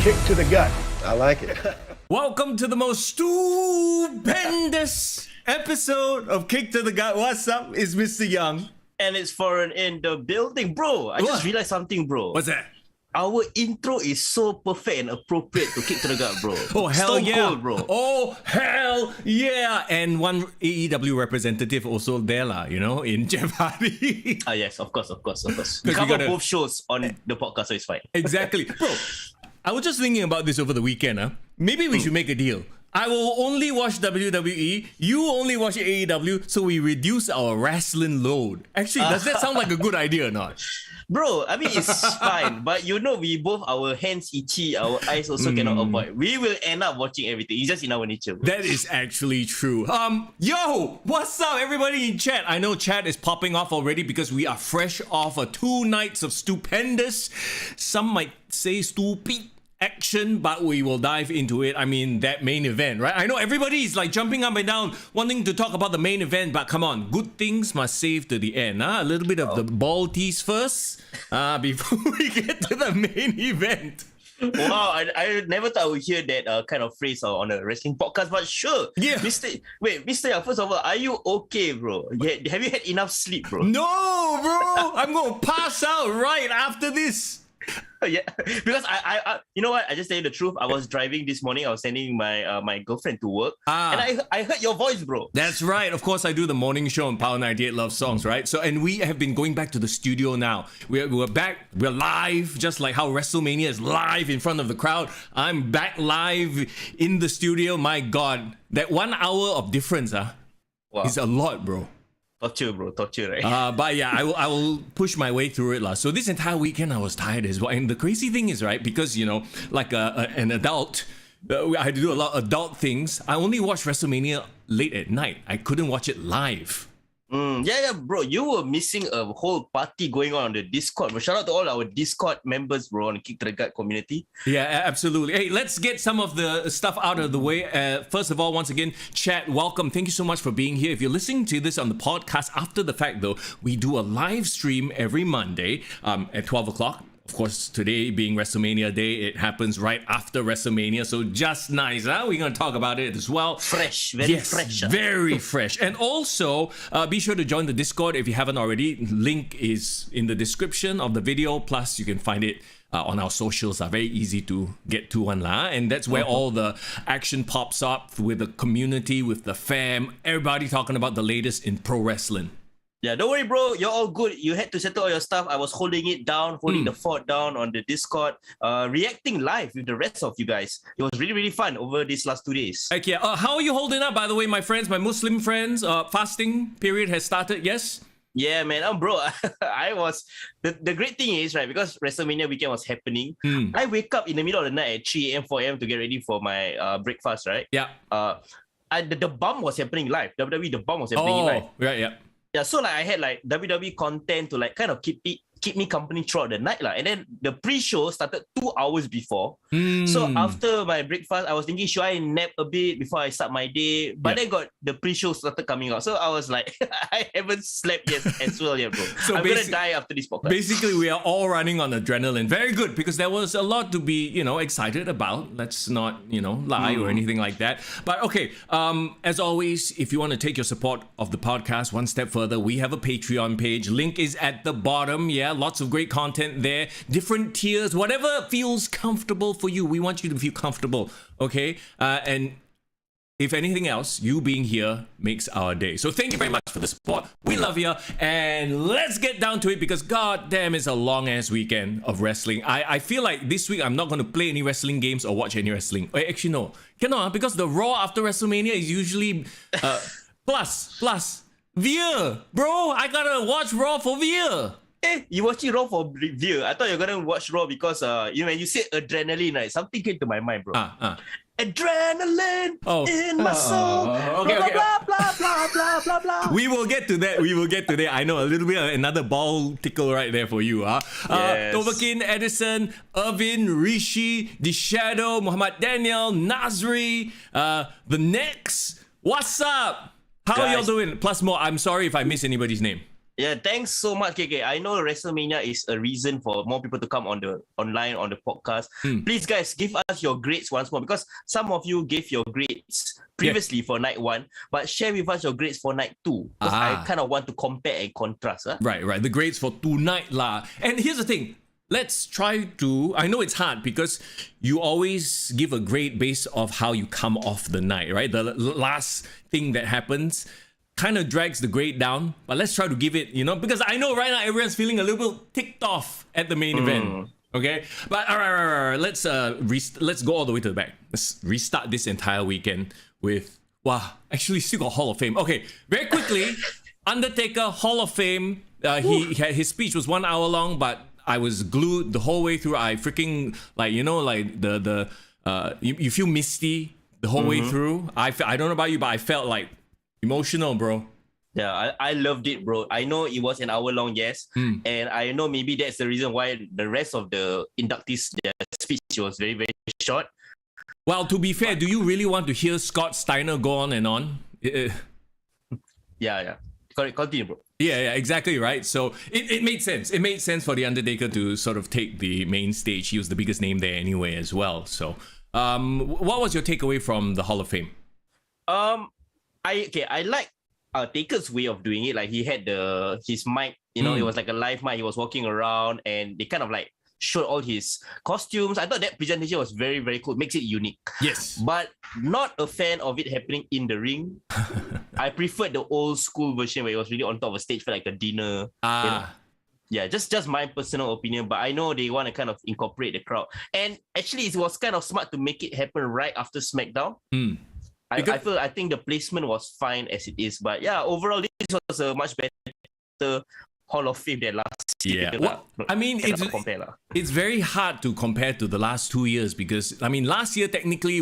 kick to the gut. I like it. Welcome to the most stupendous episode of Kick to the Gut. What's up? It's Mister Young. And it's foreign in the building. Bro, I just realized something, bro. What's that? Our intro is so perfect and appropriate to Kick to the Gut, bro. Oh, hell Stone yeah. Cold, bro. Oh, hell yeah. And one AEW representative also there, in Jeff Hardy. Yes, of course. We we cover gotta- both shows on the podcast, so it's fine. Exactly. Bro, I was just thinking about this over the weekend. Maybe we should make a deal. I will only watch WWE, you only watch AEW, so we reduce our wrestling load. Actually, does that sound like a good idea or not? Bro, I mean, it's fine, but we both, our hands itchy, our eyes also cannot avoid. We will end up watching everything. It's just in our nature, bro. That is actually true. Yo, what's up, everybody in chat? I know chat is popping off already because we are fresh off of 2 nights of stupendous, some might say stupid action, but we will dive into it. I mean, that main event, right? I know everybody is like jumping up and down, wanting to talk about the main event, but come on, good things must save to the end. A little bit of the ball tease first, before we get to the main event. Wow, I never thought I would hear that kind of phrase on a wrestling podcast, but sure. Yeah. Mister Young, first of all, are you okay, bro? Have you had enough sleep, bro? No, bro! I'm gonna pass out right after this. Yeah, because I you know what? I just tell you the truth. I was driving this morning. I was sending my girlfriend to work, and I heard your voice, bro. That's right. Of course, I do the morning show on Power 98 Love Songs, right? So, and we have been going back to the studio now. We're back. We're live, just like how WrestleMania is live in front of the crowd. I'm back live in the studio. My God, that 1 hour of difference, is a lot, bro. Torture, bro. Torture, right? But yeah, I will push my way through it, lah. So this entire weekend I was tired as well. And the crazy thing is, right, because like an adult, I had to do a lot of adult things. I only watched WrestleMania late at night. I couldn't watch it live. Yeah, bro. You were missing a whole party going on the Discord. But shout out to all our Discord members, bro, on the Kick to the Gut community. Yeah, absolutely. Hey, let's get some of the stuff out of the way. First of all, once again, chat, welcome. Thank you so much for being here. If you're listening to this on the podcast after the fact, though, we do a live stream every Monday at 12 o'clock. Of course, today being WrestleMania Day, it happens right after WrestleMania. So just nice, huh? We're going to talk about it as well. Fresh, very fresh. Very fresh. And also, be sure to join the Discord if you haven't already. Link is in the description of the video. Plus, you can find it on our socials. Are very easy to get to one, lah. And that's where all the action pops up with the community, with the fam. Everybody talking about the latest in pro wrestling. Yeah, don't worry, bro. You're all good. You had to settle all your stuff. I was holding it down, holding the fort down on the Discord, reacting live with the rest of you guys. It was really, really fun over these last 2 days. Okay, how are you holding up, by the way, my friends, my Muslim friends? Fasting period has started, yes? Yeah, man. Bro, I was... The great thing is, right, because WrestleMania weekend was happening, I wake up in the middle of the night at 3 a.m., 4 a.m. to get ready for my breakfast, right? Yeah. The bump was happening live. WWE, the bump was happening live. Right, yeah. Yeah, so like I had like WWE content to like kind of keep me company throughout the night, lah. And then the pre-show started 2 hours before. So after my breakfast, I was thinking, should I nap a bit before I start my day? But then got the pre-show started coming out. So I was like, I haven't slept yet as well yet, bro. So I'm gonna die after this podcast. Basically, we are all running on adrenaline. Very good, because there was a lot to be, excited about. Let's not, lie or anything like that. But okay, as always, if you want to take your support of the podcast one step further, we have a Patreon page. Link is at the bottom. Yeah, lots of great content there. Different tiers, whatever feels comfortable for you. We want you to feel comfortable, okay? And if anything else, you being here makes our day. So thank you very much for the support. We love you. And let's get down to it, because goddamn, it's a long-ass weekend of wrestling. I feel like this week I'm not going to play any wrestling games or watch any wrestling. Actually, no. Cannot, because the Raw after WrestleMania is usually plus Veer. Bro, I gotta watch Raw for Veer. You watching Raw for Veer? I thought you were gonna watch Raw because when you said adrenaline, right? Something came to my mind, bro. Adrenaline in my soul. Okay. Blah, blah, blah, blah, blah, blah. We will get to that. I know a little bit of another ball tickle right there for you. Yes. Tovakin, Edison, Irvin, Rishi, The Shadow, Muhammad Daniel, Nasri, The Next. What's up? How are y'all doing? Plus more. I'm sorry if I miss anybody's name. Yeah, thanks so much, KK. I know WrestleMania is a reason for more people to come on the online on the podcast. Please, guys, give us your grades once more because some of you gave your grades previously for night 1, but share with us your grades for night 2 because I kind of want to compare and contrast. Right. The grades for tonight lah. And here's the thing. Let's try to. I know it's hard because you always give a grade based off how you come off the night, right? The last thing that happens kind of drags the grade down, but let's try to give it, because I know right now everyone's feeling a little bit ticked off at the main event. Okay, but all right. Let's go all the way to the back. Let's restart this entire weekend with actually still got Hall of Fame. Okay, very quickly, Undertaker Hall of Fame. His speech was 1 hour long, but I was glued the whole way through. I freaking you feel misty the whole way through. I don't know about you, but I felt like emotional, bro. Yeah, I loved it, bro. I know it was an hour long, yes. And I know maybe that's the reason why the rest of the inductees, their speech was very, very short. Well, to be fair, do you really want to hear Scott Steiner go on and on? Yeah. Correct, continue, bro. Yeah, exactly, right? So it made sense. It made sense for The Undertaker to sort of take the main stage. He was the biggest name there anyway as well. So what was your takeaway from the Hall of Fame? I like Taker's way of doing it. Like he had his mic, it was like a live mic. He was walking around and they kind of like showed all his costumes. I thought that presentation was very, very cool. Makes it unique. Yes. But not a fan of it happening in the ring. I preferred the old school version where it was really on top of a stage for like a dinner. Yeah, just my personal opinion, but I know they want to kind of incorporate the crowd. And actually, it was kind of smart to make it happen right after SmackDown. I think the placement was fine as it is, but yeah, overall this was a much better Hall of Fame than last year. Well, I mean, it's very hard to compare to the last 2 years because last year technically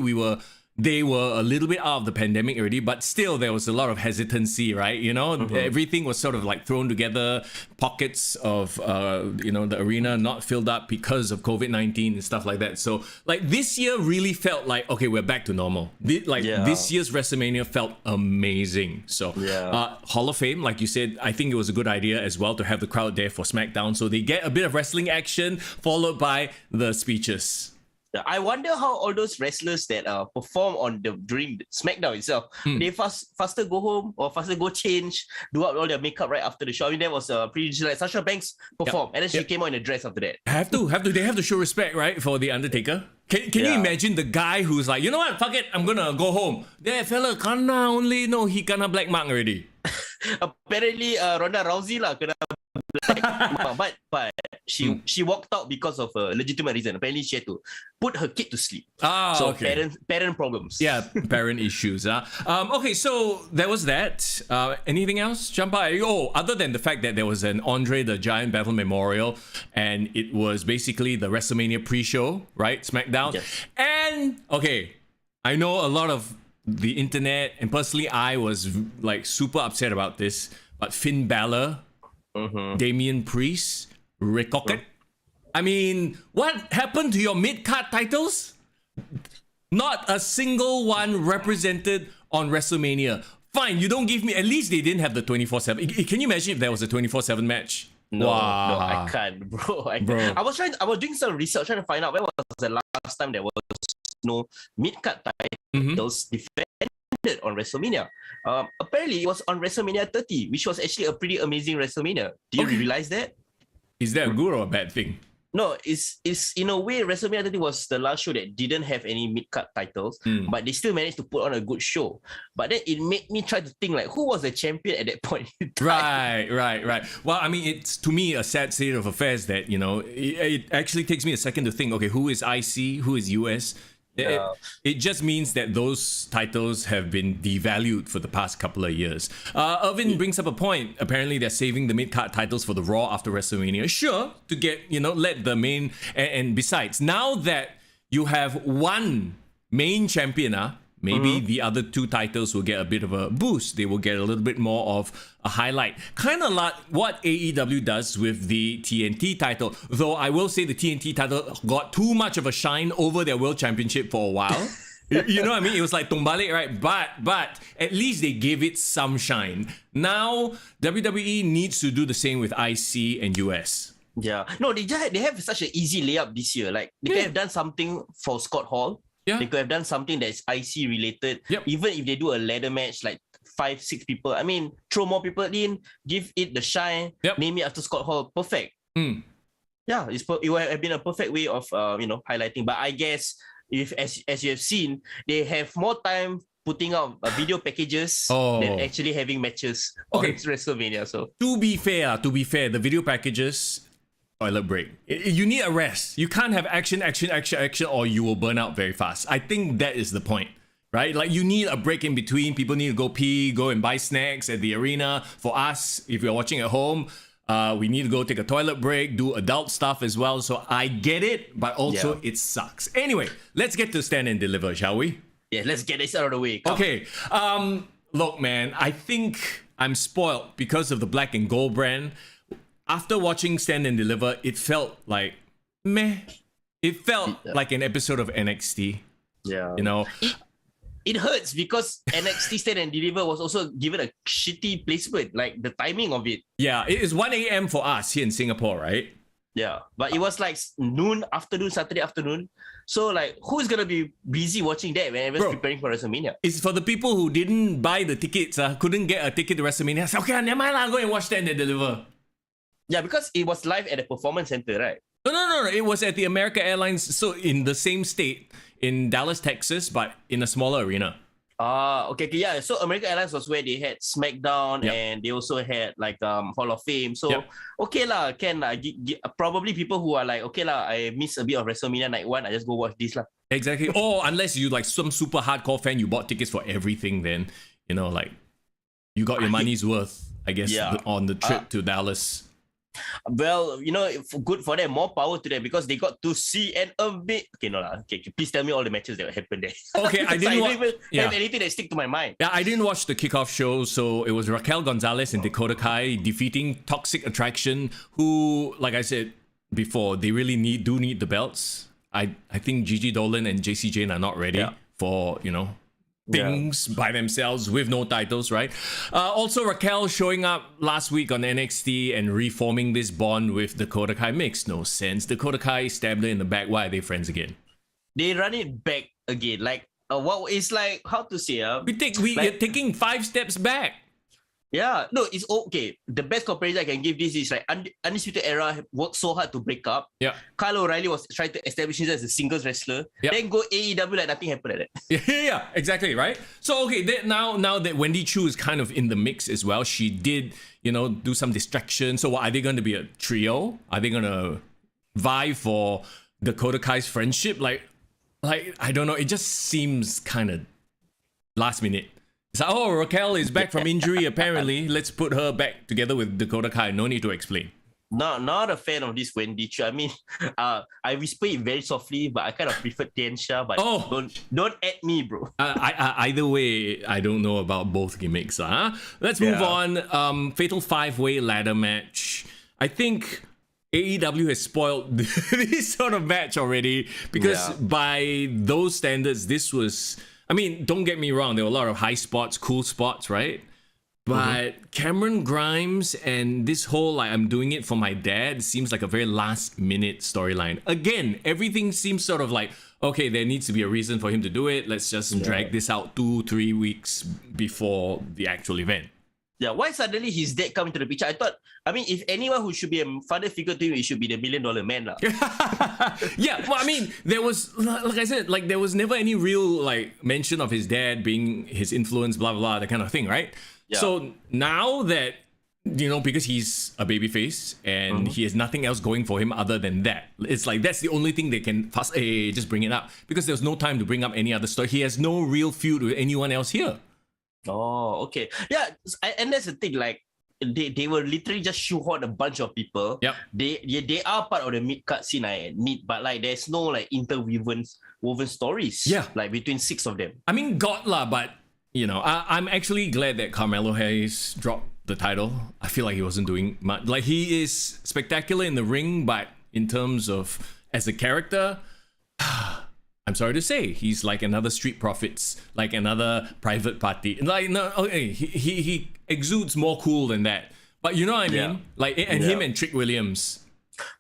they were a little bit out of the pandemic already, but still there was a lot of hesitancy, right? Everything was sort of like thrown together, pockets of the arena not filled up because of COVID-19 and stuff like that. So like this year really felt like, okay, we're back to normal. This year's WrestleMania felt amazing. So Hall of Fame, like you said, I think it was a good idea as well to have the crowd there for SmackDown, so they get a bit of wrestling action followed by the speeches. I wonder how all those wrestlers that perform during SmackDown itself, they faster go home or faster go change, do up all their makeup right after the show. I mean, that was pretty like Sasha Banks performed, and then she came out in a dress after that. They have to show respect, right, for the Undertaker. Can you imagine the guy who's like, you know what, fuck it, I'm gonna go home. That fella kana only he kana black mark already. Apparently, Ronda Rousey kena black mark, but she walked out because of a legitimate reason. Apparently, she had to put her kid to sleep. Okay. Parent problems. Yeah, parent issues. Okay, so there was that. Anything else jump out? Other than the fact that there was an Andre the Giant Battle Memorial, and it was basically the WrestleMania pre-show, right? SmackDown. Yes. And okay, I know a lot of the internet, and personally, I was like super upset about this. But Finn Balor, Damian Priest, Rick Rocket. I mean, what happened to your mid-card titles? Not a single one represented on WrestleMania. Fine, you don't give me. At least they didn't have the 24/7. Can you imagine if there was a 24/7 match? No, I can't, bro. I was doing some research trying to find out when was the last time there was no mid-card titles defended on WrestleMania. Apparently, it was on WrestleMania 30, which was actually a pretty amazing WrestleMania. Do you realize that? Is that a good or a bad thing? No, it's in a way, WrestleMania 30 was the last show that didn't have any mid-card titles, but they still managed to put on a good show. But then it made me try to think like, who was the champion at that point in time? Right. Well, I mean, it's to me a sad state of affairs that, it actually takes me a second to think, okay, who is IC, who is US? It just means that those titles have been devalued for the past couple of years. Irvin brings up a point. Apparently, they're saving the mid-card titles for the Raw after WrestleMania. Sure, to get, let the main... And besides, now that you have one main champion, maybe the other two titles will get a bit of a boost. They will get a little bit more of a highlight. Kind of like what AEW does with the TNT title. Though I will say the TNT title got too much of a shine over their World Championship for a while. You know what I mean? It was like Tumbalik, right? But at least they gave it some shine. Now WWE needs to do the same with IC and US. Yeah. No, they have such an easy layup this year. Like they could have done something for Scott Hall. Yeah. They could have done something that's IC related. Yep. Even if they do a ladder match, like 5-6 people. I mean, throw more people in, give it the shine, name it after Scott Hall. Perfect. Yeah, it would have been a perfect way of highlighting. But I guess if as you have seen, they have more time putting out video packages than actually having matches on WrestleMania. So to be fair, the video packages, toilet break. You need a rest. You can't have action, or you will burn out very fast. I think that is the point, right? Like you need a break in between. People need to go pee, go and buy snacks at the arena. For us, if you're watching at home, we need to go take a toilet break, do adult stuff as well. So I get it, but also it sucks. Anyway, let's get to Stand and Deliver, shall we? Yeah, let's get this out of the way. Come. Okay. Look, man, I think I'm spoiled because of the black and gold brand. After watching Stand and Deliver, it felt like meh. It felt like an episode of NXT. Yeah. You know? It hurts because NXT Stand and Deliver was also given a shitty placement, like the timing of it. Yeah, it is 1 a.m. for us here in Singapore, right? Yeah, but it was like Saturday afternoon. So like, who's gonna be busy watching that when everyone's preparing for WrestleMania? It's for the people who didn't buy the tickets, couldn't get a ticket to WrestleMania. Say, okay, never mind, I'll go and watch Stand and Deliver. Yeah, because it was live at the Performance Center, right? No. It was at the America Airlines, so in the same state, in Dallas, Texas, but in a smaller arena. Okay, yeah. So American Airlines was where they had SmackDown and they also had like Hall of Fame. So okay lah, probably people who are like, okay lah, I miss a bit of WrestleMania night 1, I just go watch this lah. Exactly. Or unless you like some super hardcore fan, you bought tickets for everything, then like you got your money's worth, I guess, on the trip to Dallas. Well, good for them. More power to them because they got to see an amazing. Okay, please tell me all the matches that happened there. Okay, I didn't have anything that stick to my mind. Yeah, I didn't watch the kickoff show, so it was Raquel Gonzalez and Dakota Kai defeating Toxic Attraction, who, like I said before, they really do need the belts. I think Gigi Dolan and JC Jane are not ready for things by themselves with no titles, right? Also, Raquel showing up last week on NXT and reforming this bond with Dakota Kai makes no sense. Dakota Kai stabbed her in the back. Why are they friends again? They run it back again. Like, what is like, how to say? We're taking 5 steps back. Yeah, no, it's okay. The best comparison I can give this is like Undisputed Era worked so hard to break up. Yeah. Kyle O'Reilly was trying to establish himself as a singles wrestler. Yep. Then go AEW like nothing happened like that. Yeah, exactly, right? So okay, now that Wendy Chu is kind of in the mix as well, she did, do some distraction. So are they going to be a trio? Are they going to vie for Dakota Kai's friendship? Like I don't know. It just seems kind of last minute. It's like, Raquel is back from injury, apparently. Let's put her back together with Dakota Kai. No need to explain. Not a fan of this Wendy Chu. I mean, I whisper it very softly, but I kind of prefer Tiansha. But don't add me, bro. Either way, I don't know about both gimmicks. Let's move on. Fatal 5-way ladder match. I think AEW has spoiled this sort of match already because by those standards, this was... I mean, don't get me wrong, there were a lot of high spots, cool spots, right? But Cameron Grimes and this whole, I'm doing it for my dad, seems like a very last minute storyline. Again, everything seems sort of like, okay, there needs to be a reason for him to do it. Let's just drag this out 2-3 weeks before the actual event. Yeah, why suddenly his dad come into the picture? I mean, if anyone who should be a father figure to him, it should be the $1 Million Man lah. Yeah, well, I mean, there was, like I said, there was never any real mention of his dad being his influence, blah, blah, blah, that kind of thing, right? Yeah. So now that, because he's a babyface and he has nothing else going for him other than that, it's like that's the only thing they can just bring it up because there's no time to bring up any other story. He has no real feud with anyone else here. Oh, okay. Yeah, and that's the thing, they were literally just shoehorn a bunch of people. Yep. They are part of the mid-card scene, I admit, but there's no interwoven stories. Yeah. Between 6 of them. I mean, God lah, but I'm actually glad that Carmelo Hayes dropped the title. I feel like he wasn't doing much. He is spectacular in the ring, but in terms of as a character, I'm sorry to say, he's like another Street Profits, like another private party. Like, no, okay, he exudes more cool than that. But you know what I mean? Yeah. Like, and him and Trick Williams.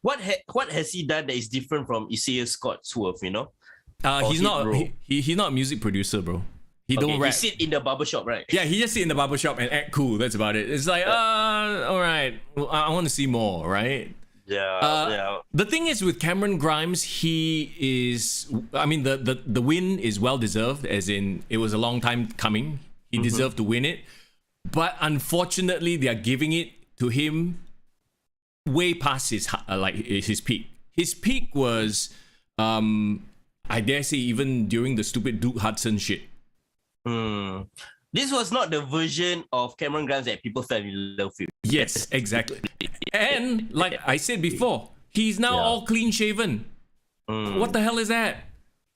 What has he done that is different from Isaiah Scott Swerve, you know? He's not he's not a music producer, bro. He don't rap. He sit in the barbershop, right? Yeah, he just sit in the barbershop and act cool. That's about it. It's like, all right, well, I want to see more, right? Yeah. The thing is with Cameron Grimes, he is. I mean, the win is well deserved. As in, it was a long time coming. He deserved to win it, but unfortunately, they are giving it to him way past his peak. His peak was, I dare say, even during the stupid Duke Hudson shit. This was not the version of Cameron Grimes that people fell in love with. Yes, exactly. And like I said before, he's now all clean shaven. What the hell is that?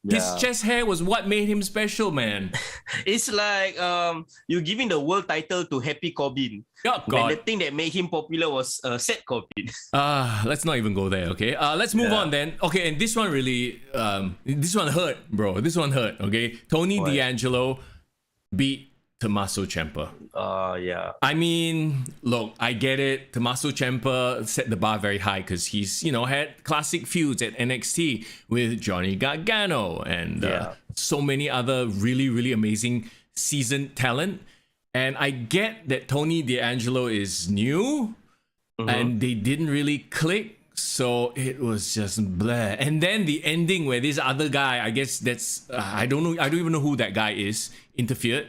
His chest hair was what made him special, man. It's like you're giving the world title to Happy Corbin. Oh, God. And the thing that made him popular was Seth Corbin. Let's not even go there, okay? Let's move on then. Okay, and this one really, this one hurt, bro. This one hurt, okay? Tony D'Angelo beat Tommaso Ciampa. Yeah. I mean, look, I get it. Tommaso Ciampa set the bar very high because he's, had classic feuds at NXT with Johnny Gargano and so many other really, really amazing seasoned talent. And I get that Tony D'Angelo is new and they didn't really click. So it was just blah. And then the ending where this other guy, I guess that's, I don't know, I don't even know who that guy is, interfered.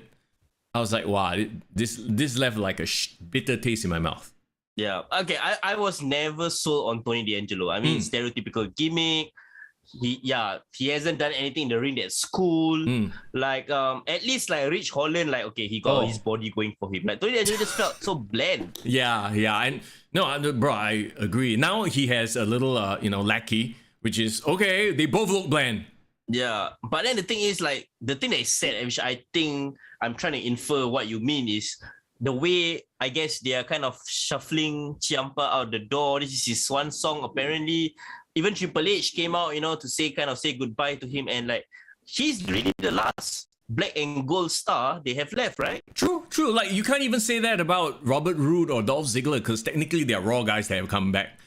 I was like, wow, this left like a bitter taste in my mouth. Yeah. Okay. I was never sold on Tony D'Angelo. I mean, stereotypical gimmick. He hasn't done anything in the ring that's cool. Like at least like Rich Holland, like okay, he got his body going for him. Like Tony D'Angelo just felt so bland. Yeah, and no, bro, I agree. Now he has a little lackey, which is okay. They both look bland. Yeah, but then the thing is, like, the thing that is said, which I think I'm trying to infer what you mean is the way, I guess, they are kind of shuffling Ciampa out the door. This is his one song, apparently. Even Triple H came out, to say goodbye to him. And, like, he's really the last black and gold star they have left, right? True. Like, you can't even say that about Robert Roode or Dolph Ziggler because technically they're Raw guys that have come back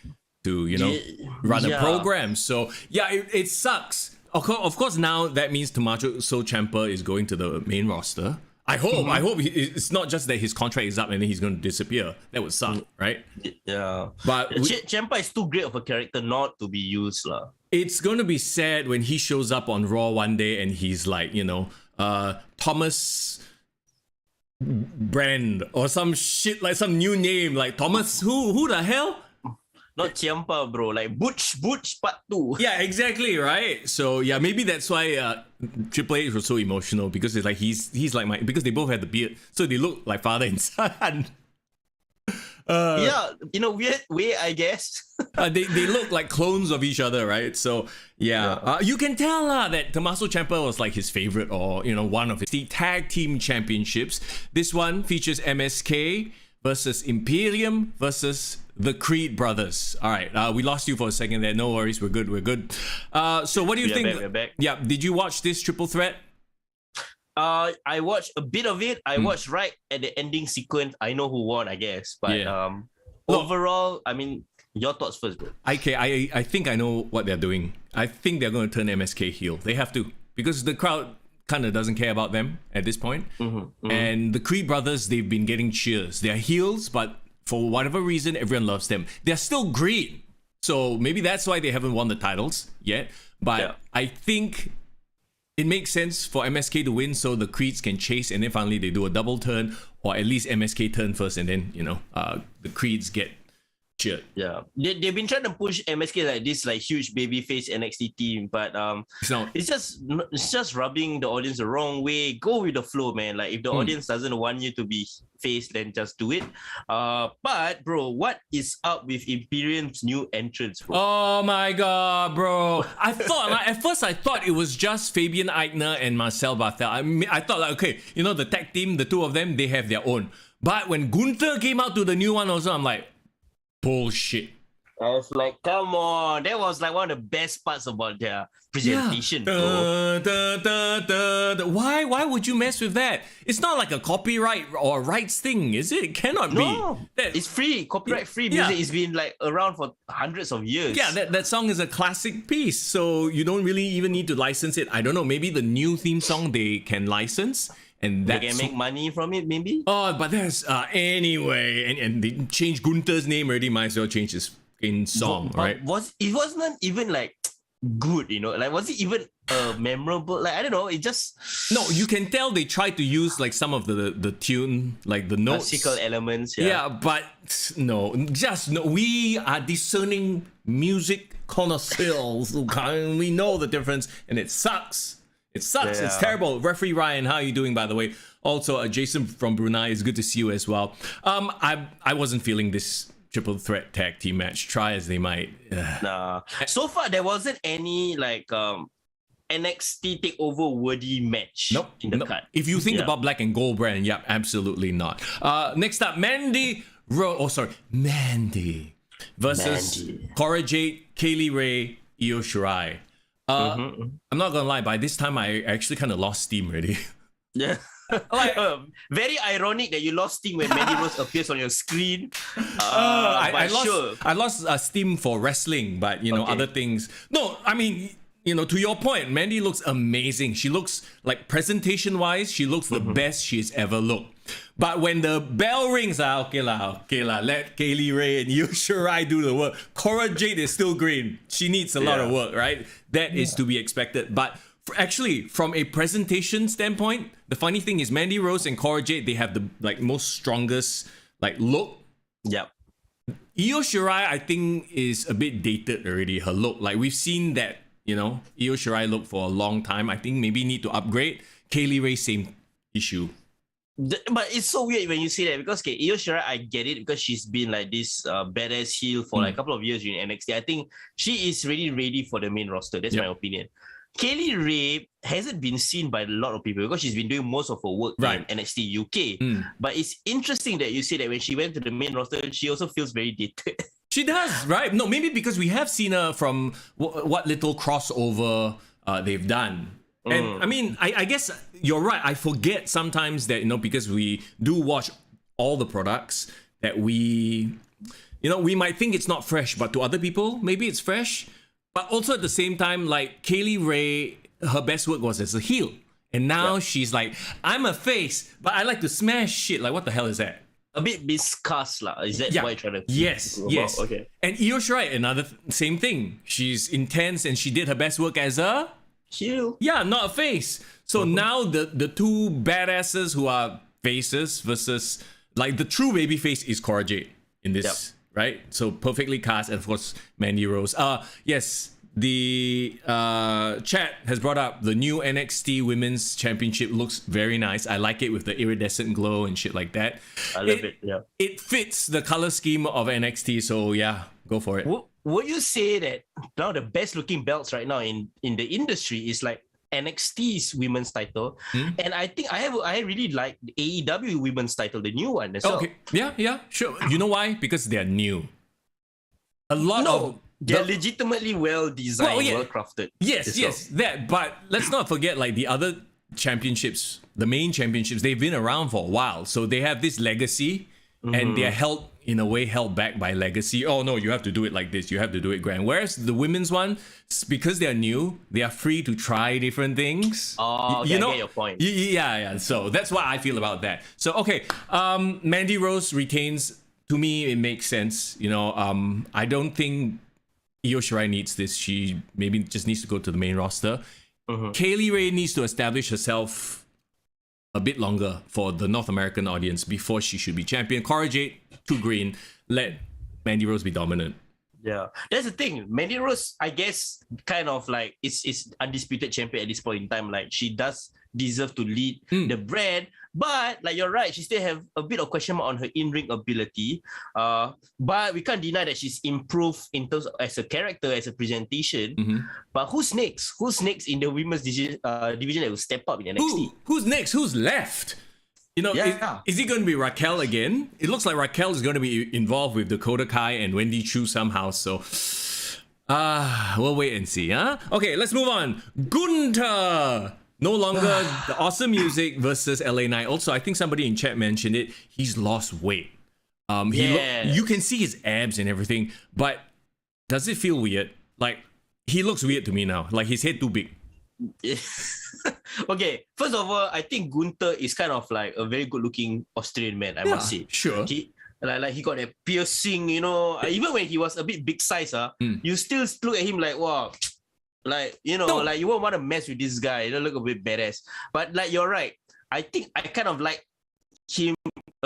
to, run a program. So, yeah, it sucks. Of course, now that means Tommaso Ciampa is going to the main roster. I hope it's not just that his contract is up and then he's going to disappear. That would suck, right? Yeah. But Ciampa is too great of a character not to be used, lah. It's going to be sad when he shows up on Raw one day and he's like, Thomas Brand or some shit, like some new name, like Thomas who the hell? Not Ciampa, bro. Like Butch Part 2. Yeah, exactly, right? So yeah, maybe that's why Triple H was so emotional because it's like he's like because they both had the beard, so they look like father and son. Yeah, in a weird way, I guess. They look like clones of each other, right? So yeah. You can tell that Tommaso Ciampa was like his favorite or one of his tag team championships. This one features MSK versus Imperium versus the Creed brothers. All right, we lost you for a second there. No worries, we're good. So what do you think? We're back. Yeah, did you watch this triple threat? I watched a bit of it. I watched right at the ending sequence. I know who won, I guess. But overall, I mean, your thoughts first, bro. Okay, I think I know what they're doing. I think they're going to turn MSK heel. They have to because the crowd kind of doesn't care about them at this point. And the Creed brothers, they've been getting cheers. They're heels, but for whatever reason, everyone loves them. They're still green. So maybe that's why they haven't won the titles yet. But I think it makes sense for MSK to win so the Creeds can chase and then finally they do a double turn or at least MSK turn first and then, the Creeds get cheered. Yeah. They've been trying to push MSK like this like huge babyface NXT team, but it's just rubbing the audience the wrong way. Go with the flow, man. Like if the audience doesn't want you to be face, then just do it. But bro, what is up with Imperium's new entrance, bro? Oh my god, bro. I thought at first I thought it was just Fabian Aichner and Marcel Barthel. I thought like, okay, the tag team, the two of them, they have their own. But when Gunther came out to the new one also, I'm like, bullshit. I was like, come on. That was like one of the best parts about their presentation, bro. Why would you mess with that? It's not like a copyright or rights thing, is it? It cannot be. No, it's free, copyright free music. It's been like around for hundreds of years. Yeah, that song is a classic piece, so you don't really even need to license it. I don't know, maybe the new theme song they can license. And they can make money from it, maybe. Oh, but there's anyway, and they changed Gunther's name already. Might as well change his in song, but right? It wasn't even like good, like was it even memorable? Like I don't know, it just no. You can tell they tried to use like some of the tune, like the notes, classical elements. Yeah, but no, just no. We are discerning music connoisseurs. We know the difference, and it sucks. It sucks. Yeah. It's terrible. Referee Ryan, how are you doing, by the way? Also, Jason from Brunei, it's good to see you as well. I wasn't feeling this triple threat tag team match. Try as they might. Nah. So far, there wasn't any like NXT takeover worthy match in the card. If you think about Black and Gold brand, absolutely not. Next up, Mandy versus Cora Jade, Kaylee Ray, Io Shirai. I'm not gonna lie, by this time I actually kind of lost steam already. Yeah. Very ironic that you lost steam when Mandy Rose appears on your screen. I lost steam for wrestling, but other things. No, I mean, to your point, Mandy looks amazing. She looks like presentation-wise, she looks the best she's ever looked. But when the bell rings, okay lah, let Kaylee Ray and Io Shirai do the work. Cora Jade is still green. She needs a lot of work, right? That is to be expected. But actually, from a presentation standpoint, the funny thing is Mandy Rose and Cora Jade, they have the most strongest look. Yep. Io Shirai, I think, is a bit dated already. Her look, we've seen that, Io Shirai look for a long time. I think maybe need to upgrade. Kaylee Ray, same issue. But it's so weird when you say that because Io Shirai, I get it because she's been like this badass heel for like a couple of years in NXT. I think she is really ready for the main roster. That's my opinion. Kaylee Ray hasn't been seen by a lot of people because she's been doing most of her work in NXT UK. But it's interesting that you say that when she went to the main roster, she also feels very dated. She does, right? No, maybe because we have seen her from what little crossover they've done. And I mean, I guess you're right. I forget sometimes that, because we do watch all the products that we might think it's not fresh, but to other people, maybe it's fresh. But also at the same time, like Kaylee Ray, her best work was as a heel. And now she's like, I'm a face, but I like to smash shit. Like, what the hell is that? A bit miscast lah. Is that what you're trying to Yes. Okay. And Io Shirai, another same thing. She's intense and she did her best work as a heel. Yeah, not a face. So now the two badasses who are faces versus the true baby face is Cora Jade in this, right? So perfectly cast, and of course Mandy Rose. Yes, the chat has brought up the new NXT Women's Championship looks very nice. I like it with the iridescent glow and shit like that. I love it. Yeah, it fits the color scheme of NXT. So yeah, go for it. Would you say that now the best looking belts right now in the industry is like NXT's women's title, and I think I really like the AEW women's title, the new one as well. Okay, yeah, sure. You know why? Because they're new. They're legitimately well designed, well crafted. Yes, that. But let's not forget the other championships, the main championships. They've been around for a while, so they have this legacy, and they're held back by legacy. Oh no, you have to do it like this. You have to do it grand. Whereas the women's one, because they're new, they are free to try different things. Oh, okay, I get your point. Yeah. So that's what I feel about that. So okay, Mandy Rose retains. To me, it makes sense. I don't think Io Shirai needs this. She maybe just needs to go to the main roster. Kaylee Ray needs to establish herself a bit longer for the North American audience before she should be champion. Cora Jade, too green. Let Mandy Rose be dominant. Yeah, that's the thing. Mandy Rose, I guess, kind of like is undisputed champion at this point in time. Like she does deserve to lead the brand, but like you're right, she still have a bit of question mark on her in-ring ability. But we can't deny that she's improved in terms of, as a character, as a presentation. But who's next? Who's next in the women's division that will step up in NXT? Who's next? Who's left? You know, Yeah. is it going to be Raquel again? It looks like Raquel is going to be involved with Dakota Kai and Wendy Chu somehow. So, we'll wait and see, huh? Okay, let's move on. Gunther! No longer the awesome music versus LA Knight. Also, I think somebody in chat mentioned it. He's lost weight. You can see his abs and everything, but does it feel weird? Like, he looks weird to me now. Like, his head too big. Okay, first of all, I think Gunther is kind of like a very good-looking Australian man, I must say. Sure. He got a piercing, you know. Even when he was a bit big size, you still look at him like, wow, like, you know, like you won't want to mess with this guy. You look a bit badass. But like, you're right. I think I kind of like him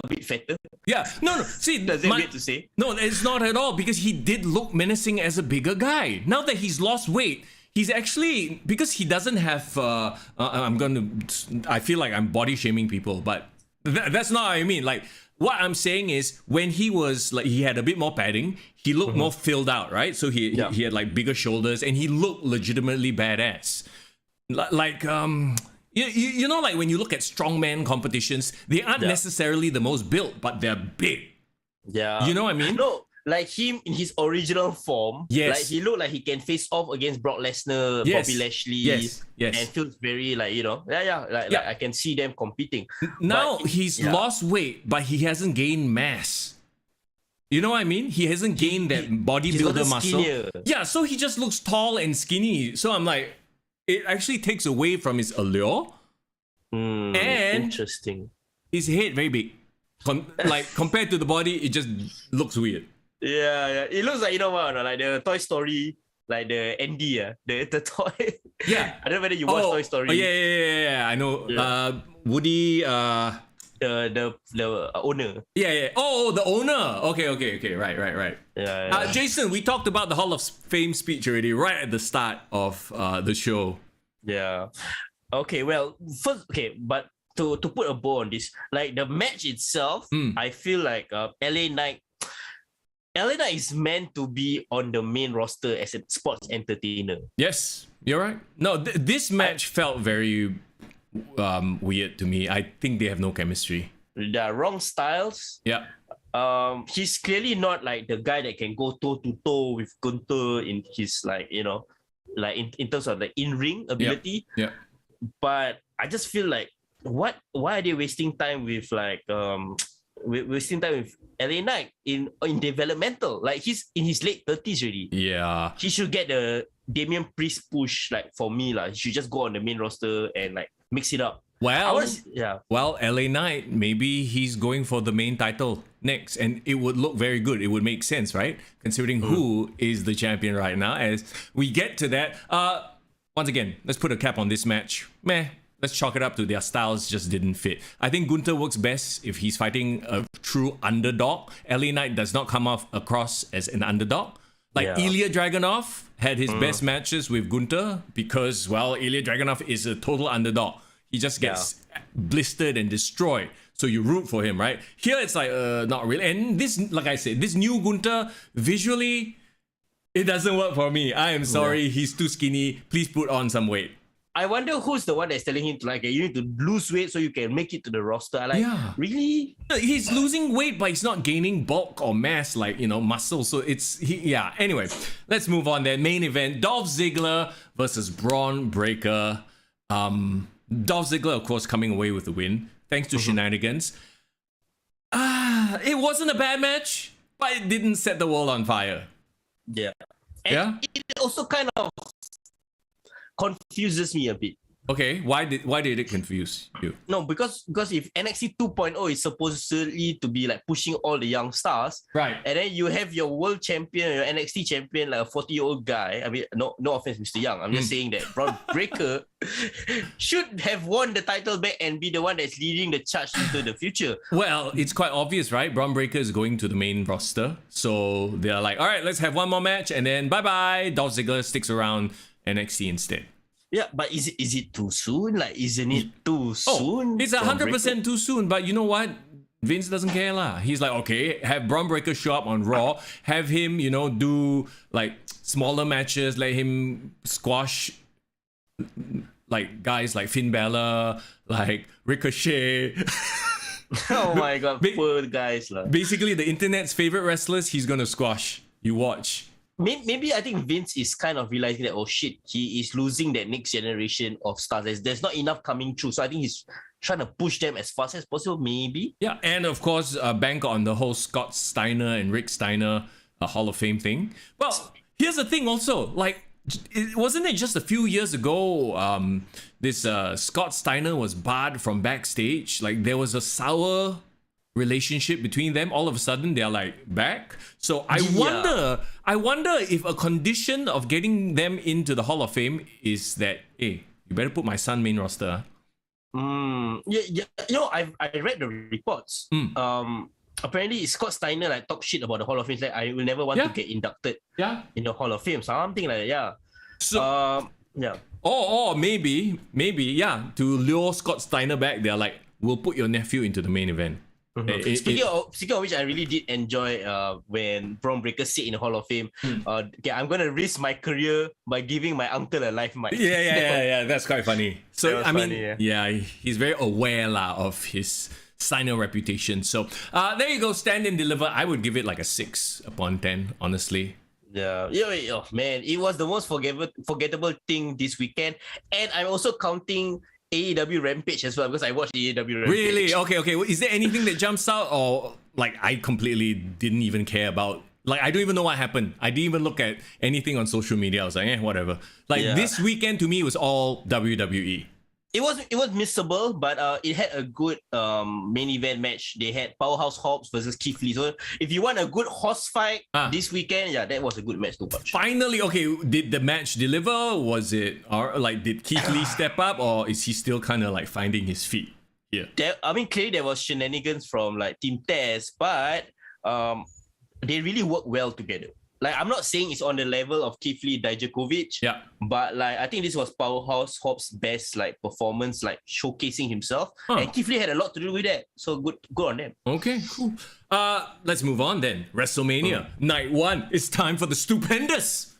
a bit fatter. Yeah, no. See, Does it weird to say? No, it's not at all, because he did look menacing as a bigger guy. Now that he's lost weight, he's actually, because he doesn't have. I feel like I'm body shaming people, but that's not what I mean. Like, what I'm saying is, when he was like, he had a bit more padding, he looked more filled out, right? So he had like bigger shoulders, and he looked legitimately badass. Like you know, like when you look at strongman competitions, they aren't necessarily the most built, but they're big. Yeah. You know what I mean? No, like him in his original form, like he looked like he can face off against Brock Lesnar, Bobby Lashley, yes, and feels very like, you know, like I can see them competing. Now he's lost weight, but he hasn't gained mass. You know what I mean? He hasn't gained that bodybuilder muscle. Yeah, so he just looks tall and skinny. So I'm like, it actually takes away from his allure. And interesting. His head very big. Like compared to the body, it just looks weird. Yeah. It looks like, you know what, like the Toy Story, like the Andy, the toy. Yeah. I don't know whether you watch Toy Story. Oh, yeah. I know. Yeah. Woody. The owner. Yeah. Oh, the owner. Okay. Right. Yeah. Jason, we talked about the Hall of Fame speech already, right at the start of the show. Yeah. Okay. Well, first, but to put a bow on this, like the match itself, I feel like LA Knight is meant to be on the main roster as a sports entertainer. Yes, you're right. No, this match felt very weird to me. I think they have no chemistry. They're wrong styles. Yeah. He's clearly not like the guy that can go toe to toe with Gunther in his, like, you know, like in terms of the in-ring ability. Yeah. But I just feel like, why are they wasting time with like wasting time with LA Knight in developmental? Like, he's in his late 30s already. Yeah. He should get the Damian Priest push, like, for me. Like, he should just go on the main roster and like mix it up. Well, LA Knight, maybe he's going for the main title next, and it would look very good. It would make sense, right? Considering who is the champion right now. As we get to that, once again, let's put a cap on this match. Let's chalk it up to their styles just didn't fit. I think Gunther works best if he's fighting a true underdog. LA Knight does not come off across as an underdog. Like Ilya Dragunov had his best matches with Gunther because, well, Ilya Dragunov is a total underdog. He just gets blistered and destroyed. So you root for him, right? Here it's like, not really. And this, like I said, this new Gunther, visually, it doesn't work for me. I am sorry, he's too skinny. Please put on some weight. I wonder who's the one that's telling him to, like, you need to lose weight so you can make it to the roster. Really? He's losing weight, but he's not gaining bulk or mass, like, you know, muscle. So anyway, let's move on then. Main event, Dolph Ziggler versus Braun Breaker. Dolph Ziggler, of course, coming away with the win, thanks to shenanigans. It wasn't a bad match, but it didn't set the world on fire. Yeah. And it also kind of confuses me a bit. Okay, why did it confuse you? No, because if NXT 2.0 is supposedly to be like pushing all the young stars, right? And then you have your world champion, your NXT champion, like a 40-year-old guy. I mean, no offense, Mister Young. I'm just saying that Braun Breaker should have won the title back and be the one that's leading the charge into the future. Well, it's quite obvious, right? Braun Breaker is going to the main roster, so they're like, all right, let's have one more match, and then bye-bye. Dolph Ziggler sticks around NXT instead. Yeah, but is it too soon? Like, isn't it too soon? It's 100% too soon. But you know what? Vince doesn't care lah. He's like, okay, have Braun Breaker show up on Raw, have him, you know, do like smaller matches, let him squash like guys like Finn Balor, like Ricochet. Oh my god, Ba- poor guys lah. Basically, the internet's favorite wrestlers, he's gonna squash. You watch. Maybe I think Vince is kind of realizing that, oh shit, he is losing that next generation of stars. There's not enough coming through. So I think he's trying to push them as fast as possible, maybe. Yeah, and of course, bank on the whole Scott Steiner and Rick Steiner Hall of Fame thing. Well, here's the thing also, like, wasn't it just a few years ago, this Scott Steiner was barred from backstage? Like, there was a sour relationship between them. All of a sudden, they're like back. So I wonder if a condition of getting them into the Hall of Fame is that, hey, you better put my son main roster. Yeah. You know, I read the reports. Apparently Scott Steiner like talk shit about the Hall of Fame. Like, I will never want to get inducted in the Hall of Fame. Something like that. Yeah. So yeah. Or maybe, yeah, to lure Scott Steiner back, they're like, we'll put your nephew into the main event. Speaking of which, I really did enjoy when Braun Breaker said in the Hall of Fame, okay, I'm gonna risk my career by giving my uncle a life mic. Yeah. That's quite funny. So I mean, he's very aware of his Steiner reputation. So there you go, Stand and Deliver. I would give it like a 6 upon 10, honestly. Yeah, man, it was the most forgettable thing this weekend, and I'm also counting AEW Rampage as well because I watched AEW Rampage. Really? Okay. Is there anything that jumps out, or like I completely didn't even care about? Like, I don't even know what happened. I didn't even look at anything on social media. I was like, whatever. Like, this weekend to me was all WWE. It was missable, but it had a good main event match. They had Powerhouse Hobbs versus Keith Lee. So if you want a good horse fight this weekend, that was a good match to watch. Finally, okay, did the match deliver? Was it, or like, did Keith Lee step up, or is he still kind of like finding his feet? Yeah. Clearly there was shenanigans from like Team Taz, but they really work well together. Like, I'm not saying it's on the level of Keith Lee, Dijakovic, but like I think this was Powerhouse Hobbs' best like performance, like showcasing himself, and Keith Lee had a lot to do with that. So good on them. Okay, cool. Let's move on then. WrestleMania Night 1. It's time for the stupendous.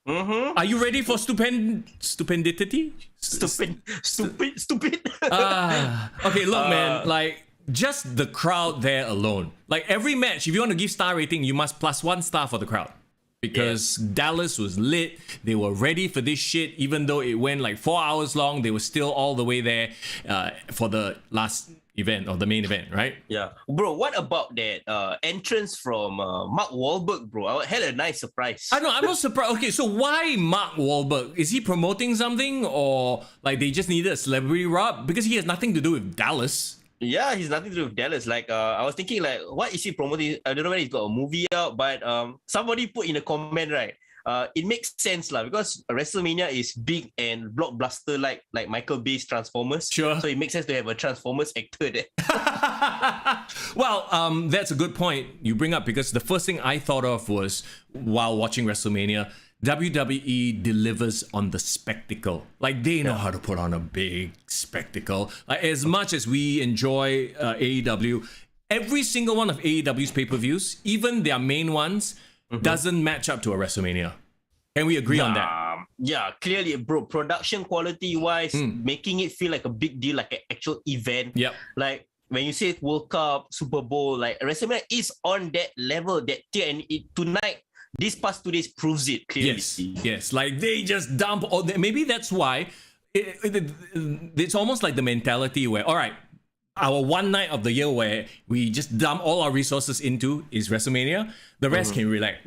Are you ready for stupendity? Stupid. Okay, look, man, like, just the crowd there alone. Like, every match, if you want to give star rating, you must plus 1 star for the crowd. Because Dallas was lit. They were ready for this shit. Even though it went like 4 hours long, they were still all the way there for the last event, or the main event, right? Yeah. Bro, what about that entrance from Mark Wahlberg, bro? I had a nice surprise. I know, I'm not surprised. Okay, so why Mark Wahlberg? Is he promoting something, or like they just needed a celebrity rub? Because he has nothing to do with Dallas. Yeah, he's nothing to do with Dallas. Like, I was thinking, like, what is he promoting? I don't know whether he's got a movie out, but somebody put in a comment, right? It makes sense, lah, because WrestleMania is big and blockbuster, like Michael Bay's Transformers. Sure. So it makes sense to have a Transformers actor there. Well, that's a good point you bring up, because the first thing I thought of was, while watching WrestleMania, WWE delivers on the spectacle. Like, they know how to put on a big spectacle. Like, as much as we enjoy AEW, every single one of AEW's pay-per-views, even their main ones, doesn't match up to a WrestleMania. Can we agree on that? Yeah, clearly, bro. Production quality-wise, making it feel like a big deal, like an actual event. Yep. Like, when you say World Cup, Super Bowl, like WrestleMania is on that level, that tier, and tonight, these past 2 days proves it clearly. Yes. Like, they just dump all. Maybe that's why it's almost like the mentality where, all right, our one night of the year where we just dump all our resources into is WrestleMania. The rest can relax.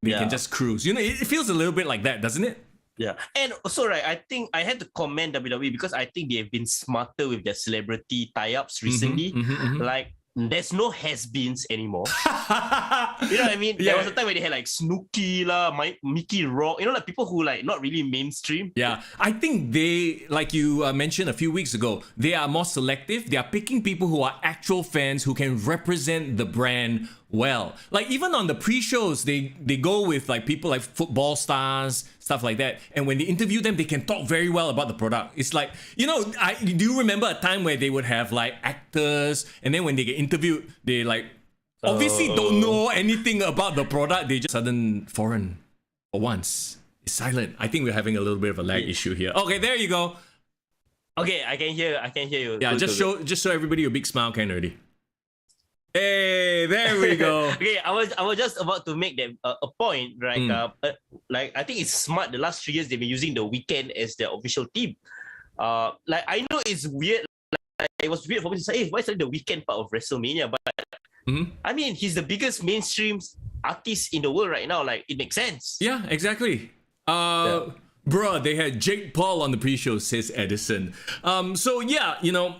They can just cruise. You know, it feels a little bit like that, doesn't it? Yeah. And also, right, I think I had to commend WWE because I think they have been smarter with their celebrity tie-ups recently. Like, there's no has-beens anymore. You know what I mean? There was a time where they had like Snooki lah, Mickey Rourke, you know, like people who like not really mainstream. Yeah, I think they, like you mentioned a few weeks ago, they are more selective. They are picking people who are actual fans who can represent the brand well. Like, even on the pre-shows, they go with like people like football stars, stuff like that. And when they interview them, they can talk very well about the product. It's like, you know, do you remember a time where they would have like actors, and then when they get interviewed, they like obviously don't know anything about the product. They just sudden foreign for once. It's silent. I think we're having a little bit of a lag issue here. Okay, there you go. Okay, I can hear you. Yeah, Good, just good, good. show everybody your big smile can already. Hey, there we go. Okay, I was just about to make that a point, right? Like I think it's smart. The last 3 years they've been using the weekend as their official team. Like I know it's weird. Like, it was weird for me to say, hey, why is it the weekend part of WrestleMania? But I mean, he's the biggest mainstream artist in the world right now. Like it makes sense. Yeah, exactly. Bruh, they had Jake Paul on the pre-show, says Edison. So yeah, you know,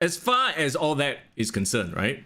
as far as all that is concerned, right?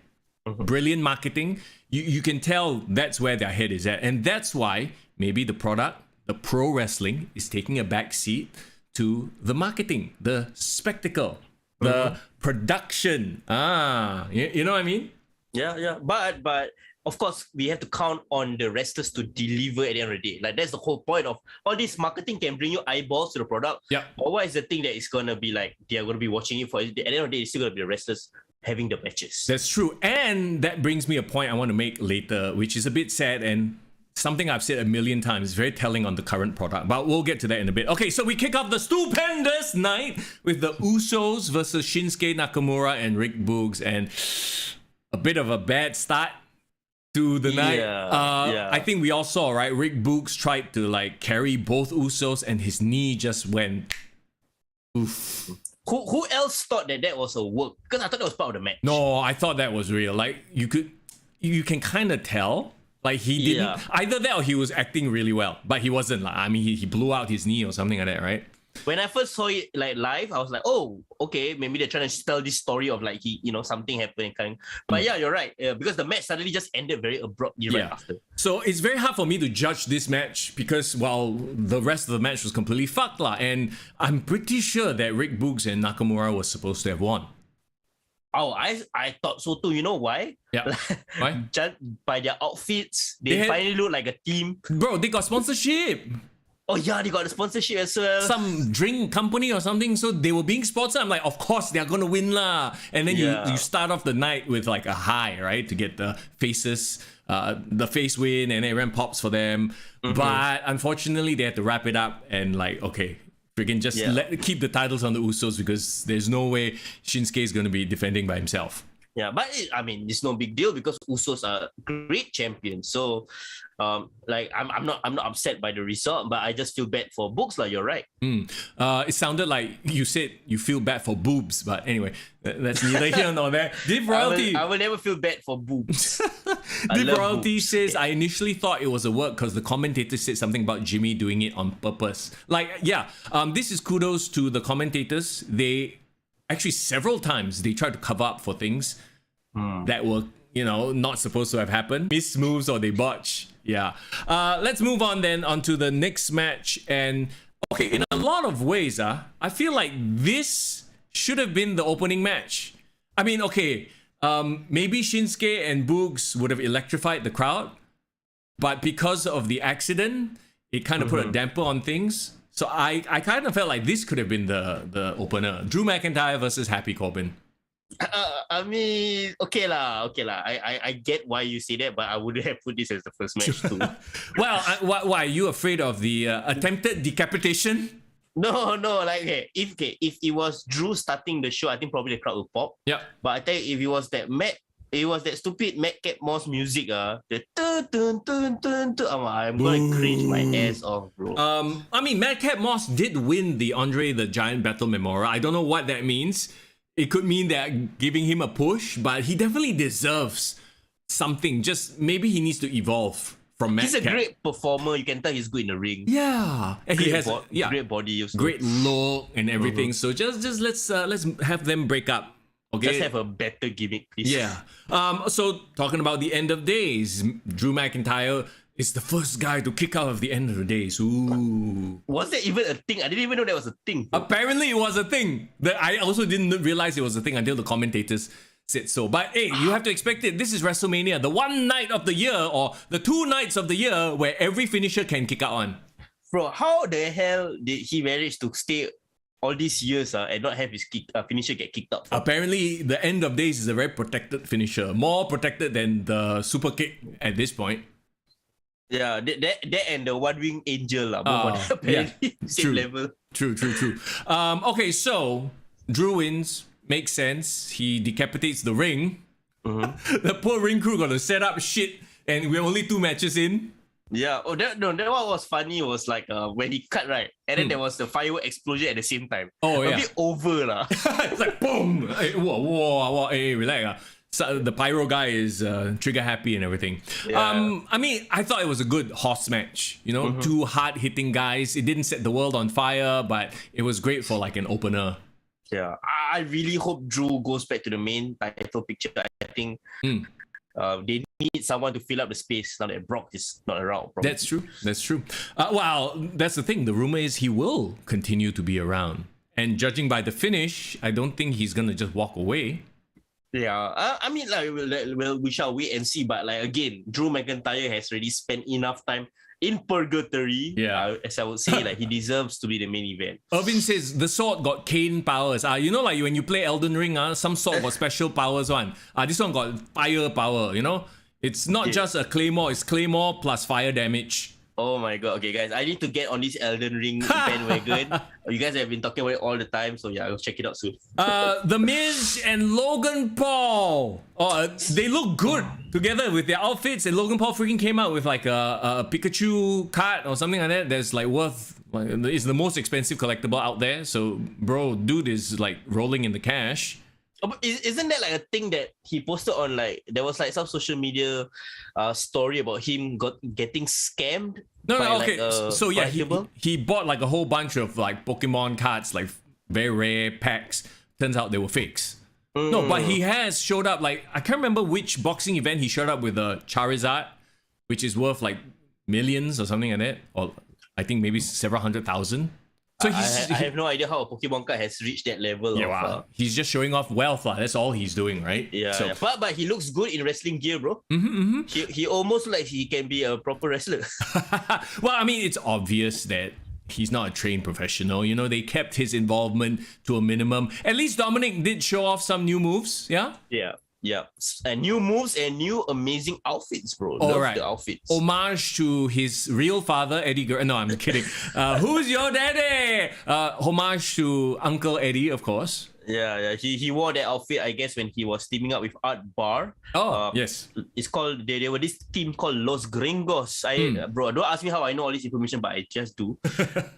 Brilliant marketing. You can tell that's where their head is at. And that's why maybe the product, the pro wrestling, is taking a back seat to the marketing, the spectacle, the production. You know what I mean? Yeah. But of course, we have to count on the wrestlers to deliver at the end of the day. Like that's the whole point of all this marketing can bring you eyeballs to the product. Yeah. But what is the thing that is gonna be like they are gonna be watching it for? At the end of the day, it's still gonna be the wrestlers having the matches. That's true. And that brings me a point I want to make later, which is a bit sad and something I've said a million times, very telling on the current product, but we'll get to that in a bit. Okay, so we kick off the stupendous night with the Usos versus Shinsuke Nakamura and Rick Boogs, and a bit of a bad start to the night. I think we all saw, right? Rick Boogs tried to like carry both Usos and his knee just went oof. Who else thought that was a work? Because I thought that was part of the match. No, I thought that was real. Like you can kind of tell. Like he didn't either that or he was acting really well, but he wasn't. Like I mean, he blew out his knee or something like that, right? When I first saw it like live, I was like, oh, okay, maybe they're trying to tell this story of like something happened kind. But yeah, you're right. Because the match suddenly just ended very abruptly right after. So it's very hard for me to judge this match because the rest of the match was completely fucked lah. And I'm pretty sure that Rick Boogs and Nakamura was supposed to have won. Oh, I thought so too. You know why? Yeah. Why? Just by their outfits, they finally look like a team. Bro, they got sponsorship. Oh yeah, they got the sponsorship as well. Some drink company or something. So they were being sponsored. I'm like, of course they're gonna win lah. And then you start off the night with like a high, right? To get the faces, the face win, and everyone pops for them. But unfortunately, they had to wrap it up and like, okay, freaking just keep the titles on the Usos because there's no way Shinsuke is gonna be defending by himself. Yeah, but it's no big deal because Usos are great champions. So, like I'm not upset by the result, but I just feel bad for Boogs. Like you're right. It sounded like you said you feel bad for boobs, but anyway, that's neither here nor there. Div Royalty. I will never feel bad for boobs. Div Royalty says I initially thought it was a work because the commentator said something about Jimmy doing it on purpose. Like this is kudos to the commentators. They actually several times they tried to cover up for things that were not supposed to have happened, miss moves or they botch. Let's move on then onto the next match. And okay, in a lot of ways I feel like this should have been the opening match. I mean, okay, maybe Shinsuke and Boogs would have electrified the crowd, but because of the accident it kind of put a damper on things. So I kind of felt like this could have been the opener. Drew McIntyre versus Happy Corbin. I mean, okay lah. I get why you say that, but I wouldn't have put this as the first match too. Well, why are you afraid of the attempted decapitation? No. Like if it was Drew starting the show, I think probably the crowd would pop. Yeah. But I tell you, if it was that stupid Madcap Moss music, the I'm gonna cringe my ass off, bro. I mean, Madcap Moss did win the Andre the Giant Battle Memorial. I don't know what that means. It could mean they're giving him a push, but he definitely deserves something. Just maybe he needs to evolve from Madcap. He's a great performer. You can tell he's good in the ring. Yeah, and he has great body, great look and everything. So just let's have them break up. Okay. Just have a better gimmick, please. Yeah. So talking about the end of days, Drew McIntyre is the first guy to kick out of the end of the days. Ooh. Was that even a thing? I didn't even know that was a thing. Apparently it was a thing. I also didn't realize it was a thing until the commentators said so. But hey, you have to expect it. This is WrestleMania, the one night of the year or the 2 nights of the year where every finisher can kick out on. Bro, how the hell did he manage to stay all these years and not have his finisher get kicked out? Apparently, the end of days is a very protected finisher. More protected than the super kick at this point. Yeah, that and the One Wing Angel lah. Both of them apparently same level. True. Okay, so Drew wins. Makes sense. He decapitates the ring. The poor ring crew got to set up shit, and we're only 2 matches in. Yeah. Oh, that what was funny was like when he cut, right, and then there was the firework explosion at the same time. Oh, yeah. A bit over lah. It's like boom. Hey, whoa, hey, relax. So the pyro guy is trigger happy and everything. Yeah. I mean, I thought it was a good horse match. You know, 2 hard hitting guys. It didn't set the world on fire, but it was great for like an opener. Yeah, I really hope Drew goes back to the main title picture. I think they need someone to fill up the space now that Brock is not around. Probably. That's true. Well, that's the thing. The rumor is he will continue to be around. And judging by the finish, I don't think he's going to just walk away. Yeah, I mean, like, we shall wait and see. But like again, Drew McIntyre has already spent enough time in purgatory. Yeah, as I would say, like he deserves to be the main event. Irvin says the sword got Kane powers. You know, like when you play Elden Ring, some sword got special powers. This one got fire power. You know, it's not just a claymore; it's claymore plus fire damage. Oh my god! Okay, guys, I need to get on this Elden Ring bandwagon. You guys have been talking about it all the time, so yeah, I'll check it out soon. The Miz and Logan Paul. They look good together with their outfits. And Logan Paul freaking came out with like a Pikachu card or something like that. That's like worth. It's the most expensive collectible out there. So, bro, dude is like rolling in the cash. Oh, but isn't that like a thing that he posted on, like there was like some social media story about him getting scammed? Okay. Like, so yeah, he bought like a whole bunch of like Pokemon cards, like very rare packs. Turns out they were fakes. No, but he has showed up, like I can't remember which boxing event he showed up with a Charizard, which is worth like millions or something like that, or I think maybe several 100,000. So I have no idea how a Pokemon card has reached that level. Yeah, wow. He's just showing off wealth. That's all he's doing, right? Yeah, so, yeah. But he looks good in wrestling gear, bro. He almost like he can be a proper wrestler. Well, I mean, it's obvious that he's not a trained professional. You know, they kept his involvement to a minimum. At least Dominic did show off some new moves, yeah? Yeah. And new moves and new amazing outfits, bro. Love the outfits. Homage to his real father, Eddie Guerrero. No, I'm kidding. Who's your daddy? Homage to Uncle Eddie, of course. Yeah. He wore that outfit, I guess, when he was teaming up with Art Bar. Yes. It's called, they were this team called Los Gringos. Bro, don't ask me how I know all this information, but I just do.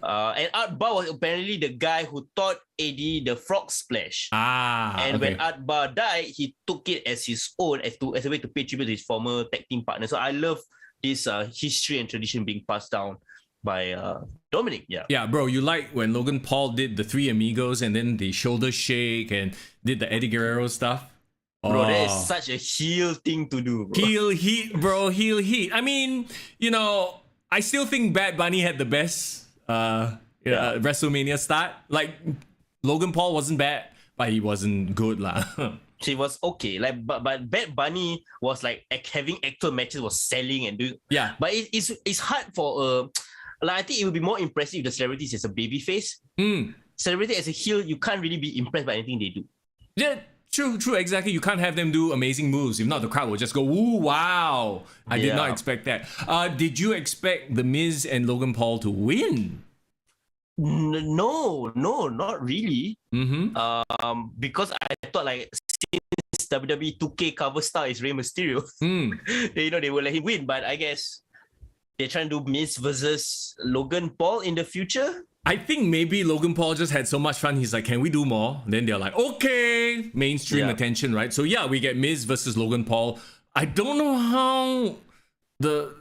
And Art Bar was apparently the guy who taught Eddie the frog splash. And when Art Bar died, he took it as his own, as a way to pay tribute to his former tag team partner. So I love this history and tradition being passed down by Dominic. Yeah, bro, you like when Logan Paul did the Three Amigos and then the shoulder shake and did the Eddie Guerrero stuff? Bro, that is such a heel thing to do, bro. Heel heat, bro, heel heat. I mean, you know, I still think Bad Bunny had the best WrestleMania start. Like, Logan Paul wasn't bad, but he wasn't good lah. She was okay, like but Bad Bunny was like having actual matches, was selling and doing. Yeah, but it's hard for like I think it would be more impressive if the celebrities as a baby face. Celebrity as a heel, you can't really be impressed by anything they do. Yeah, true, exactly. You can't have them do amazing moves. If not, the crowd will just go, "Ooh, wow!" I did not expect that. Did you expect The Miz and Logan Paul to win? No, not really. Because I thought like since WWE 2K cover star is Rey Mysterio, they will let him win. But I guess they're trying to do Miz versus Logan Paul in the future. I think maybe Logan Paul just had so much fun. He's like, can we do more? Then they're like, okay, mainstream attention, right? So yeah, we get Miz versus Logan Paul. I don't know how the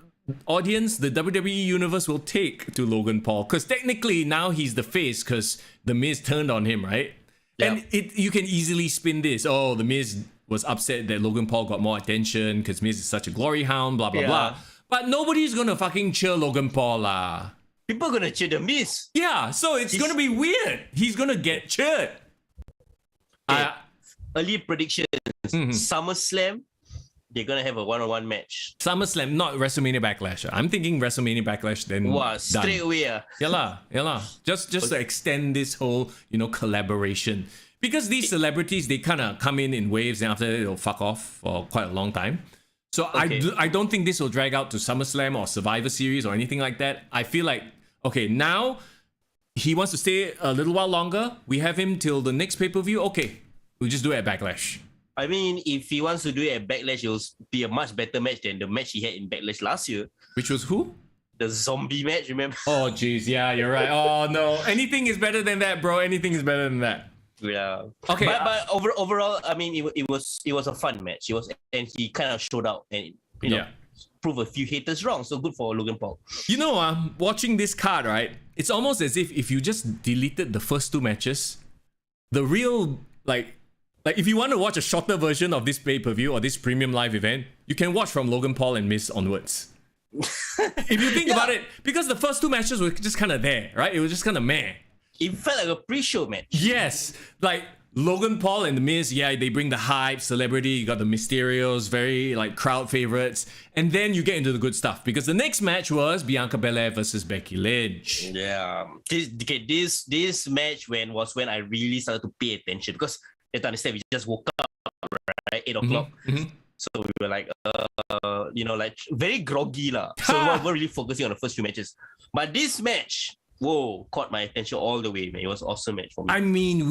audience, the WWE universe will take to Logan Paul, because technically now he's the face because the Miz turned on him, right? And you can easily spin this. Oh, the Miz was upset that Logan Paul got more attention because Miz is such a glory hound, blah, blah, blah. But nobody's gonna fucking cheer Logan Paul lah. People are gonna cheer the Miz. Yeah, so it's gonna be weird. He's gonna get cheered. Early predictions. SummerSlam, they're gonna have a one-on-one match. SummerSlam, not WrestleMania Backlash. I'm thinking WrestleMania Backlash then. Wow, straight away. Yeah lah. Just to extend this whole, collaboration. Because these celebrities, they kind of come in waves and after that they'll fuck off for quite a long time. So Okay. I don't think this will drag out to SummerSlam or Survivor Series or anything like that. I feel like, okay, now he wants to stay a little while longer. We have him till the next pay-per-view. Okay, we'll just do it at Backlash. I mean, if he wants to do it at Backlash, it will be a much better match than the match he had in Backlash last year. Which was who? The zombie match, remember? Oh, jeez. Yeah, you're right. Oh, no. Anything is better than that, bro. Anything is better than that. Yeah. Okay. But overall, I mean, it was a fun match. And he kind of showed out and proved a few haters wrong. So good for Logan Paul. You know, watching this card, right? It's almost as if you just deleted the first two matches, the real like if you want to watch a shorter version of this pay-per-view or this premium live event, you can watch from Logan Paul and Miz onwards. If you think about it, because the first two matches were just kind of there, right? It was just kind of meh. It felt like a pre-show match. Yes, like Logan Paul and The Miz, yeah, they bring the hype, celebrity, you got the Mysterios, very like crowd favorites, and then you get into the good stuff because the next match was Bianca Belair versus Becky Lynch. Yeah. This match was when I really started to pay attention because you have to understand, we just woke up, right? 8 o'clock. Mm-hmm. So we were like, like very groggy lah. So we weren't really focusing on the first few matches. But this match, caught my attention all the way, man. It was an awesome match for me. I mean,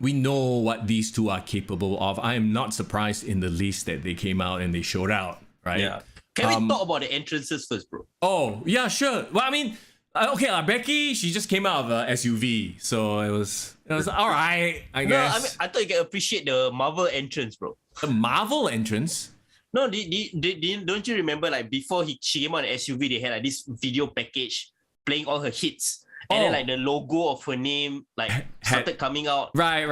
we know what these two are capable of. I am not surprised in the least that they came out and they showed out, right? Yeah. Can we talk about the entrances first, bro? Oh, yeah, sure. Well, I mean, okay, Becky, she just came out of a SUV, so it was all right, I guess. No, I mean, I thought you can appreciate the Marvel entrance, bro. The Marvel entrance? No, don't you remember, like, before she came out in SUV, they had like this video package playing all her hits. And then like the logo of her name like started coming out. Right.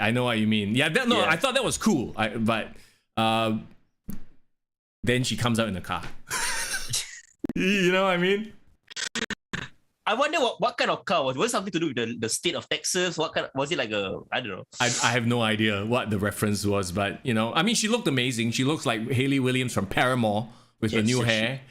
I know what you mean. Yeah, I thought that was cool. But then she comes out in the car. You know what I mean? I wonder what kind of car was it something to do with the state of Texas? What kind of, was it like I don't know. I have no idea what the reference was, but I mean, she looked amazing. She looks like Hayley Williams from Paramore with the new hair.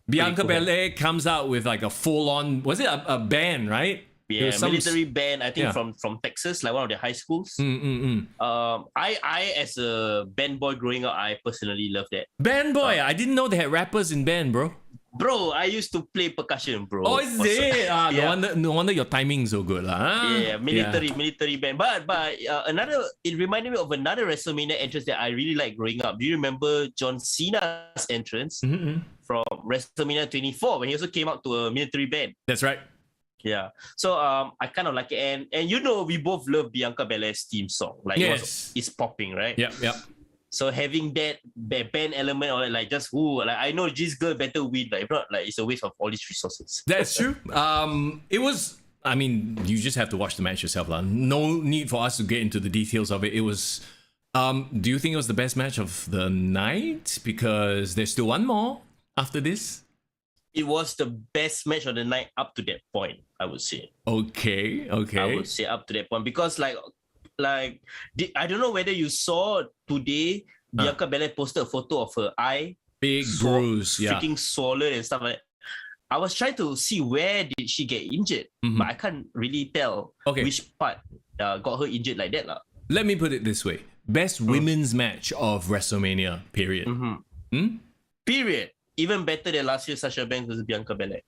Bianca cool Belair comes out with like a full-on, was it a band, right? Yeah, military band, I think from Texas, like one of the high schools. I as a band boy growing up, I personally love that. Band boy? I didn't know they had rappers in band, bro. Bro, I used to play percussion, bro. Oh, is it? No wonder your timing so good, lah. Yeah, military band. But it reminded me of another WrestleMania entrance that I really liked growing up. Do you remember John Cena's entrance from WrestleMania 24 when he also came out to a military band? That's right. Yeah. So I kind of like it, and we both love Bianca Belair's theme song. Like it's popping, right? Yeah. So having that band element or like just like I know this girl better win, like if not like it's a waste of all these resources. That's true. It was. I mean, you just have to watch the match yourself, lah. No need for us to get into the details of it. It was. Do you think it was the best match of the night? Because there's still one more after this. It was the best match of the night up to that point, I would say. Okay. I would say up to that point because like I don't know whether you saw today, Bianca Belair posted a photo of her eye. Big bruise, freaking swollen and stuff like that. I was trying to see where did she get injured, but I can't really tell which part got her injured like that. Let me put it this way. Best women's match of WrestleMania, period. Period. Even better than last year, Sasha Banks versus Bianca Belair.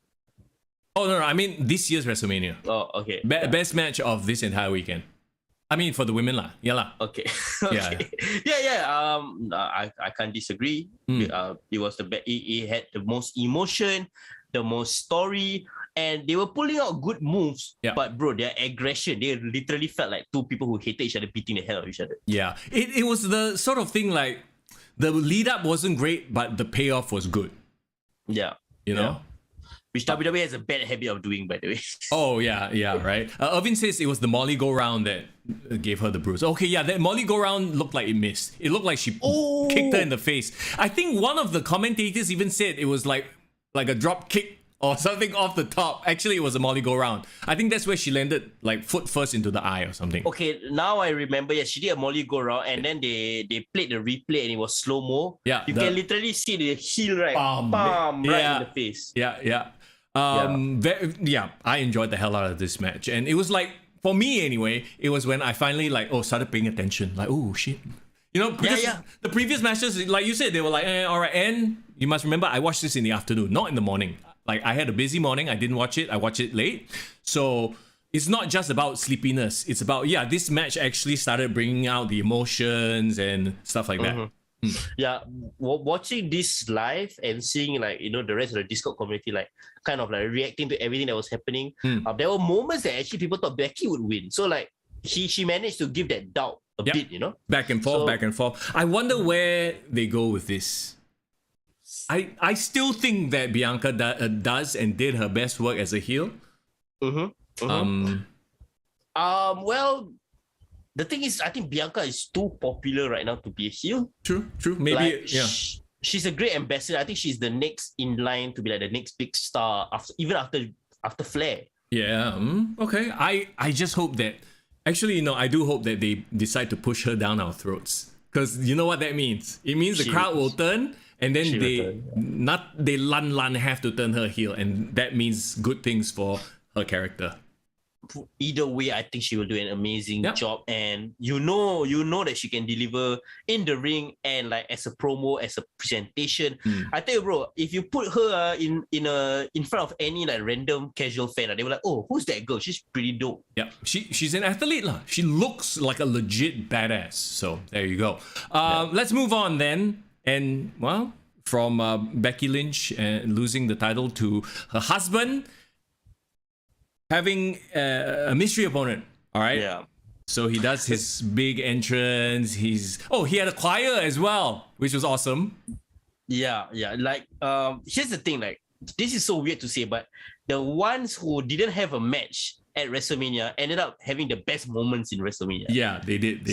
Oh, no, I mean this year's WrestleMania. Oh, okay. Best match of this entire weekend. I mean, for the women lah. Yeah lah. Okay. Yeah. I can't disagree. It was the best. It had the most emotion, the most story, and they were pulling out good moves. Yeah. But bro, their aggression, they literally felt like two people who hated each other beating the hell out of each other. Yeah. It was the sort of thing like the lead up wasn't great, but the payoff was good. Yeah. You know? Which WWE has a bad habit of doing, by the way. Oh, yeah, right. Irvin says it was the Molly go-round that gave her the bruise. Okay, yeah, that Molly go-round looked like it missed. It looked like she kicked her in the face. I think one of the commentators even said it was like a drop kick or something off the top. Actually, it was a Molly go-round. I think that's where she landed, like foot first into the eye or something. Okay, now I remember. Yeah, she did a Molly go-round and then they played the replay and it was slow-mo. Yeah. You can literally see the heel right in the face. Yeah. I enjoyed the hell out of this match, and it was like, for me anyway, it was when I finally started paying attention. Like, oh shit, You know, because Yeah. the previous matches, like you said, they were like, all right. And you must remember, I watched this in the afternoon, not in the morning. Like, I had a busy morning. I didn't watch it. I watched it late. So it's not just about sleepiness. It's about, this match actually started bringing out the emotions and stuff like that. Yeah, watching this live and seeing like the rest of the Discord community like kind of like reacting to everything that was happening. There were moments that actually people thought Becky would win. So like she managed to give that doubt a bit, Back and forth, back and forth. I wonder where they go with this. I still think that Bianca does and did her best work as a heel. Well, the thing is, I think Bianca is too popular right now to be a heel. True. Maybe, like, she's a great ambassador. I think she's the next in line to be like the next big star after Flair. Yeah. Okay. I just hope that. Actually, I do hope that they decide to push her down our throats, because you know what that means. It means the crowd will turn, and then they have to turn her heel, and that means good things for her character. Either way, I think she will do an amazing job, and you know that she can deliver in the ring and like as a promo, as a presentation. I tell you, bro, if you put her in front of any like random casual fan, they were like, oh, who's that girl? She's pretty dope. Yeah, she's an athlete lah. She looks like a legit badass. So there you go. Let's move on then, and from Becky Lynch losing the title to her husband having a mystery opponent. All right. Yeah. So he does his big entrance. He had a choir as well, which was awesome. Yeah. Like, here's the thing. Like, this is so weird to say, but the ones who didn't have a match at WrestleMania ended up having the best moments in WrestleMania. Yeah, they did.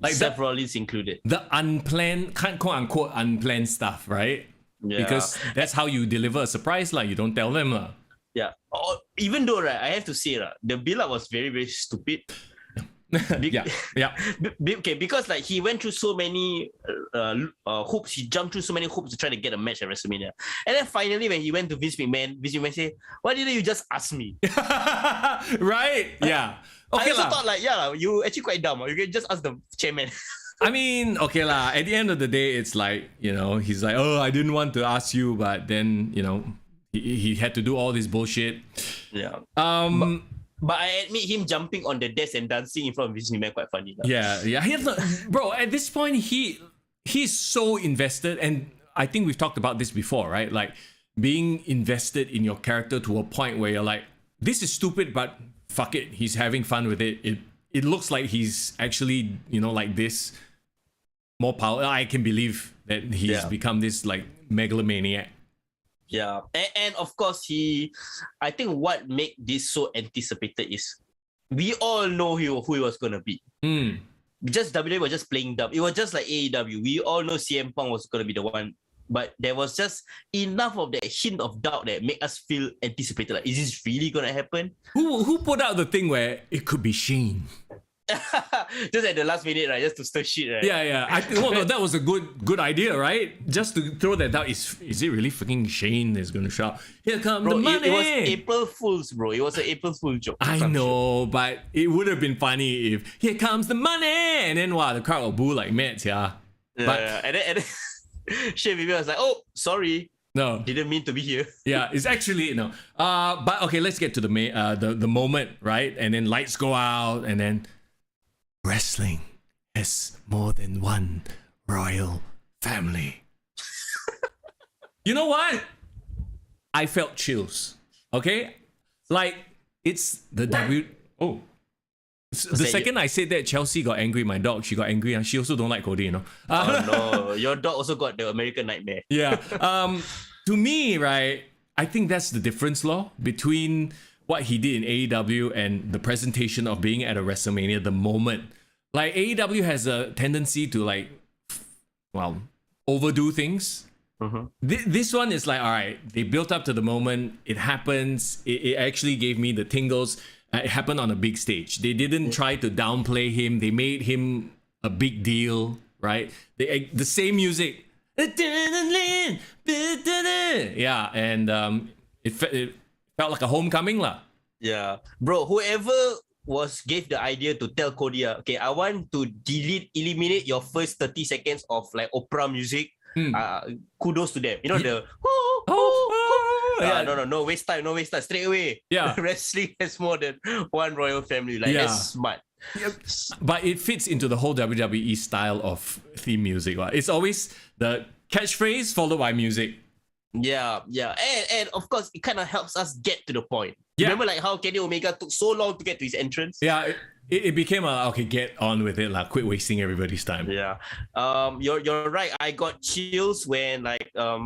Like Seth Rollins included. The unplanned, quote unquote, unplanned stuff, right? Yeah. Because that's how you deliver a surprise. Like, you don't tell them. Yeah. Even though, right, I have to say, the build-up was very, very stupid. Okay, because like he went through so many hoops, he jumped through so many hoops to try to get a match at WrestleMania. And then finally, when he went to Vince McMahon said, "Why didn't you just ask me?" Right? Yeah. Okay, I also thought like, you actually quite dumb. You can just ask the chairman. I mean, okay lah. At the end of the day, it's like, he's like, oh, I didn't want to ask you, but then, he had to do all this bullshit. Yeah. But I admit him jumping on the desk and dancing in front of Vince McMahon quite funny. Yeah. Bro, at this point, he's so invested, and I think we've talked about this before, right? Like being invested in your character to a point where you're like, this is stupid, but fuck it, he's having fun with it. It looks like he's actually, like this more power. I can believe that he's become this like megalomaniac. Yeah, and of course I think what made this so anticipated is we all know who he was gonna be. Just WWE was just playing dumb. It was just like AEW. We all know CM Punk was gonna be the one, but there was just enough of that hint of doubt that made us feel anticipated. Like, is this really gonna happen? Who put out the thing where it could be Shane? Just at the last minute, right? Just to stir shit, right? Yeah. No, that was a good idea, right? Just to throw that out. Is it really freaking Shane that's gonna shout, "Here comes the money"? It was April Fool's, bro. It was an April Fool's joke. I know, but it would have been funny if "Here comes the money" and then the crowd will boo like mad, yeah. And then Shane Vivian was like, "Oh, sorry. No, didn't mean to be here." Yeah, it's actually no. But okay, let's get to the moment, right? And then lights go out, and then wrestling has more than one royal family. You know what? I felt chills. Okay, like it's the The second I said that, Chelsea got angry. My dog, she got angry, and she also don't like Cody. Oh no, your dog also got the American Nightmare. Yeah. To me, right, I think that's the difference, between what he did in AEW and the presentation of being at a WrestleMania, the moment. Like, AEW has a tendency to overdo things. This one is like, all right, they built up to the moment, it happens, it actually gave me the tingles. It happened on a big stage. They didn't try to downplay him. They made him a big deal, right? The same music. Yeah, and it felt like a homecoming lah. Yeah, bro. Whoever gave the idea to tell Cody, okay, I want to eliminate your first 30 seconds of like opera music. Kudos to them. You know the no waste time, straight away. Yeah. Wrestling has more than one royal family. Like that's smart. Yep. But it fits into the whole WWE style of theme music. Right? It's always the catchphrase followed by music. Yeah. And of course, it kind of helps us get to the point. Yeah. Remember like how Kenny Omega took so long to get to his entrance? Yeah, it became okay, get on with it, like quit wasting everybody's time. Yeah. You're right. I got chills when like I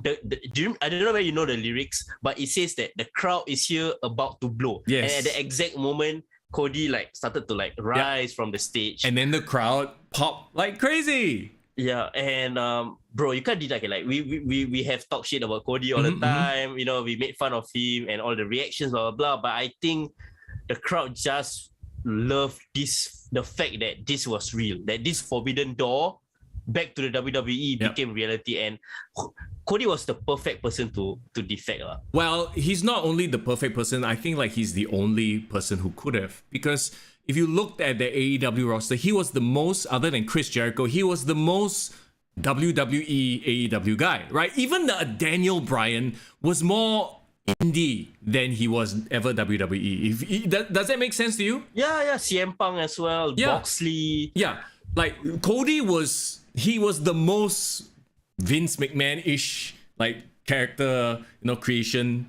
don't know where you know the lyrics, but it says that the crowd is here about to blow. Yes. And at the exact moment, Cody like started to like rise from the stage. And then the crowd popped like crazy. Yeah, and bro, you can't deny it. Like we have talked shit about Cody all the time. You know, we made fun of him and all the reactions, blah blah blah. But I think the crowd just loved the fact that this was real, that this forbidden door back to the WWE became reality, and Cody was the perfect person to defect. Well, he's not only the perfect person, I think like he's the only person who could have, because if you looked at the AEW roster, he was the most, other than Chris Jericho, he was the most WWE AEW guy, right? Even Daniel Bryan was more indie than he was ever WWE. Does that make sense to you? Yeah, CM Punk as well, Boxley. Yeah, like Cody was the most Vince McMahon-ish like character, creation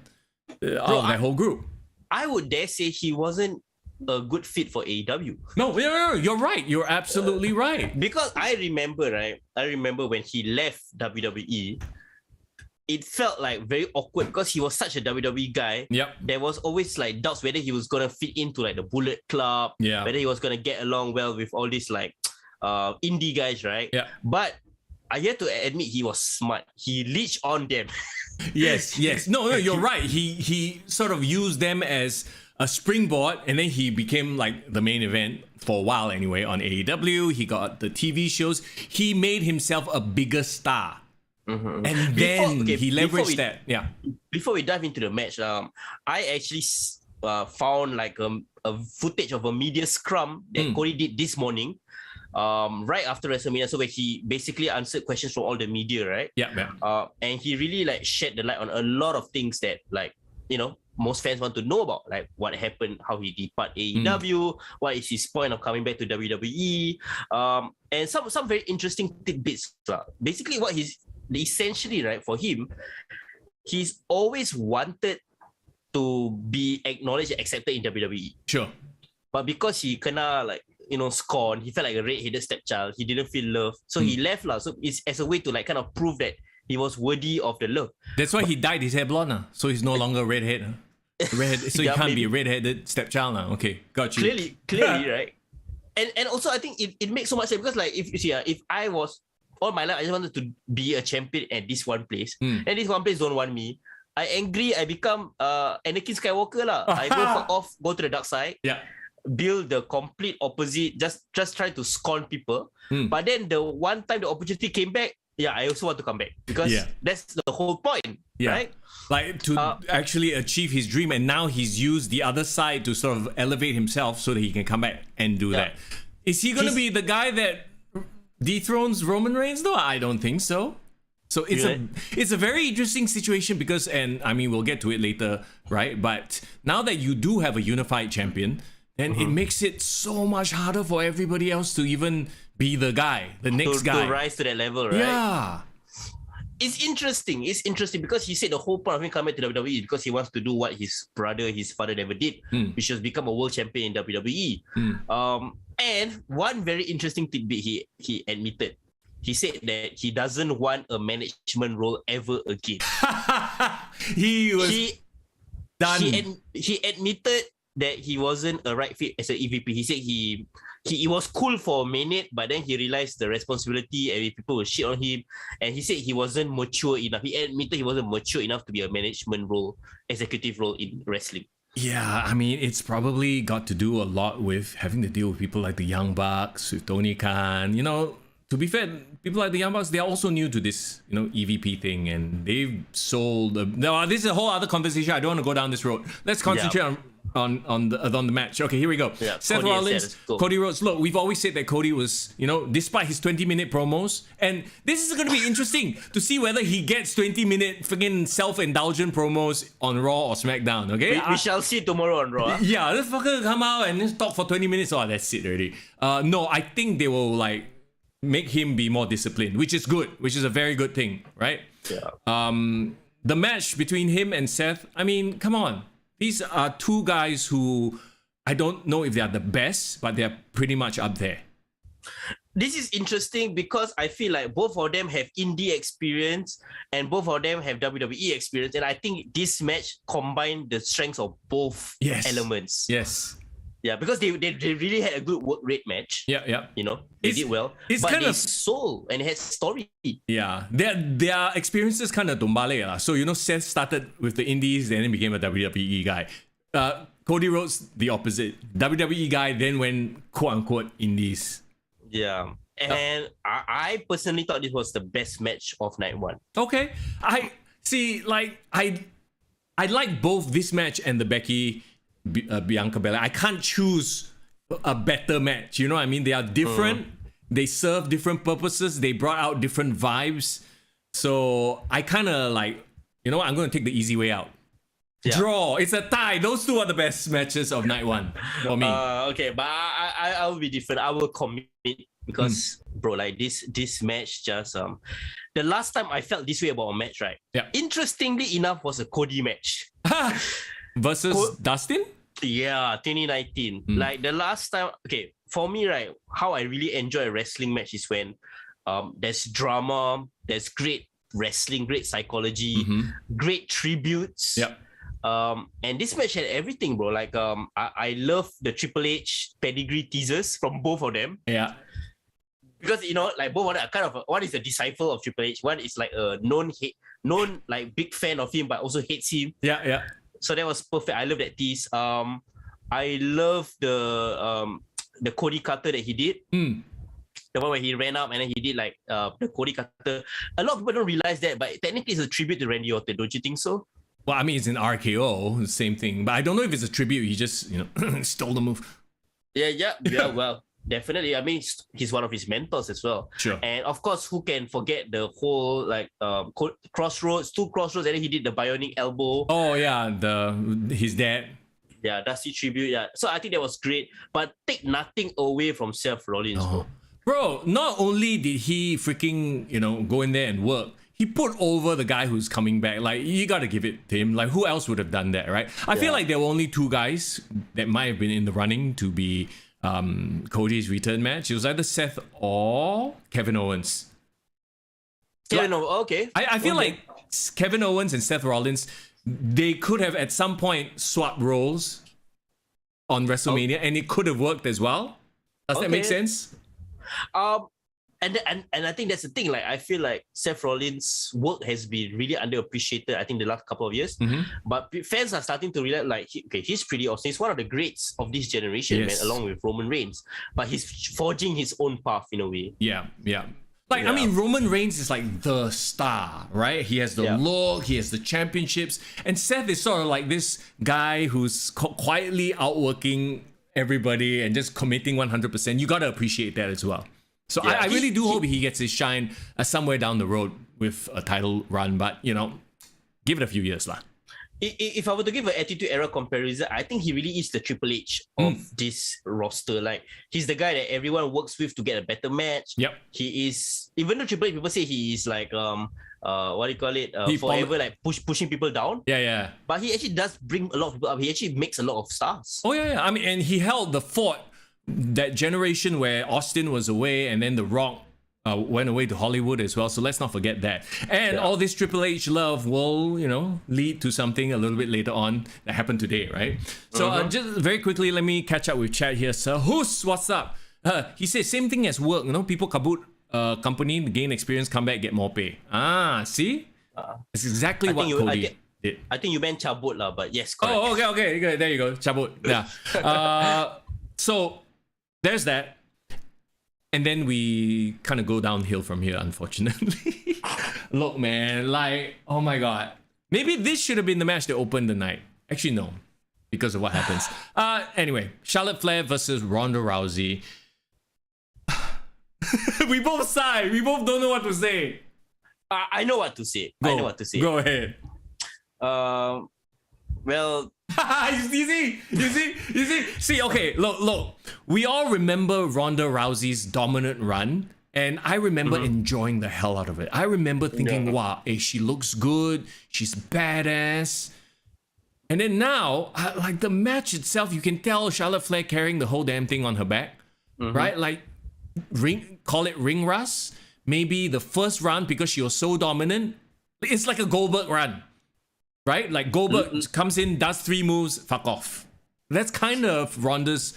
of that whole group. I would dare say he wasn't a good fit for AEW. No, you're right. You're absolutely right. Because I remember when he left WWE, it felt like very awkward because he was such a WWE guy. Yep. There was always like doubts whether he was gonna fit into like the Bullet Club. Yeah. Whether he was gonna get along well with all these like indie guys, right? Yeah. But I have to admit he was smart. He leached on them. Yes. No, you're right. He sort of used them as a springboard, and then he became like the main event for a while anyway on AEW. He got the TV shows. He made himself a bigger star. And then he leveraged that. Yeah. Before we dive into the match, I actually found like a footage of a media scrum that Cody did this morning, right after WrestleMania. So where he basically answered questions from all the media, right? Yeah. And he really like shed the light on a lot of things that like most fans want to know about, like what happened, how he departed AEW, what is his point of coming back to WWE, and some very interesting tidbits. Basically, what essentially, right, for him, he's always wanted to be acknowledged and accepted in WWE. Sure. But because he kena like scorn, he felt like a red-headed stepchild. He didn't feel love, so he left lah. So it's as a way to like kind of prove that he was worthy of the love. That's why he dyed his hair blonde, so he's no longer redhead. So he can't be a red-headed stepchild now. Okay, got you. Clearly, right? And also I think it makes so much sense because like if you see, if I was all my life I just wanted to be a champion at this one place, and this one place don't want me, I angry, I become Anakin Skywalker lah. I go fuck off, go to the dark side. Yeah. Build the complete opposite, just try to scorn people. But then the one time the opportunity came back, I also want to come back because that's the whole point, right? Like to actually achieve his dream, and now he's used the other side to sort of elevate himself so that he can come back and do that. Is he going to be the guy that dethrones Roman Reigns though? I don't think so. So it's a very interesting situation because, and I mean we'll get to it later, right? But now that you do have a unified champion, then it makes it so much harder for everybody else to even be the guy, the next guy. To rise to that level, right? Yeah. It's interesting because he said the whole point of him coming to WWE is because he wants to do what his father never did, which was become a world champion in WWE. And one very interesting tidbit he admitted. He said that he doesn't want a management role ever again. He done. He admitted that he wasn't a right fit as an EVP. He said he was cool for a minute, but then he realized the responsibility and people will shit on him. And he said he wasn't mature enough. He admitted he wasn't mature enough to be a management role, executive role in wrestling. Yeah, I mean, it's probably got to do a lot with having to deal with people like the Young Bucks, with Tony Khan. To be fair, people like the Young Bucks, they're also new to this, EVP thing, and they've sold. This is a whole other conversation. I don't want to go down this road. Let's concentrate on on the match. Okay, here we go. Yeah, Seth Cody and Rollins, Seth, go. Cody Rhodes. Look, we've always said that Cody was, despite his 20-minute promos, and this is going to be interesting to see whether he gets 20-minute freaking self-indulgent promos on Raw or SmackDown. Okay, We shall see tomorrow on Raw. Yeah, this fucker come out and just talk for 20 minutes. Oh, that's it already. No, I think they will make him be more disciplined, which is good, which is a very good thing, right? Yeah. The match between him and Seth, I mean, come on. These are two guys who I don't know if they are the best, but they're pretty much up there. This is interesting because I feel like both of them have indie experience and both of them have WWE experience. And I think this match combined the strengths of both elements. Yes. Yeah, because they really had a good work rate match. Yeah. They did well. It's but kind they of sold and it had story. Yeah, their experiences kind of tumbale lah. So Seth started with the Indies, then he became a WWE guy. Cody Rhodes the opposite, WWE guy, then went quote unquote Indies. Yeah, and I personally thought this was the best match of night one. Okay, I see. I like both this match and the Becky Bianca Belair. I can't choose a better match. You know what I mean? They are different. They serve different purposes. They brought out different vibes. So I kind of I'm going to take the easy way out. Yeah. Draw. It's a tie. Those two are the best matches of night one for me. Okay, but I will be different. I will commit because bro, this match just the last time I felt this way about a match, right? Yeah. Interestingly enough, was a Cody match. Versus Dustin? Yeah, 2019. Like the last time, okay, for me, right, how I really enjoy a wrestling match is when there's drama, there's great wrestling, great psychology, great tributes. Yep. And this match had everything, bro. Like I love the Triple H pedigree teasers from both of them. Yeah. Because like both of them are kind of one is a disciple of Triple H, one is like a known like big fan of him, but also hates him. Yeah. So that was perfect. I love that tease. I love the Cody Cutter that he did. The one where he ran up and then he did like the Cody Cutter. A lot of people don't realize that, but technically it's a tribute to Randy Orton. Don't you think so? Well, I mean, it's an RKO, same thing. But I don't know if it's a tribute. He just, stole the move. Yeah. Well, definitely. I mean, he's one of his mentors as well. Sure. And of course, who can forget the whole Crossroads, two Crossroads, and then he did the bionic elbow. Oh yeah, his dad. Yeah, Dusty tribute. Yeah. So I think that was great, but take nothing away from Seth Rollins, Bro, not only did he freaking, go in there and work, he put over the guy who's coming back. Like, you got to give it to him. Like, who else would have done that, right? I feel like there were only two guys that might have been in the running to be Cody's return match. It was either Seth or Kevin Owens. Okay. I feel like Kevin Owens and Seth Rollins, they could have at some point swapped roles on WrestleMania, and it could have worked as well. Does that make sense? And I think that's the thing. Like, I feel like Seth Rollins' work has been really underappreciated, I think, the last couple of years. But fans are starting to realize, like, he's pretty awesome. He's one of the greats of this generation, man, along with Roman Reigns. But he's forging his own path in a way. Yeah. I mean, Roman Reigns is like the star, right? He has the look, he has the championships. And Seth is sort of like this guy who's quietly outworking everybody and just committing 100%. You got to appreciate that as well. So I really do hope he gets his shine somewhere down the road with a title run, but give it a few years lah. If I were to give an Attitude Era comparison, I think he really is the Triple H of this roster. Like, he's the guy that everyone works with to get a better match. Yep. He is, even though Triple H, people say he is like what do you call it? Forever like pushing people down. Yeah. But he actually does bring a lot of people up. He actually makes a lot of stars. Oh yeah. I mean, and he held the fort. That generation where Austin was away and then The Rock went away to Hollywood as well. So let's not forget that. And all this Triple H love will, lead to something a little bit later on that happened today, right? So just very quickly, let me catch up with chat here. Sir Hus, what's up? He says, same thing as work. People kaboot company, gain experience, come back, get more pay. See? That's exactly what Cody did. I think you meant cabut lah, but yes, correct. Oh, okay. Good. There you go. Cabut. Yeah. So there's that. And then we kind of go downhill from here, unfortunately. Look, man, like, oh my God. Maybe this should have been the match that opened the night. Actually, no. because of what happens. Anyway, Charlotte Flair versus Ronda Rousey. We both sigh. We both don't know what to say. I know what to say. I know what to say. Go ahead. Well, you see. See, okay, look. We all remember Ronda Rousey's dominant run, and I remember enjoying the hell out of it. I remember thinking, wow, she looks good. She's badass. And then now, like the match itself, you can tell Charlotte Flair carrying the whole damn thing on her back, right? Like, call it ring rust. Maybe the first round, because she was so dominant, it's like a Goldberg run, right? Like Goldberg comes in, does 3 moves, fuck off. That's kind of Ronda's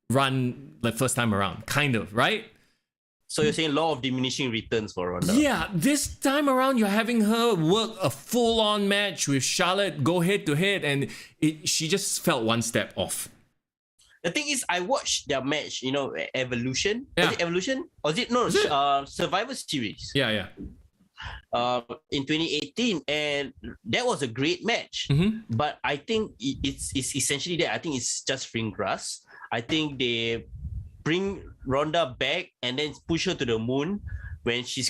run the first time around, kind of, right? So you're saying law of diminishing returns for Ronda? Yeah, this time around you're having her work a full-on match with Charlotte, go head-to-head, and she just felt one step off. The thing is, I watched their match, Evolution. Yeah. Was it Evolution? Or was it, Survivor Series? Yeah. In 2018, and that was a great match. But I think it's essentially that. I think it's just ring grass. I think they bring Ronda back and then push her to the moon when she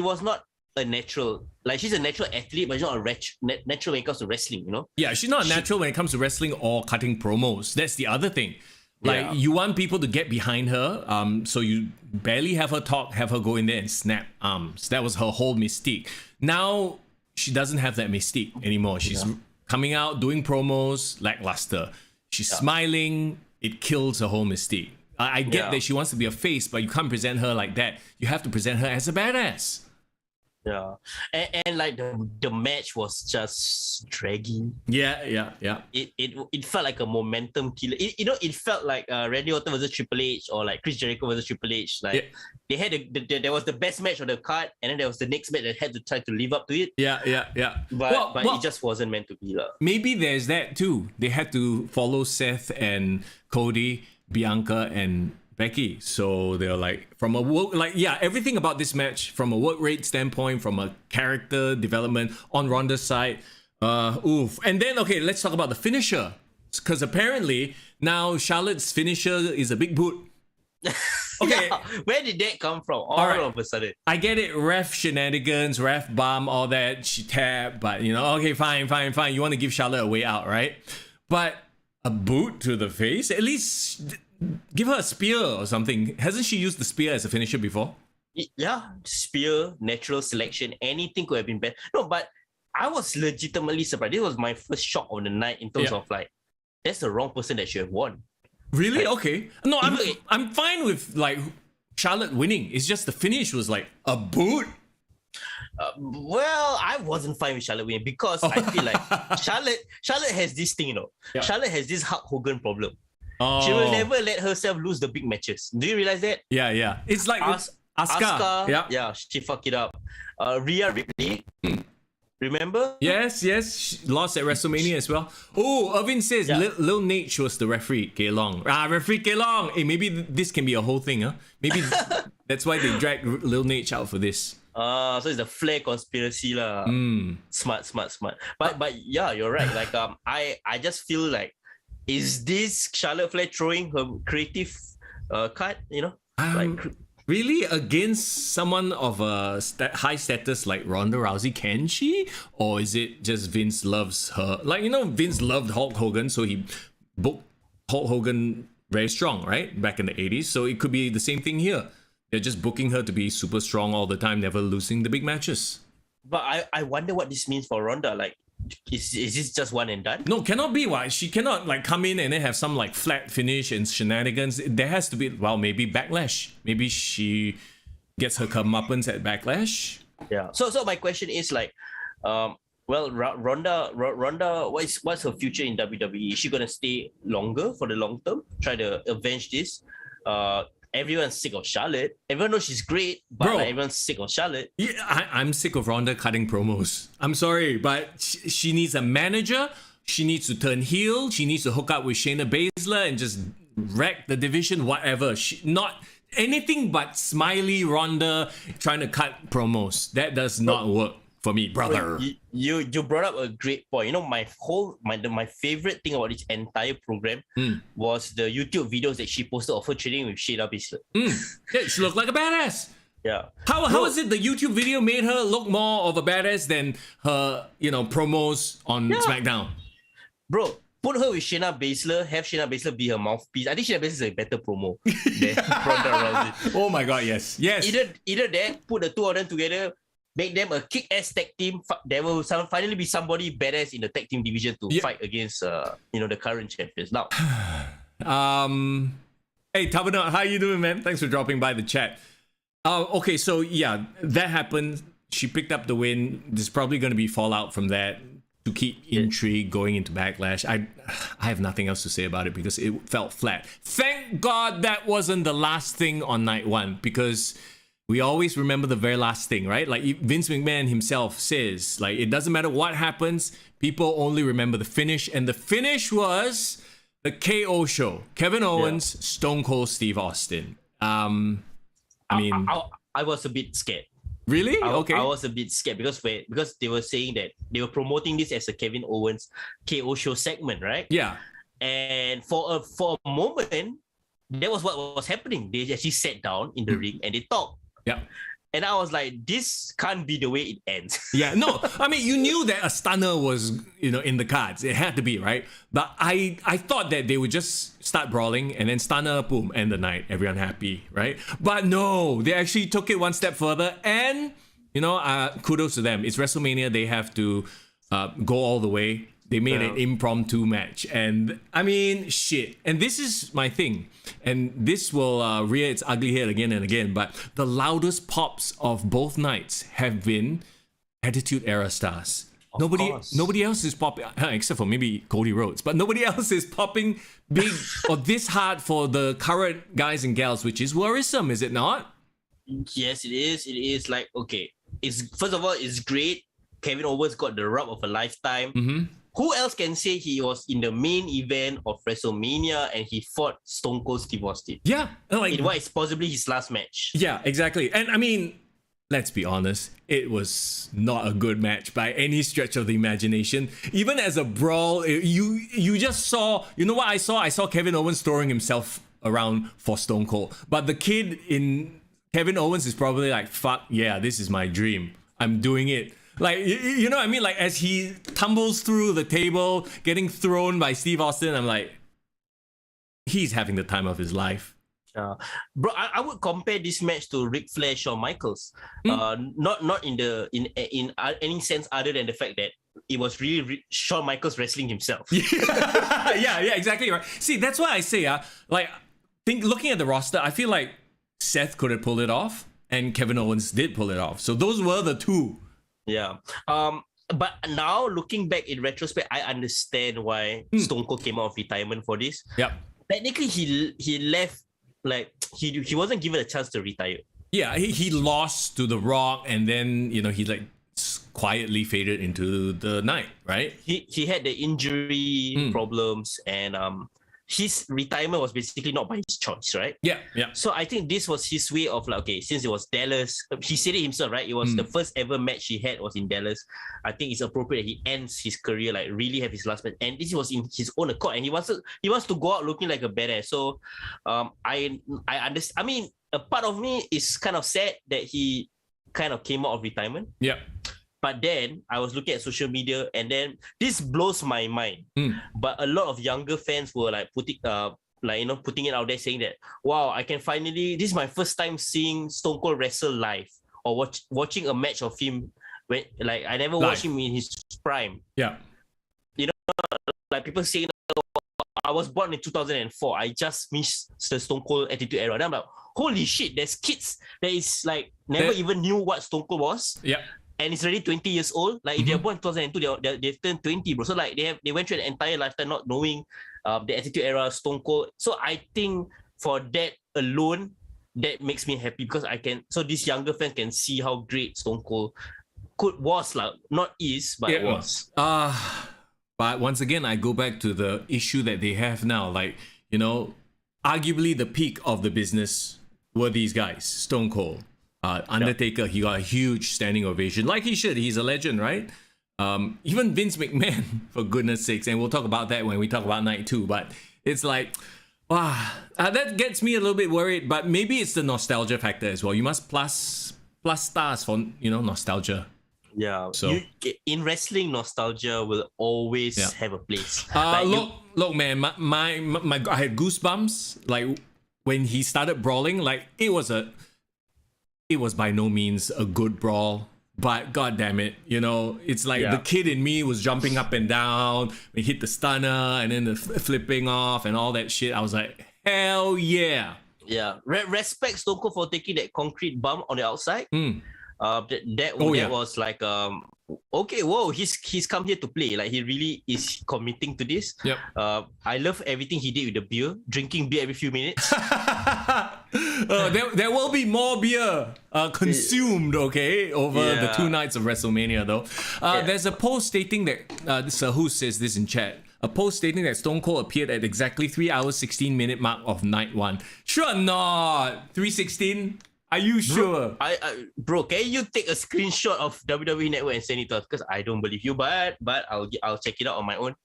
was not a natural. Like, she's a natural athlete, but she's not a natural when it comes to wrestling, Yeah, she's not natural when it comes to wrestling or cutting promos. That's the other thing. Like, you want people to get behind her, so you barely have her talk, have her go in there and snap arms. That was her whole mystique. Now, she doesn't have that mystique anymore. She's coming out, doing promos, lackluster. She's smiling. It kills her whole mystique. I get that she wants to be a face, but you can't present her like that. You have to present her as a badass. Yeah, and like the match was just dragging. Yeah. It felt like a momentum killer. It felt like Randy Orton versus Triple H, or like Chris Jericho versus Triple H. Like they had there was the best match on the card, and then there was the next match that had to try to live up to it. Yeah. But it just wasn't meant to be. Maybe there's that too. They had to follow Seth and Cody, Bianca and Becky, so they're like, from a work, everything about this match, from a work rate standpoint, from a character development on Ronda's side, and then let's talk about the finisher, because apparently now Charlotte's finisher is a big boot. Okay, where did that come from? All of a sudden, I get it, ref shenanigans, ref bum, all that, she tapped, but okay, fine, you want to give Charlotte a way out, right? But a boot to the face, at least give her a spear or something. Hasn't she used the spear as a finisher before? Yeah, spear, natural selection, anything could have been better. No, but I was legitimately surprised. This was my first shock of the night in terms of like, that's the wrong person that should have won. Really? Like, okay. No, I'm fine with like Charlotte winning. It's just the finish was like a boot. Well, I wasn't fine with Charlotte winning because I feel like Charlotte has this thing, Charlotte has this Hulk Hogan problem. She will never let herself lose the big matches. Do you realize that? Yeah. It's like Asuka. Yeah, she fucked it up. Rhea Ripley. Remember? Yes. She lost at WrestleMania as well. Oh, Irvin says Lil Nate was the referee, Kelong. Referee Kelong. Hey, maybe this can be a whole thing, huh? Maybe that's why they dragged Lil Nate out for this. So it's the Flair conspiracy lah. Smart. But yeah, you're right. Like I just feel like, is this Charlotte Flair throwing her creative card? Really, against someone of a high status like Ronda Rousey, can she? Or is it just Vince loves her? Like, Vince loved Hulk Hogan, so he booked Hulk Hogan very strong, right? Back in the 80s. So it could be the same thing here. They're just booking her to be super strong all the time, never losing the big matches. But I wonder what this means for Ronda. Like, is this just one and done? No, cannot be. Why? She cannot like come in and then have some like flat finish and shenanigans. There has to be, maybe Backlash. Maybe she gets her comeuppance at Backlash. Yeah. So my question is like, Ronda, what's her future in WWE? Is she gonna stay longer for the long term? Try to avenge this? Everyone's sick of Charlotte. Everyone knows she's great, but everyone's sick of Charlotte. Yeah, I'm sick of Ronda cutting promos. I'm sorry, but she needs a manager. She needs to turn heel. She needs to hook up with Shayna Baszler and just wreck the division, whatever. Not anything but smiley Ronda trying to cut promos. That does not work for me, brother. You brought up a great point. You know, my favorite thing about this entire program was the YouTube videos that she posted of her training with Shayna Baszler. Yeah, she looked like a badass. Yeah. How is it the YouTube video made her look more of a badass than her, promos on SmackDown? Bro, put her with Shayna Baszler, have Shayna Baszler be her mouthpiece. I think Shayna Baszler is a better promo than Ronda Rousey. Oh my god, yes. Either that, put the two of them together, make them a kick-ass tag team. There will finally be somebody badass in the tag team division to fight against the current champions. Now, hey Tabanot, how you doing, man? Thanks for dropping by the chat. Okay, so yeah, that happened. She picked up the win. There's probably going to be fallout from that to keep intrigue going into Backlash. I have nothing else to say about it because it felt flat. Thank God that wasn't the last thing on night one, because we always remember the very last thing, right? Like Vince McMahon himself says, like, it doesn't matter what happens, people only remember the finish, and the finish was the KO show. Kevin Owens, Stone Cold Steve Austin. I was a bit scared. Really? Okay. I was a bit scared because they were saying that they were promoting this as a Kevin Owens KO show segment, right? Yeah. And for a moment, that was what was happening. They actually sat down in the ring and they talked. Yeah. And I was like, this can't be the way it ends. Yeah, no, I mean, you knew that a stunner was, in the cards. It had to be, right? But I thought that they would just start brawling and then stunner, boom, end the night. Everyone happy, right? But no, they actually took it one step further. And, kudos to them. It's WrestleMania. They have to go all the way. They made an impromptu match. And, I mean, shit. And this is my thing. And this will rear its ugly head again and again. But the loudest pops of both nights have been Attitude Era stars. Nobody else is popping, except for maybe Cody Rhodes. But nobody else is popping big or this hard for the current guys and gals, which is worrisome, is it not? Yes, it is. It is like, okay. First of all, it's great. Kevin Owens got the rub of a lifetime. Mm-hmm. Who else can say he was in the main event of WrestleMania and he fought Stone Cold Steve Austin? Yeah. Like, in what is possibly his last match. Yeah, exactly. And I mean, let's be honest, it was not a good match by any stretch of the imagination. Even as a brawl, you just saw, you know what I saw? I saw Kevin Owens throwing himself around for Stone Cold. But the kid in Kevin Owens is probably like, fuck yeah, this is my dream. I'm doing it. Like, you know what I mean? Like, as he tumbles through the table, getting thrown by Steve Austin, I'm like, he's having the time of his life. Bro, I would compare this match to Ric Flair, Shawn Michaels. Not in any sense other than the fact that it was really Shawn Michaels wrestling himself. yeah, exactly right. See, that's why I say, looking at the roster, I feel like Seth could have pulled it off, and Kevin Owens did pull it off. So those were the two. Yeah. But now looking back in retrospect, I understand why Stone Cold came out of retirement for this. Yep. Technically, he left, like, he wasn't given a chance to retire. Yeah, he lost to The Rock, and then he like quietly faded into the night, right? He had the injury problems, and his retirement was basically not by his choice, right? Yeah. So I think this was his way of like, okay, since it was Dallas, he said it himself, right? It was the first ever match he had was in Dallas. I think it's appropriate that he ends his career, like really have his last match. And this was in his own accord, and he wants to go out looking like a badass. So I understand. I mean, a part of me is kind of sad that he kind of came out of retirement. Yeah. But then I was looking at social media, and then this blows my mind. But a lot of younger fans were like putting it out there, saying that, wow, I can finally, this is my first time seeing Stone Cold wrestle live, or watching a match of him when, like, I never watched him in his prime. Yeah. Like people saying, I was born in 2004. I just missed the Stone Cold Attitude Era. And I'm like, holy shit, there's kids that is like never even knew what Stone Cold was. Yeah. And it's already 20 years old. Like if they're born in 2002, they've turned 20, bro. So like they went through an entire lifetime not knowing the Attitude Era, Stone Cold. So I think for that alone, that makes me happy, because so these younger fans can see how great Stone Cold was, like, not is, but was. But once again, I go back to the issue that they have now. Like, arguably the peak of the business were these guys, Stone Cold, Undertaker, he got a huge standing ovation, like he should. He's a legend, right? Even Vince McMahon, for goodness sakes, and we'll talk about that when we talk about night 2. But it's like, wow, that gets me a little bit worried. But maybe it's the nostalgia factor as well. You must plus stars for nostalgia. Yeah. So in wrestling, nostalgia will always have a place. Look, man, my I had goosebumps like when he started brawling. Like it was by no means a good brawl. But god damn it, it's like the kid in me was jumping up and down. We hit the stunner and then the flipping off and all that shit. I was like, hell yeah. Yeah. Respect Stone Cold for taking that concrete bump on the outside. That was like okay, whoa, he's come here to play. Like he really is committing to this. Yep. I love everything he did with the beer, drinking beer every few minutes. There will be more beer consumed, okay, over the 2 nights of WrestleMania though. There's a post stating that who says this in chat? A post stating that Stone Cold appeared at exactly 3 hours 16 minute mark of night 1. Sure not. 3:16. Are you sure? Bro, can you take a screenshot of WWE Network and send it to us? Because I don't believe you, but I'll check it out on my own.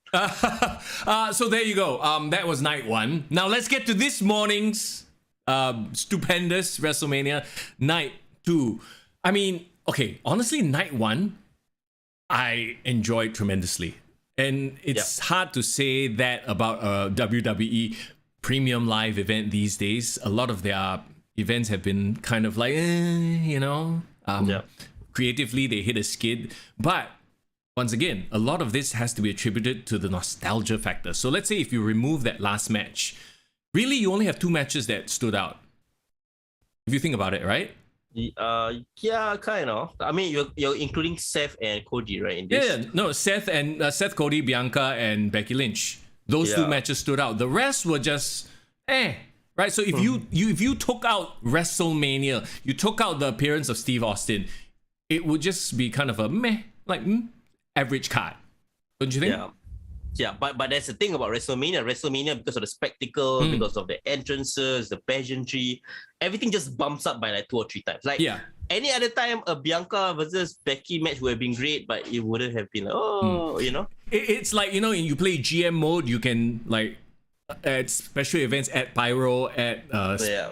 So there you go. That was night 1. Now let's get to this morning's stupendous WrestleMania, night 2. I mean, okay, honestly, night 1, I enjoyed tremendously. And it's hard to say that about a WWE premium live event these days. A lot of their events have been kind of like, creatively they hit a skid. But once again, a lot of this has to be attributed to the nostalgia factor. So let's say if you remove that last match, really you only have 2 matches that stood out. If you think about it, right? Yeah, kind of. I mean, you're including Seth and Cody, right? In this? Yeah, no, Seth, Cody, Bianca, and Becky Lynch. Those 2 matches stood out. The rest were just right? So if you took out WrestleMania, you took out the appearance of Steve Austin, it would just be kind of a average card. Don't you think? Yeah, but that's the thing about WrestleMania. WrestleMania, because of the spectacle, because of the entrances, the pageantry, everything just bumps up by like 2 or 3 times. Like any other time, a Bianca versus Becky match would have been great, but it wouldn't have been It's like, you play GM mode, you can like at special events, at pyro, at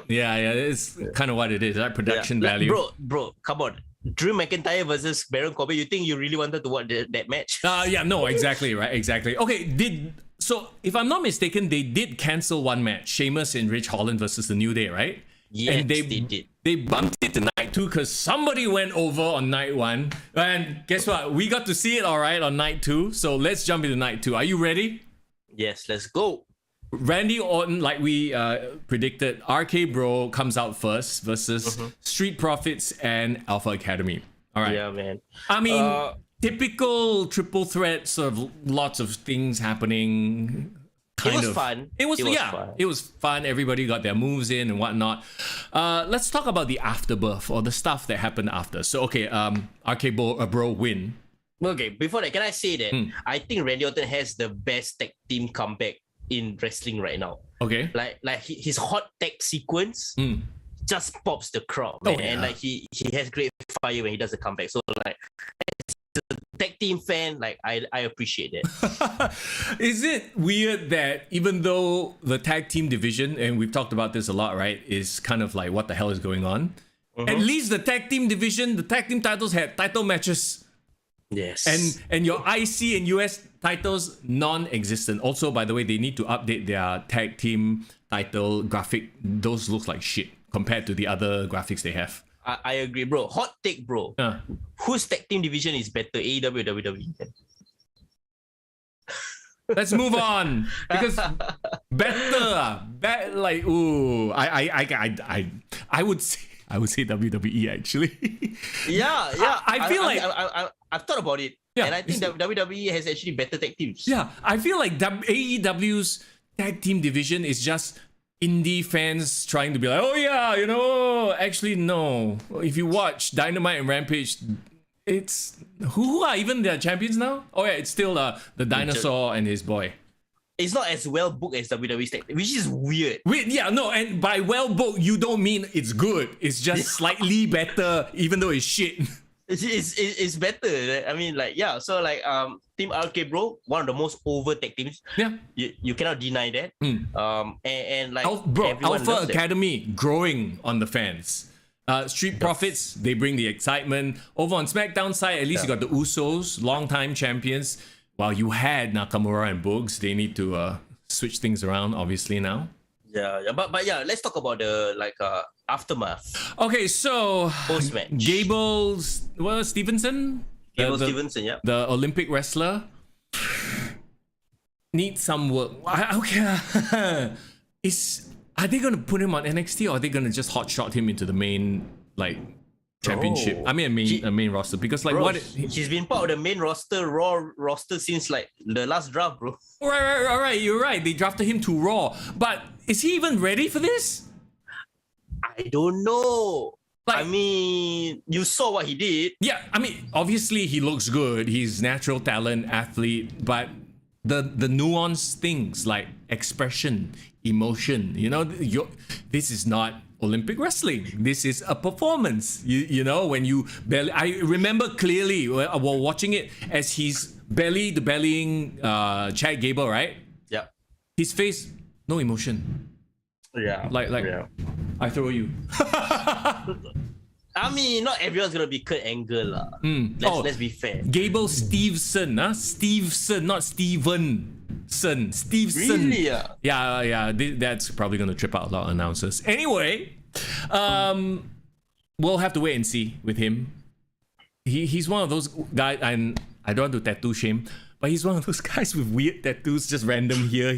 it's kind of what it is, right? Production value. Bro, come on. Drew McIntyre versus Baron Corbin. You think you really wanted to watch that match? Exactly, right, exactly. Okay, so if I'm not mistaken, they did cancel one match, Sheamus and Ridge Holland versus the New Day, right? Yes, and they did. They bumped it to night 2 because somebody went over on night 1. And guess what? We got to see it all right on night 2. So let's jump into night 2. Are you ready? Yes, let's go. Randy Orton, like we predicted, RK Bro comes out first versus Street Profits and Alpha Academy. All right. Yeah, man. I mean, typical triple threat, sort of lots of things happening. It was fun. It was fun. Everybody got their moves in and whatnot. Let's talk about the afterbirth or the stuff that happened after. So, okay, RK Bro win. Okay, before that, can I say that I think Randy Orton has the best tag team comeback in wrestling right now. Okay. Like his hot tag sequence just pops the crowd, man. And like he has great fire when he does a comeback. So like as a tag team fan, like I appreciate it. Is it weird that even though the tag team division, and we've talked about this a lot, right, is kind of like what the hell is going on? At least the tag team division, the tag team titles had title matches. Yes. And your IC and US titles non-existent. Also, by the way, they need to update their tag team title graphic. Those look like shit compared to the other graphics they have. I agree, bro. Hot take, bro. Whose tag team division is better, AEW or WWE? Let's move on because like I would say WWE actually. Yeah. I feel like I've thought about it, and I think that WWE has actually better tag teams. Yeah, I feel like AEW's tag team division is just indie fans trying to be like, oh yeah, actually no. If you watch Dynamite and Rampage, it's who are even their champions now? Oh yeah, it's still the dinosaur and his boy. it's not as well booked as WWE Stand, which is weird. Wait, yeah, no, and by well booked, you don't mean it's good. It's just slightly better, even though it's shit. It's better. I mean, like, yeah. So like, Team RK Bro, one of the most over tag teams. Yeah, you cannot deny that. And like, Alpha Academy growing on the fans. Street Profits, they bring the excitement. Over on SmackDown side, at least you got the Usos, long-time champions. While you had Nakamura and Boogs, they need to switch things around, obviously, now. Yeah, but yeah, let's talk about the aftermath. Okay, so Post-match. Stevenson? Stevenson, yeah. The Olympic wrestler needs some work. Okay. Are they gonna put him on NXT or are they gonna just hotshot him into the main championship? I mean, a main roster, because he's been part of the main roster, Raw roster, since like the last draft, bro. Right. You're right. They drafted him to Raw, but is he even ready for this? I don't know. I mean, you saw what he did. Yeah, I mean, obviously he looks good. He's natural talent, athlete, but the nuanced things like expression, emotion, this is not Olympic wrestling. This is a performance. You know, when you belly. I remember clearly while watching it as he's belly to bellying Chad Gable, right? Yeah. His face, no emotion. Yeah. Yeah. I throw you. I mean, not everyone's gonna be Kurt Angle, lah. Let's be fair. Gable Stevenson, Stevenson, not Stevenson. Stevenson. Really? Yeah. That's probably gonna trip out a lot of announcers. Anyway, we'll have to wait and see with him. He's one of those guys, and I don't want to tattoo shame, but he's one of those guys with weird tattoos, just random here.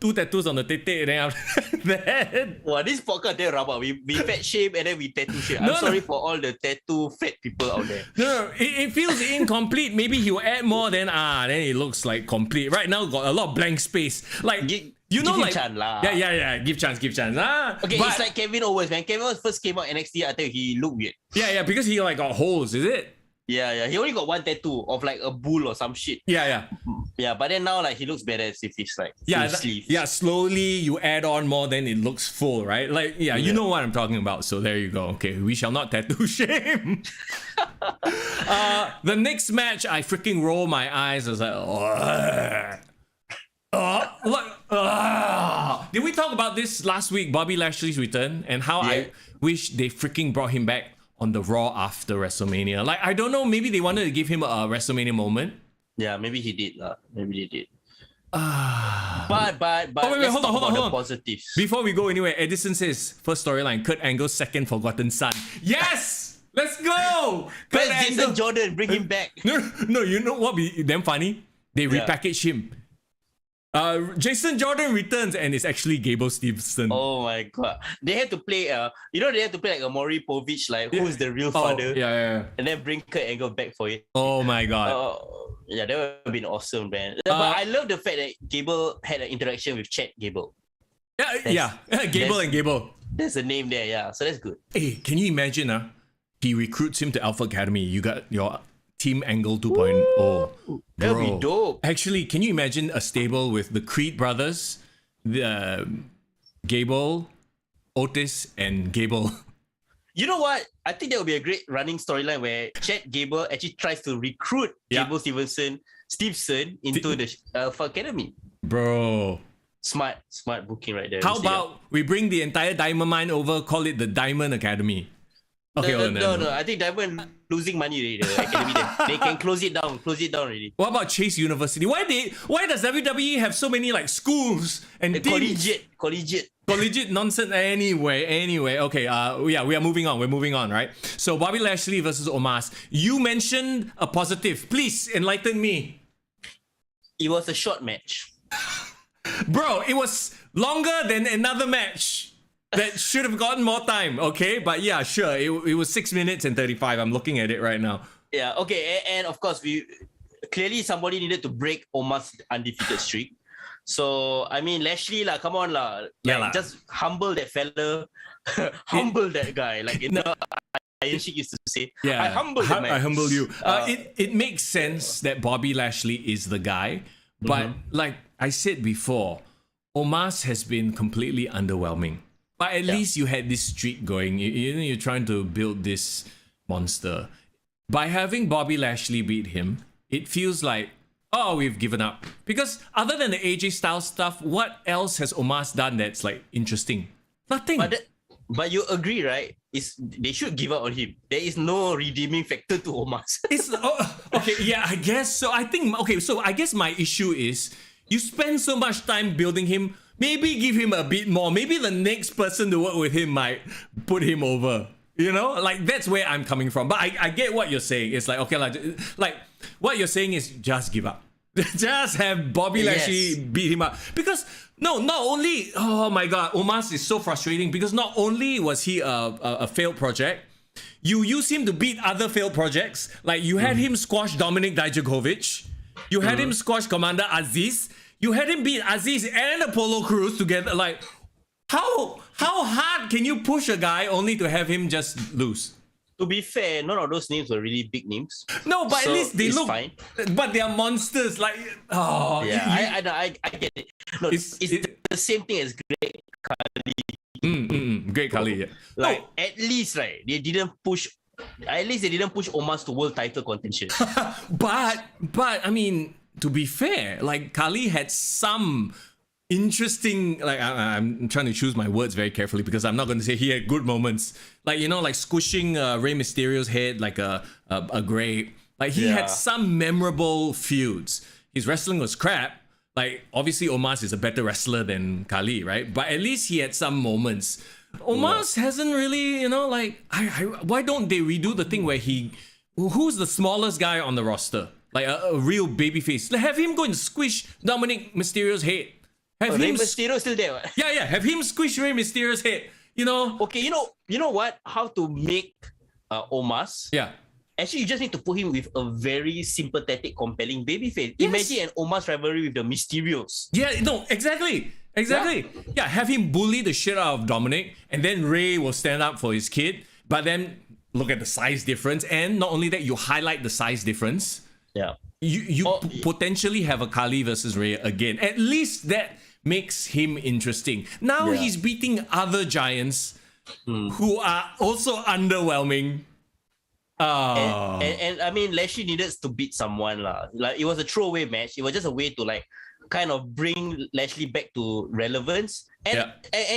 2 tattoos on the tete, and then after that. Wow, this podcast there, Rabak. We fat shame and then we tattoo shame. I'm sorry for all the tattoo fat people out there. No, it feels incomplete. Maybe he'll add more, then it looks like complete. Right now, got a lot of blank space. Like, give chance lah. Yeah. Give chance. Okay, but, it's like Kevin Owens. When Kevin Owens first came out NXT, I think he looked weird. Yeah, because he got holes, is it? Yeah. He only got one tattoo of like a bull or some shit. Yeah. Yeah, but then now like he looks better if he's like full sleeve. Yeah, slowly you add on more, then it looks full, right? Like, you know what I'm talking about. So there you go. Okay, we shall not tattoo shame. The next match, I freaking roll my eyes. I was like, did we talk about this last week? Bobby Lashley's return and how I wish they freaking brought him back on the Raw after WrestleMania. Like, I don't know, maybe they wanted to give him a WrestleMania moment. Yeah, maybe he did. Maybe they did. But wait, hold on. Positives. Before we go anywhere, Edison says, first storyline, Kurt Angle's second forgotten son. Yes! Let's go! Where's Jason Jordan? Bring him back. No, you know what would be damn funny? They repackage him. Jason Jordan returns and it's actually Gable Stevenson. Oh my god. They have to play they have to play like a Maury Povich, like who's the real father. Yeah. And then bring Kurt Angle back for it. Oh my god. Yeah, that would have been awesome, man. But I love the fact that Gable had an interaction with Chad Gable. Gable and Gable. There's a name there, yeah. So that's good. Hey, can you imagine he recruits him to Alpha Academy. You got your Team Angle 2.0. That would be dope. Actually, can you imagine a stable with the Creed brothers, the Gable, Otis, and Gable? You know what? I think that would be a great running storyline where Chad Gable actually tries to recruit Gable Stevenson into the Alpha Academy. Bro. Smart booking right there. How about we bring the entire Diamond Mine over, call it the Diamond Academy? Okay, no. I think Diamond losing money already. The academy there. They can close it down already. What about Chase University? Why does WWE have so many like schools and collegiate nonsense? Anyway. Okay. We are moving on. We're moving on, right? So Bobby Lashley versus Omas. You mentioned a positive. Please enlighten me. It was a short match. Bro, it was longer than another match that should have gotten more time, okay? But yeah, sure. It was 6 minutes and 35. I'm looking at it right now. Yeah, okay. And of course, clearly somebody needed to break Omas' undefeated streak. So, I mean, Lashley, come on, just humble that fella. Humble that guy. Like, Iron Sheik used to say, I humble the man. I humble you. It makes sense that Bobby Lashley is the guy. But, I said before, Omas has been completely underwhelming. But at least you had this streak going. You're trying to build this monster. By having Bobby Lashley beat him, it feels like, oh, we've given up. Because other than the AJ Styles stuff, what else has Omas done that's like interesting? Nothing. But you agree, right? They should give up on him. There is no redeeming factor to Omas. Okay, yeah, I guess so. I guess my issue is you spend so much time building him. Maybe give him a bit more. Maybe the next person to work with him might put him over. You know, like that's where I'm coming from. But I get what you're saying. It's like, okay, like what you're saying is just give up. Just have Bobby Lashley beat him up. Because not only, oh my god, Omas is so frustrating because not only was he a failed project, you use him to beat other failed projects. Like you had him squash Dominik Dijakovic. You had him squash Commander Aziz. You had him beat Aziz and Apollo Crews together. Like, how hard can you push a guy only to have him just lose? To be fair, none of those names were really big names. No, but so at least they look fine. But they are monsters. Like, oh yeah, I get it. No, it's the same thing as Great Khali. Great Khali, yeah. Like at least right, they didn't push. At least they didn't push Omas to world title contention. but I mean, to be fair, like Khali had some interesting, like I'm trying to choose my words very carefully because I'm not going to say he had good moments, like, you know, like squishing Rey Mysterio's head like a grape. Like he had some memorable feuds. His wrestling was crap. Like obviously Omas is a better wrestler than Khali, right? But at least he had some moments. Omas hasn't really, you know, like why don't they redo the thing where who's the smallest guy on the roster? Like a real babyface. Have him go and squish Dominik Mysterio's head. Have Rey Mysterio still there. What? Yeah. Have him squish Rey Mysterio's head. You know. Okay, you know what? How to make Omas? Yeah. Actually, you just need to put him with a very sympathetic, compelling babyface. Yes. Imagine an Omas rivalry with the Mysterios. Yeah. No. Exactly. Yeah. Have him bully the shit out of Dominik, and then Rey will stand up for his kid. But then look at the size difference, and not only that, you highlight the size difference. Yeah. You potentially have a Khali versus Rey again. At least that makes him interesting. Now he's beating other giants who are also underwhelming. And I mean, Lashley needed to beat someone lah. Like it was a throwaway match. It was just a way to like kind of bring Lashley back to relevance. And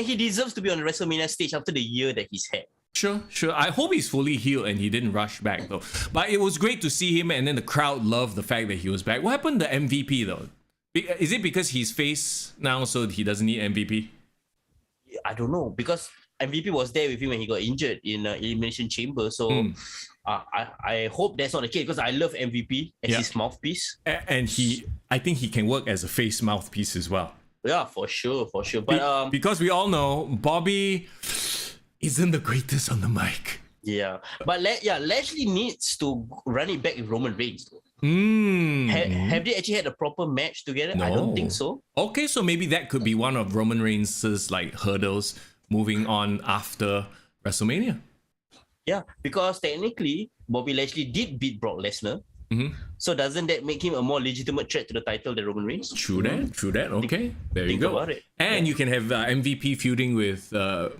he deserves to be on the WrestleMania stage after the year that he's had. Sure. I hope he's fully healed and he didn't rush back though. But it was great to see him, and then the crowd loved the fact that he was back. What happened to MVP though? Is it because he's face now, so he doesn't need MVP? I don't know, because MVP was there with him when he got injured in Elimination Chamber. So I hope that's not the case, because I love MVP as his mouthpiece. And I think he can work as a face mouthpiece as well. Yeah, for sure. But because we all know Bobby isn't the greatest on the mic. Yeah, but Lashley needs to run it back with Roman Reigns. Have they actually had a proper match together? No. I don't think so. Okay, so maybe that could be one of Roman Reigns' like hurdles moving on after WrestleMania. Yeah, because technically Bobby Lashley did beat Brock Lesnar. So doesn't that make him a more legitimate threat to the title than Roman Reigns? True that. Okay, there you go. About it. And you can have MVP feuding with Paul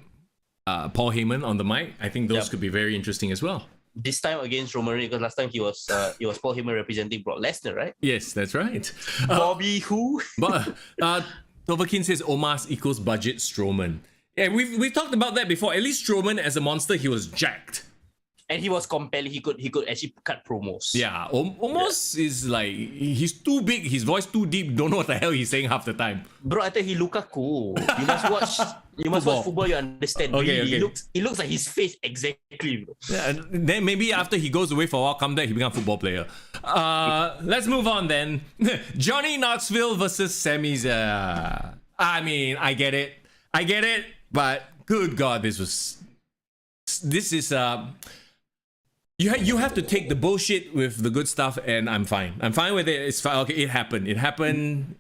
Heyman on the mic. I think those could be very interesting as well. This time against Roman Reigns, because last time it was Paul Heyman representing Brock Lesnar, right? Yes, that's right. Bobby who? But Tovakin says Omas equals budget Strowman. Yeah, we've talked about that before. At least Strowman as a monster, he was jacked. And he was compelling. He could actually cut promos. Yeah, Omos is like, he's too big, his voice too deep, don't know what the hell he's saying half the time. Bro, I thought he Lukaku. You must watch football, you understand. Okay. He looks like his face exactly. Bro. Yeah, and then maybe after he goes away for a while, come back, he becomes a football player. Let's move on then. Johnny Knoxville versus Sami Zayn. I mean, I get it, but good God, this is you have to take the bullshit with the good stuff, and I'm fine with it. It's fine. Okay, it happened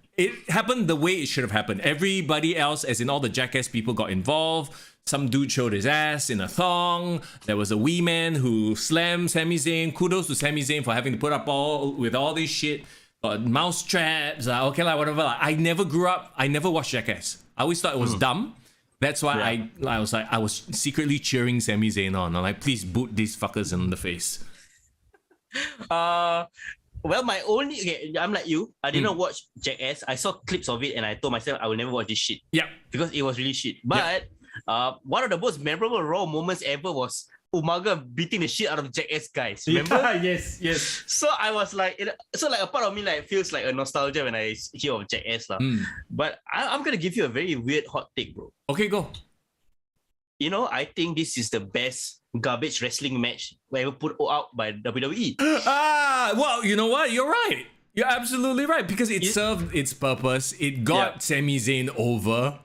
the way it should have happened. Everybody else, as in all the jackass people, got involved. Some dude showed his ass in a thong. There was a wee man who slammed Sami Zayn. Kudos to Sami Zayn for having to put up with all this shit. mouse traps, okay, like whatever. Like, I never grew up. I never watched Jackass. I always thought it was dumb. That's why I was secretly cheering Sami Zayn on. I'm like, please boot these fuckers in the face. Well, I'm like you. I didn't watch Jackass. I saw clips of it and I told myself I will never watch this shit. Yeah. Because it was really shit. But one of the most memorable Raw moments ever was Umaga beating the shit out of Jackass guys. Remember? Yes. So I was like, a part of me like feels like a nostalgia when I hear of Jackass. But I'm going to give you a very weird hot take, bro. Okay, go. You know, I think this is the best garbage wrestling match ever put out by WWE. Well, you know what? You're right. You're absolutely right because it served its purpose. It got Sami Zayn over.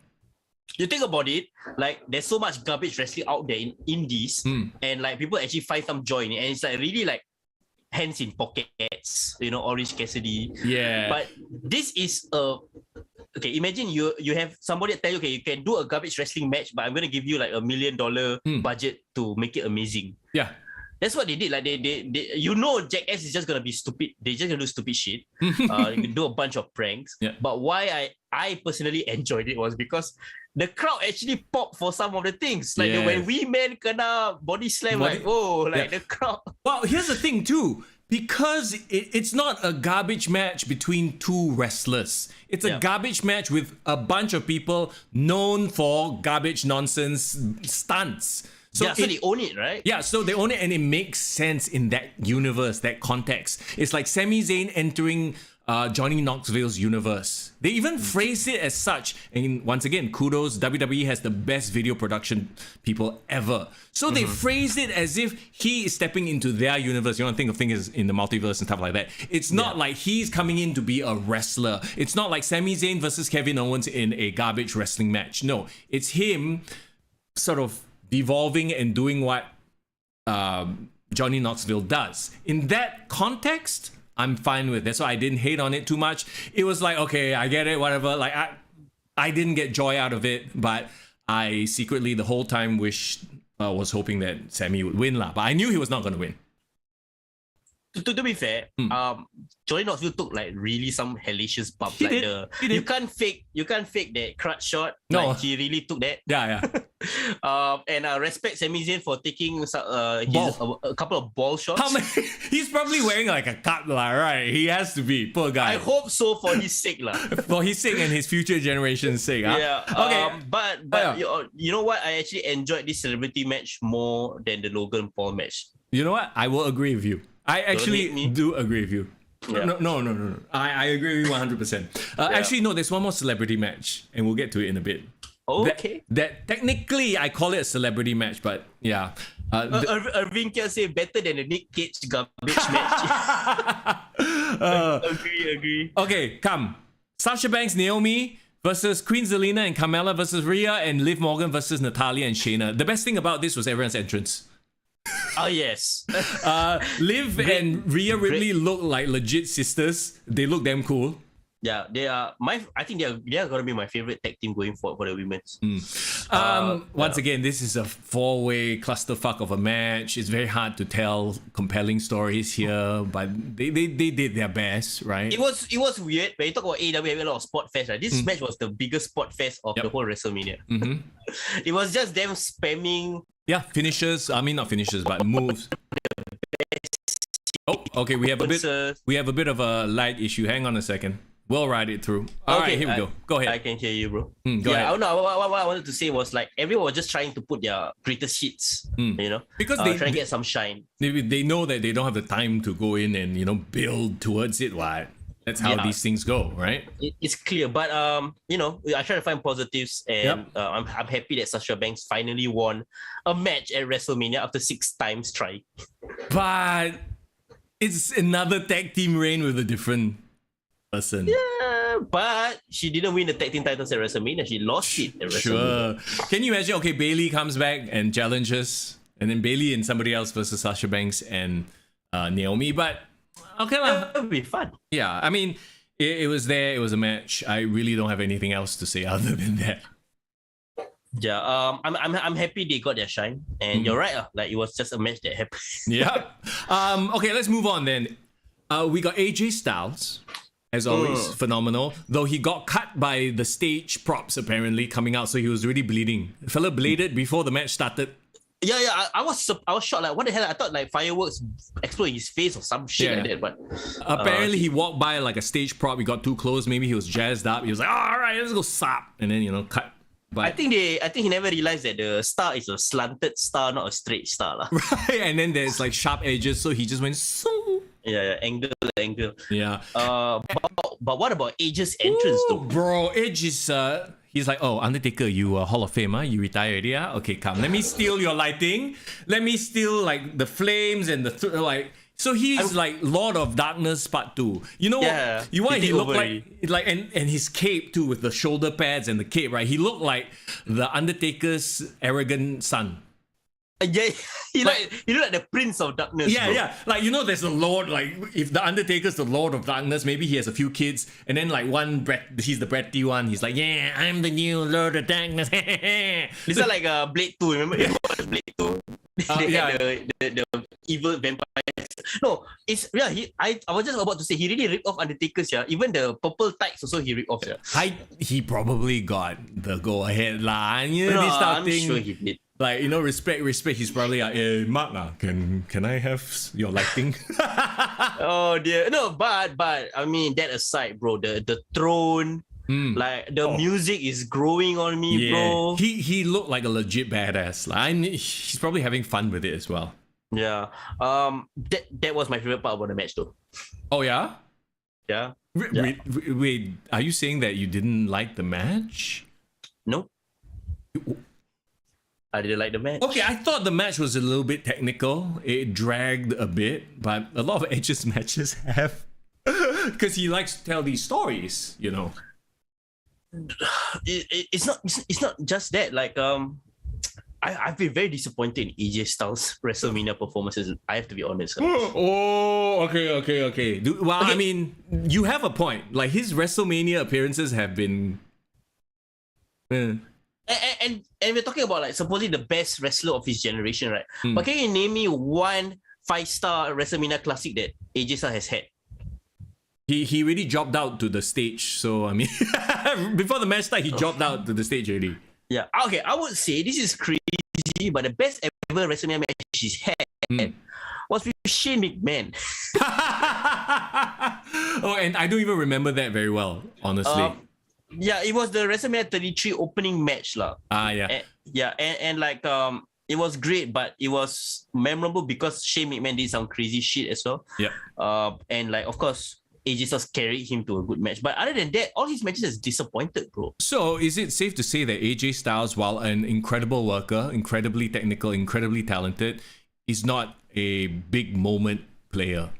You think about it, like there's so much garbage wrestling out there in indies, and like people actually find some joy in it, and it's like really like hands in pockets, you know, Orange Cassidy. Yeah. But this is okay. Imagine you have somebody tell you, okay, you can do a garbage wrestling match, but I'm gonna give you like $1 million budget to make it amazing. Yeah. That's what they did. Like they you know, Jackass is just gonna be stupid. They're just gonna do stupid shit. You can do a bunch of pranks. Yeah. But why I personally enjoyed it was because the crowd actually popped for some of the things. Like when we men kena body slam, the crowd. Well, here's the thing too. Because it's not a garbage match between two wrestlers. It's a garbage match with a bunch of people known for garbage nonsense stunts. So they own it, right? Yeah, so they own it and it makes sense in that universe, that context. It's like Sami Zayn entering Johnny Knoxville's universe. They even phrase it as such. And once again, kudos, WWE has the best video production people ever. So they phrase it as if he is stepping into their universe. You want to think of things in the multiverse and stuff like that. It's not like he's coming in to be a wrestler. It's not like Sami Zayn versus Kevin Owens in a garbage wrestling match. No, it's him sort of devolving and doing what Johnny Knoxville does. In that context, I'm fine with it. That's why I didn't hate on it too much. It was like, okay, I get it, whatever. Like I didn't get joy out of it, but I secretly the whole time was hoping that Sammy would win lah. But I knew he was not going to win. To be fair, Johnny Knoxville took like really some hellacious bumps. He like did. you can't fake that crutch shot. No. Like he really took that. Yeah. And I respect Sami Zayn for taking a couple of ball shots. How many? He's probably wearing like a cut lah, right? He has to be, poor guy. I hope so for his sake lah. For his sake and his future generation's sake. Yeah. Okay. But you know what? I actually enjoyed this celebrity match more than the Logan Paul match. You know what? I will agree with you. I actually do agree with you. Yeah. No. I agree with you 100%. Actually, no, there's one more celebrity match, and we'll get to it in a bit. Okay. That technically, I call it a celebrity match, but yeah. Irving can say better than the Nick Cage garbage match. Agree. Okay, come. Sasha Banks, Naomi versus Queen Zelina and Carmella versus Rhea and Liv Morgan versus Natalya and Shayna. The best thing about this was everyone's entrance. Oh yes. Liv and Rhea Ripley look like legit sisters. They look damn cool. Yeah, they are I think they are gonna be my favorite tag team going forward for the women's. Once again, this is a 4-way clusterfuck of a match. It's very hard to tell compelling stories here, but they did their best, right? It was weird. When you talk about AEW having a lot of spot fest, right? This match was the biggest spot fest of the whole WrestleMania. It was just them spamming. Yeah, finishes. I mean, not finishes, but moves. Oh, okay. We have a bit of a lag issue. Hang on a second. We'll ride it through. All right, here we go. Go ahead. I can hear you, bro. Go ahead. I don't know. What I wanted to say was like everyone was just trying to put their greatest hits, you know, because they trying to get some shine. They know that they don't have the time to go in and build towards it. Right? That's how these things go, right? It's clear, but I try to find positives, and I'm happy that Sasha Banks finally won a match at WrestleMania after 6 times trying. But it's another tag team reign with a different person. Yeah, but she didn't win the tag team titles at WrestleMania. She lost it at WrestleMania. Sure. Can you imagine? Okay, Bayley comes back and challenges, and then Bayley and somebody else versus Sasha Banks and Naomi, but. Okay, that would be fun. Yeah, I mean, it was there. It was a match. I really don't have anything else to say other than that. Yeah, I'm happy they got their shine, and you're right. Like it was just a match that happened. Yeah. Okay, let's move on then. We got AJ Styles as always, phenomenal. Though he got cut by the stage props apparently coming out, so he was really bleeding. The fella bladed before the match started. Yeah. I was shocked. Like, what the hell? I thought like fireworks exploded in his face or some shit like that. But apparently he walked by like a stage prop. He got too close. Maybe he was jazzed up. He was like, all right, let's go sap, and then cut. But I think he never realized that the star is a slanted star, not a straight star, lah. Right, and then there's like sharp edges, so he just went so. Yeah, angle. Yeah. But what about Edge's entrance though? Bro, Edge is he's like, oh, Undertaker, you Hall of Famer, you retire already, yeah? Okay, come. Let me steal your lighting. Let me steal like the flames and the like. So he's like Lord of Darkness Part 2. You know what? You want he looked like and his cape too with the shoulder pads and the cape, right? He looked like the Undertaker's arrogant son. Yeah, he looked like the Prince of Darkness. Yeah, bro. yeah. Like, there's a Lord, like if the Undertaker's the Lord of Darkness, maybe he has a few kids, and then like he's the bratty one. He's like, yeah, I'm the new Lord of Darkness. This is like Blade 2, remember? Blade 2. The evil vampires. No, it's I was just about to say he really ripped off Undertaker's, yeah. Even the purple tights also he ripped off, yeah. He probably got the go ahead lah. I'm sure he did. Like, respect. He's probably like, hey, Mark, can I have your lighting? Oh dear. No, but I mean, that aside, bro, the throne, like the music is growing on me, bro. He looked like a legit badass. Like, he's probably having fun with it as well. Yeah. That was my favorite part about the match, though. Oh yeah. Yeah. Wait, are you saying that you didn't like the match? No. I didn't like the match. Okay, I thought the match was a little bit technical. It dragged a bit, but a lot of Edge's matches have, because he likes to tell these stories, It's not just that. Like I've been very disappointed in AJ Styles' WrestleMania performances. I have to be honest. Oh, okay. I mean, you have a point. Like his WrestleMania appearances have been. And we're talking about like supposedly the best wrestler of his generation, right? But can you name me one 5-star WrestleMania classic that AJ Styles has had? He really dropped out to the stage. So I mean, before the match started, he dropped out to the stage already. Yeah. Okay, I would say this is crazy, but the best ever WrestleMania match he's had was with Shane McMahon. Oh, and I don't even remember that very well, honestly. Yeah, it was the WrestleMania 33 opening match, lah. And like it was great, but it was memorable because Shane McMahon did some crazy shit as well. Yeah. And like of course AJ Styles carried him to a good match. But other than that, all his matches has disappointed, bro. So is it safe to say that AJ Styles, while an incredible worker, incredibly technical, incredibly talented, is not a big moment player?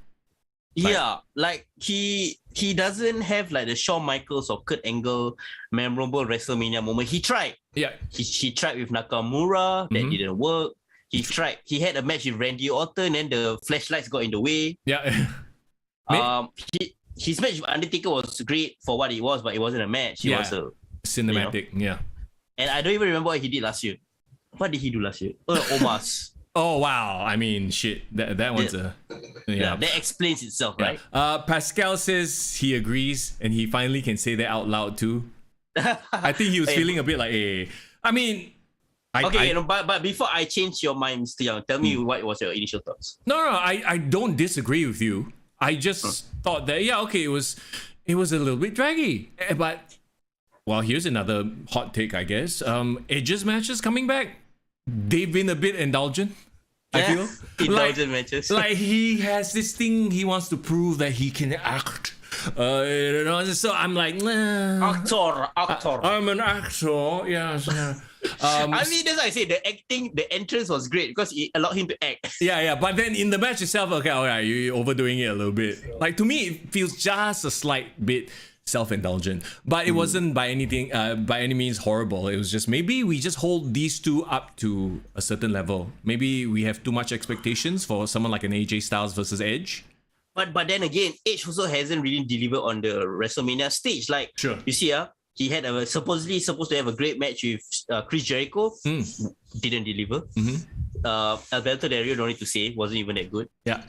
Yeah, like he doesn't have like the Shawn Michaels or Kurt Angle memorable WrestleMania moment. He tried. Yeah. He tried with Nakamura, that didn't work. He tried. He had a match with Randy Orton, and the flashlights got in the way. Yeah. His match with Undertaker was great for what it was, but it wasn't a match. It was a cinematic. Yeah. And I don't even remember what he did last year. What did he do last year? Omas. Oh wow! I mean, shit. That one's that explains itself, right? Pascal says he agrees, and he finally can say that out loud too. I think he was feeling a bit like, hey. I mean, but before I change your mind, Mr. Young, tell me what was your initial thoughts? No, I don't disagree with you. I just thought that it was a little bit draggy, but well, here's another hot take, I guess. Edge's matches coming back. They've been a bit indulgent, I feel. Indulgent matches. Like he has this thing he wants to prove that he can act. So I'm like, actor. I'm an actor. Yes. I mean, that's why I say the entrance was great because it allowed him to act. Yeah. But then in the match itself, okay, all right, you're overdoing it a little bit. Like to me, it feels just a slight bit self-indulgent, but it wasn't by any means horrible. It was just maybe we just hold these two up to a certain level. Maybe we have too much expectations for someone like an AJ Styles versus Edge. But then Edge also hasn't really delivered on the WrestleMania stage. Like you see, he had supposedly supposed to have a great match with Chris Jericho. Didn't deliver. Alberto Del Rio, don't need to say, wasn't even that good. Yeah.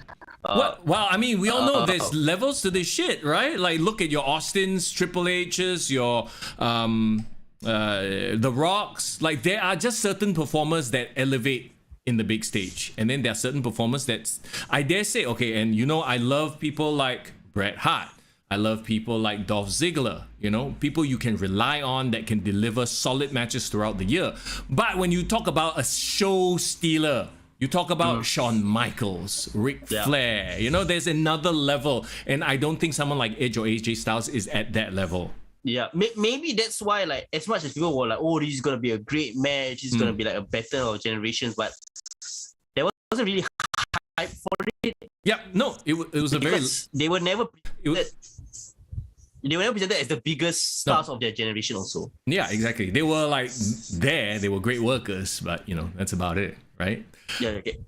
Well, I mean, we all know there's levels to this shit, right? Like, look at your Austins, Triple H's, your The Rocks. Like, there are just certain performers that elevate in the big stage, and then there are certain performers that I dare say, okay, and you know, I love people like Bret Hart. I love people like Dolph Ziggler, you know, people you can rely on that can deliver solid matches throughout the year. But when you talk about a show stealer, you talk about Shawn Michaels, Ric Flair, you know, there's another level. And I don't think someone like Edge or AJ Styles is at that level. Yeah, maybe that's why, like, as much as people were like, oh, this is going to be a great match, this is going to be like a battle of generations, but there wasn't really hype for it. Yeah, no, it was a very... They were never presented as the biggest stars of their generation also. Yeah, exactly. They were like they were great workers, but you know, that's about it, right? Yeah, okay.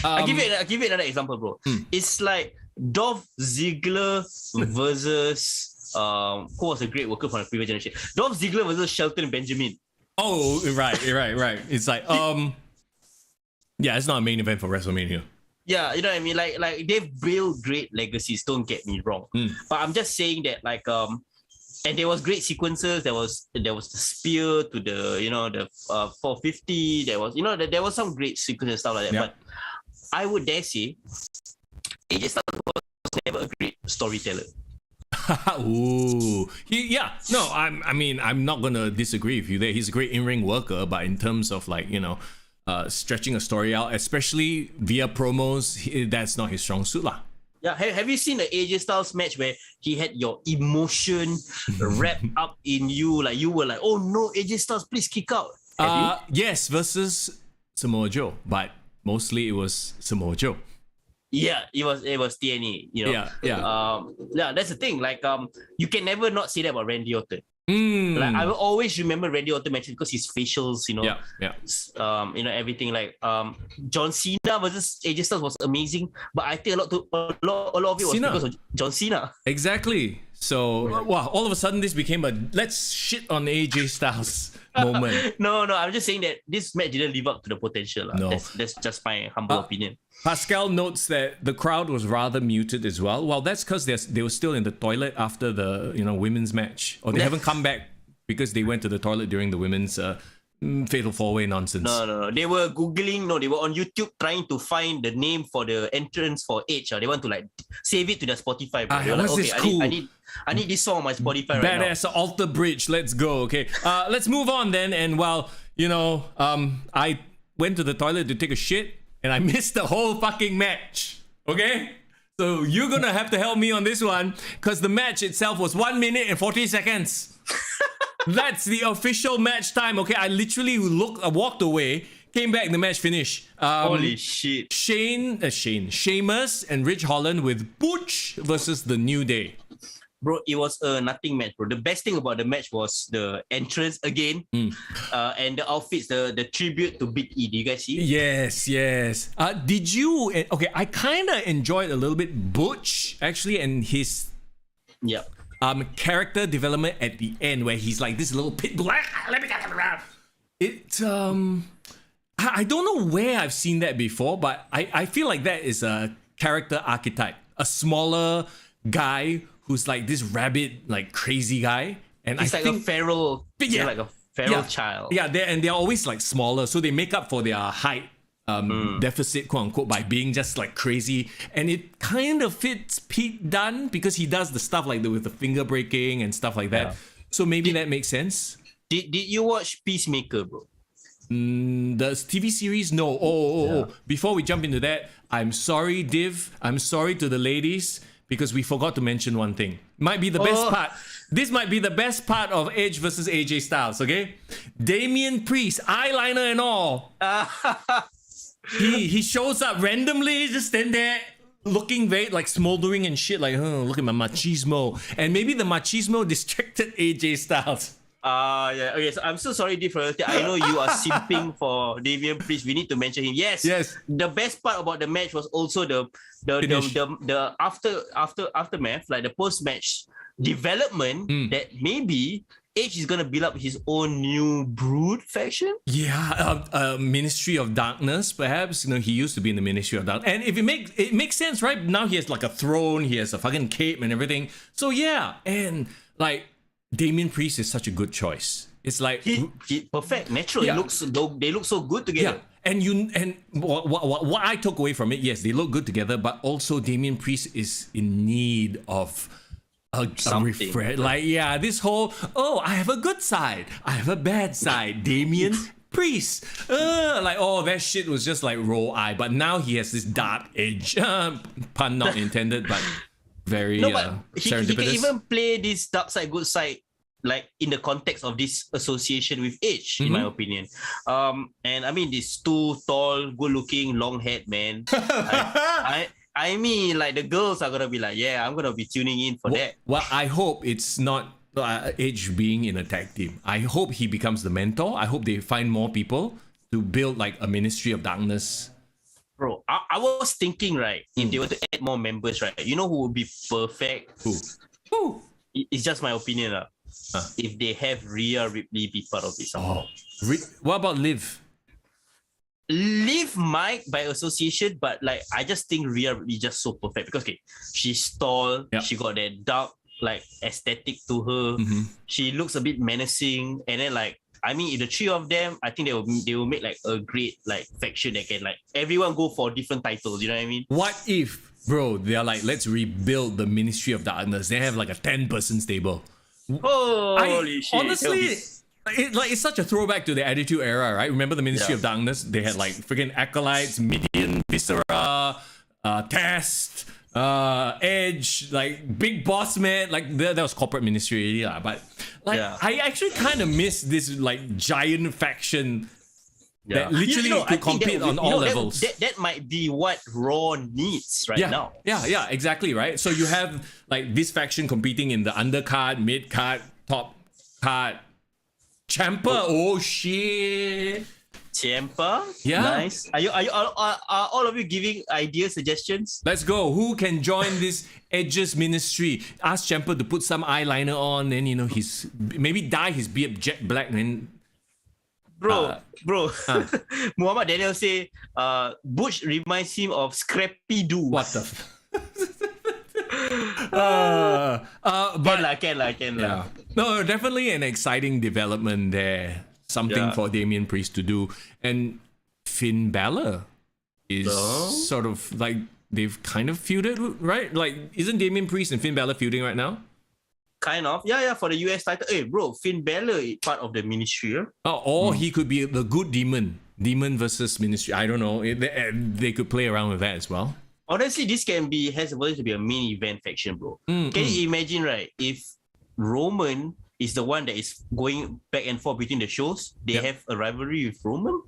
I'll give you another example, bro. It's like Dolph Ziggler versus who was a great worker from the previous generation? Dolph Ziggler versus Shelton Benjamin. Oh, right. It's like yeah, it's not a main event for WrestleMania. Yeah, you know what I mean? Like they've built great legacies, don't get me wrong. But I'm just saying that, like, and there was great sequences. There was the spear to the, you know, the 450. There was, you know, there was some great sequences and stuff like that. Yeah. But I would dare say AJ Styles was never a great storyteller. Ooh, I mean, I'm not gonna disagree with you there. He's a great in-ring worker, but in terms of, like, you know, stretching a story out, especially via promos, that's not his strong suit, lah. Yeah, have you seen the AJ Styles match where he had your emotion wrapped up in you? Like, you were like, oh no, AJ Styles, please kick out. Yes, versus Samoa Joe, but mostly it was Samoa Joe. Yeah, it was TNA, you know. Yeah, that's the thing. Like, you can never not say that about Randy Orton. Like, I will always remember Randy Orton matches because his facials, you know, you know, everything. Like, John Cena versus AJ Styles was amazing, but I think a lot of it was because of John Cena. Exactly. So, wow, all of a sudden this became a let's shit on AJ Styles moment. No, I'm just saying that this match didn't live up to the potential. No. That's just my humble opinion. Pascal notes that the crowd was rather muted as well. Well, that's because they were still in the toilet after the, you know, women's match, or they haven't come back because they went to the toilet during the women's fatal four-way nonsense. No. They were Googling. No, they were on YouTube trying to find the name for the entrance for Edge. They want to, like, save it to their Spotify. What's this cool? I need this song on my Spotify right now. Badass alter bridge. Let's go. Okay. Let's move on then. And while, you know, I went to the toilet to take a shit, and I missed the whole fucking match. Okay? So you're gonna have to help me on this one, because the match itself was 1 minute and 40 seconds. That's the official match time. Okay, I literally walked away, came back, the match finished. Holy shit. Sheamus and Ridge Holland with Butch versus The New Day. Bro, it was a nothing match, bro. The best thing about the match was the entrance again, and the outfits, the tribute to Big E. Did you guys see? Yes. Did you? Okay, I kind of enjoyed a little bit Butch actually, and his character development at the end, where he's like this little pit bull. Let me get around. It I don't know where I've seen that before, but I feel like that is a character archetype, a smaller guy who's like this rabid, like crazy guy, and he's like a feral, like a feral child. Yeah, they're always like smaller, so they make up for their height deficit, quote unquote, by being just like crazy. And it kind of fits Pete Dunne because he does the stuff like with the finger breaking and stuff like that. Yeah. So maybe that makes sense. Did you watch Peacemaker, bro? The TV series? No. Oh. Before we jump into that, I'm sorry, Div. I'm sorry to the ladies, because we forgot to mention one thing. Might be the best part. This might be the best part of Edge versus AJ Styles, okay? Damian Priest, eyeliner and all. He shows up randomly, just stand there, looking very like smoldering and shit, like, oh, look at my machismo. And maybe the machismo distracted AJ Styles. Yeah. Okay, so I'm so sorry, different. I know you are simping for Damian Priest. We need to mention him. Yes. The best part about the match was also the aftermath, like the post-match development that maybe Edge is gonna build up his own new Brood faction. Yeah, Ministry of Darkness, perhaps. You know, he used to be in the Ministry of Darkness, and if it makes sense, right? Now he has like a throne, he has a fucking cape and everything. So yeah, and like Damian Priest is such a good choice. It's like he perfect, natural. Yeah. They look so good together. Yeah, and what I took away from it, yes, they look good together, but also Damian Priest is in need of a refresh. Like, yeah, this whole, I have a good side, I have a bad side, Damian Priest. Like, that shit was just like roll eye, but now he has this dark edge. Pun not intended, but very but serendipitous. he can even play this dark side, good side, like in the context of this association with Edge, in my opinion. And I mean, this two tall, good-looking, long-haired man. I mean, like the girls are gonna be like, yeah, I'm gonna be tuning in for that. Well, I hope it's not Edge being in a tag team. I hope he becomes the mentor. I hope they find more people to build like a Ministry of Darkness. Bro, I was thinking, right, if they were to add more members, right, you know who would be perfect? Who? It's just my opinion, if they have Rhea Ripley be part of it somehow. What about Liv? Liv might by association, but like I just think Rhea Ripley just so perfect because she's tall, she got that dark like aesthetic to her. She looks a bit menacing, and then like I mean, if the three of them, I think they will make like a great like faction that can like everyone go for different titles. You know what I mean? What if, bro? They're like, let's rebuild the Ministry of Darkness. They have like a 10-person stable. Holy shit! Honestly. It's such a throwback to the Attitude Era, right? Remember the Ministry of Darkness? They had like freaking Acolytes, Midian, Viscera, Test, Edge, like Big Boss Man. Like that was corporate ministry already, but like I actually kind of miss this like giant faction that literally could compete on all levels. That might be what Raw needs now. Yeah, exactly, right? So you have like this faction competing in the undercard, mid-card, top card. Ciampa, oh shit! Ciampa, yeah, nice. Are all of you giving ideas, suggestions? Let's go. Who can join this Edge's ministry? Ask Ciampa to put some eyeliner on, and maybe dye his beard jet black, and bro. Muhammad Daniel say, Butch reminds him of Scrappy Doo. What the? Can la. Yeah. No, definitely an exciting development there. Something for Damian Priest to do. And Finn Balor is sort of like they've kind of feuded, right? Like, isn't Damian Priest and Finn Balor feuding right now? Kind of. Yeah, for the US title. Hey, bro, Finn Balor is part of the ministry. Or he could be the good demon. Demon versus ministry. I don't know. They could play around with that as well. Honestly, this has the potential to be a main event faction, bro. Can you imagine, right? If Roman is the one that is going back and forth between the shows, they have a rivalry with Roman?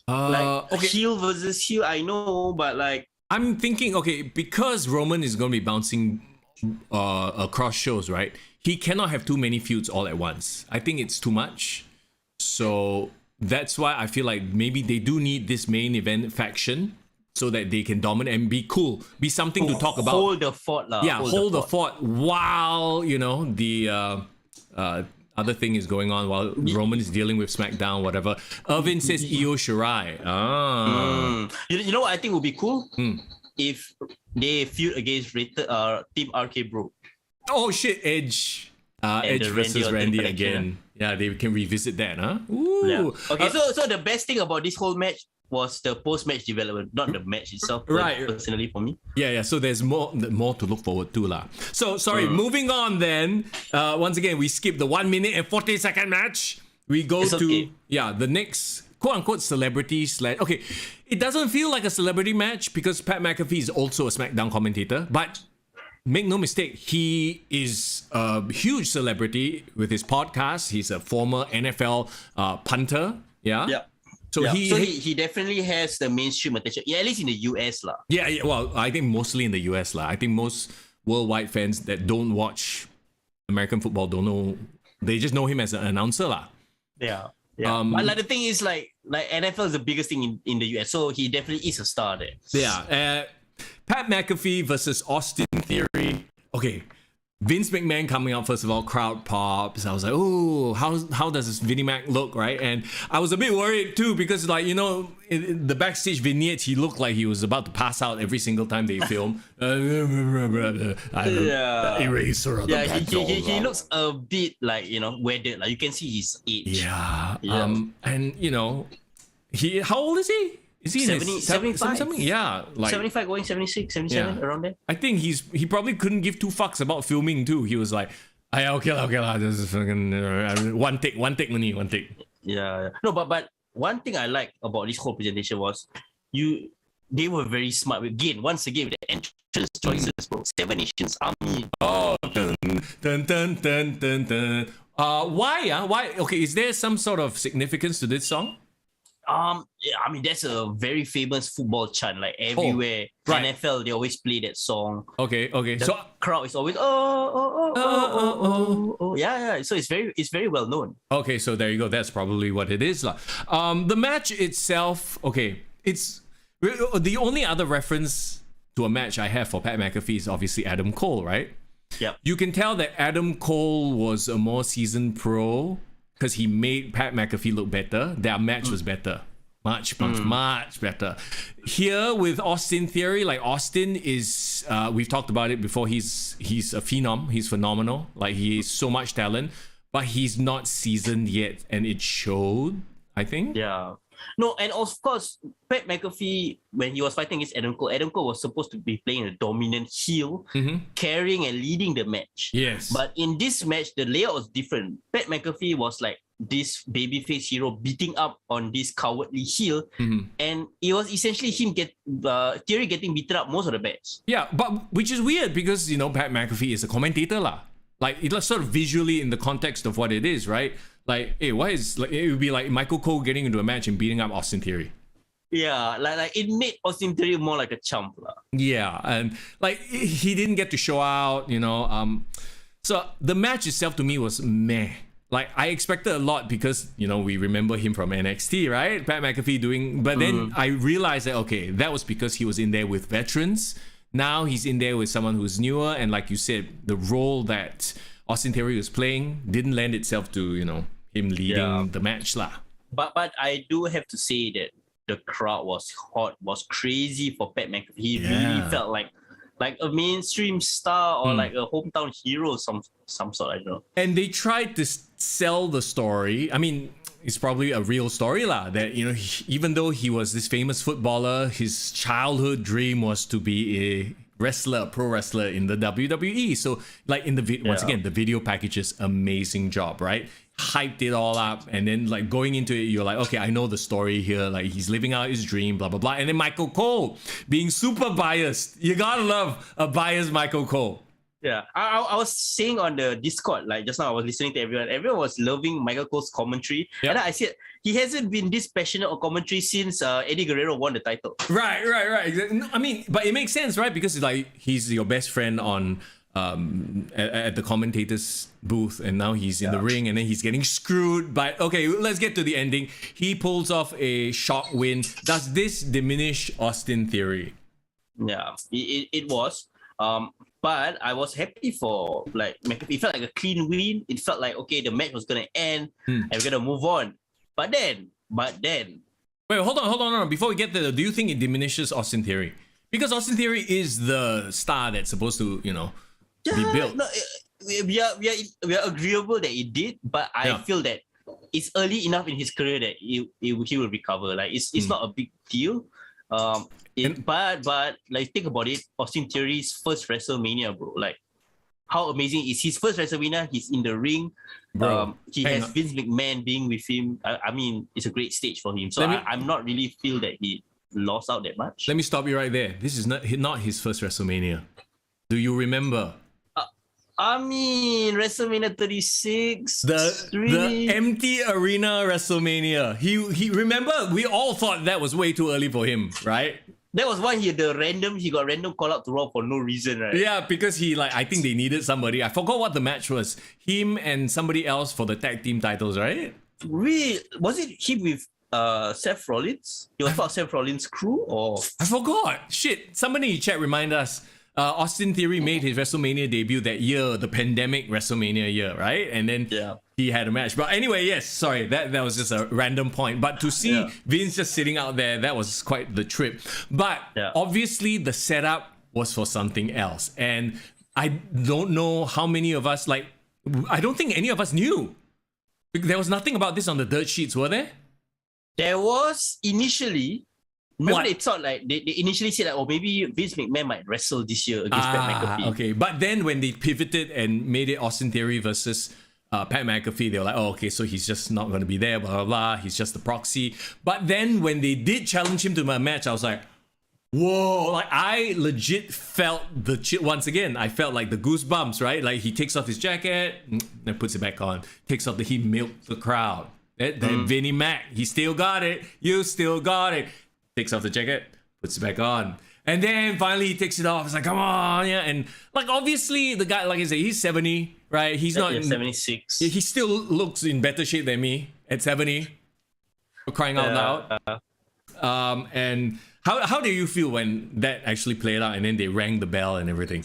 Heel versus heel, I know, but like... I'm thinking, because Roman is going to be bouncing across shows, right? He cannot have too many feuds all at once. I think it's too much. So that's why I feel like maybe they do need this main event faction so that they can dominate and be cool, be something to talk about. Hold the fort, lah. Yeah, hold the fort while the other thing is going on, while Roman is dealing with SmackDown, whatever. Irvin says Io Shirai. You know what I think would be cool? If they feud against Team RK Bro. Oh shit, Edge versus Randy again. Yeah, they can revisit that, huh? Ooh. Yeah. Okay, so the best thing about this whole match was the post-match development, not the match itself. Right. Personally, for me. Yeah. So there's more to look forward to, lah. So sorry. Moving on then. Once again, we skip the 1 minute and 40-second match. We go to the next quote-unquote celebrity / Okay, it doesn't feel like a celebrity match because Pat McAfee is also a SmackDown commentator, but make no mistake, he is a huge celebrity with his podcast. He's a former NFL punter. Yeah. Yeah. So he definitely has the mainstream attention. Yeah, at least in the US, lah. Yeah. Well, I think mostly in the US, lah. I think most worldwide fans that don't watch American football don't know. They just know him as an announcer, lah. Yeah. But like the thing is, like NFL is the biggest thing in the US, so he definitely is a star there. Yeah. Pat McAfee versus Austin Theory. Okay, Vince McMahon coming out, first of all, crowd pops. I was like, oh, how does this Vinnie Mac look, right? And I was a bit worried too because, like, you know, in the backstage vignettes, he looked like he was about to pass out every single time they film. Eraser of the pencil. He looks a bit like, you know, weathered. Like you can see his age. Yeah. And you know, how old is he? Is he 75? Something? Yeah, like 75 going 76, 77, around there. I think he probably couldn't give two fucks about filming too. He was like, okay lah, this is fucking one take, one take. Yeah. No, but one thing I like about this whole presentation was they were very smart. Once again, with the entrance choices, bro. 7 Nations Army. Oh, dun. Why? Okay, is there some sort of significance to this song? I mean, that's a very famous football chant. Like everywhere, right. NFL, they always play that song. Okay. The crowd is always yeah. So it's very well known. Okay, so there you go. That's probably what it is, lah. The match itself, okay, it's the only other reference to a match I have for Pat McAfee is obviously Adam Cole, right? Yep. You can tell that Adam Cole was a more seasoned pro because he made Pat McAfee look better. Their match was better. Much better. Here with Austin Theory, like Austin is, we've talked about it before, he's a phenom. He's phenomenal. Like he is so much talent, but he's not seasoned yet. And it showed, I think. Yeah. No, and of course, Pat McAfee, when he was fighting against Adam Cole was supposed to be playing a dominant heel, carrying and leading the match. Yes. But in this match, the layout was different. Pat McAfee was like this babyface hero beating up on this cowardly heel, and it was essentially him Theory getting beaten up most of the match. Yeah, but which is weird because, you know, Pat McAfee is a commentator lah. Like it's sort of visually in the context of what it is, right? Like, hey, why is like it would be like Michael Cole getting into a match and beating up Austin Theory? Yeah, like it made Austin Theory more like a chump, lah. Yeah, and like he didn't get to show out, you know. So the match itself to me was meh. Like I expected a lot because, you know, we remember him from NXT, right? Pat McAfee doing, but then I realized that okay, that was because he was in there with veterans. Now he's in there with someone who's newer, and like you said, the role that Austin Theory was playing didn't lend itself to, you know, him leading the match lah. But I do have to say that the crowd was hot, was crazy for Pat McAfee. He really felt like a mainstream star or like a hometown hero, some sort, I don't know. And they tried to sell the story. I mean, it's probably a real story lah. That, you know, even though he was this famous footballer, his childhood dream was to be a pro wrestler in the WWE. So like in the once again, the video package is amazing job, right? Hyped it all up, and then like going into it, you're like, okay, I know the story here. Like he's living out his dream, blah blah blah. And then Michael Cole being super biased. You gotta love a biased Michael Cole. Yeah, I was saying on the Discord, like just now I was listening to everyone. Everyone was loving Michael Cole's commentary. Yep. And I said, he hasn't been this passionate on commentary since Eddie Guerrero won the title. Right. I mean, but it makes sense, right? Because like he's your best friend on at the commentator's booth, and now he's in the ring, and then he's getting screwed. But okay, let's get to the ending. He pulls off a shock win. Does this diminish Austin Theory? Yeah, it was. But I was happy for like McAfee. It felt like a clean win. It felt like okay, the match was gonna end and we're gonna move on. But then. Wait, hold on. Before we get there, do you think it diminishes Austin Theory? Because Austin Theory is the star that's supposed to, you know, be built. No, we are agreeable that it did, but I feel that it's early enough in his career that he will recover. Like it's not a big deal. But like think about it, Austin Theory's first WrestleMania, bro. Like how amazing is his first WrestleMania? He's in the ring. Bro, he has Vince McMahon being with him. I mean, it's a great stage for him. So I'm not really feel that he lost out that much. Let me stop you right there. This is not his first WrestleMania. Do you remember? I mean, WrestleMania 36. The empty arena WrestleMania. He remember, we all thought that was way too early for him, right? That was why he got random call out to Raw for no reason, right? Yeah, because I think they needed somebody. I forgot what the match was. Him and somebody else for the tag team titles, right? Really? Was it him with Seth Rollins? It was part of Seth Rollins' crew, or? I forgot. Shit. Somebody in chat remind us. Austin Theory made his WrestleMania debut that year, the pandemic WrestleMania year, right? And then he had a match. But anyway, yes, sorry, that was just a random point. But to see Vince just sitting out there, that was quite the trip. But obviously the setup was for something else. And I don't know how many of us, like, I don't think any of us knew. There was nothing about this on the dirt sheets, were there? There was initially. Remember they thought like they initially said like, oh, maybe Vince McMahon might wrestle this year against Pat McAfee. Okay, but then when they pivoted and made it Austin Theory versus Pat McAfee, they were like, oh, okay, so he's just not going to be there, blah, blah, blah. He's just the proxy. But then when they did challenge him to a match, I was like, whoa, like I legit felt the once again, I felt like the goosebumps, right? Like he takes off his jacket and puts it back on. He milked the crowd. Then Vinnie Mac, he still got it. You still got it. Takes off the jacket, puts it back on. And then finally he takes it off. It's like, come on, yeah. And like obviously the guy, like I said, he's 70, right? He's not 76. He still looks in better shape than me at 70. For crying out loud. And how do you feel when that actually played out and then they rang the bell and everything?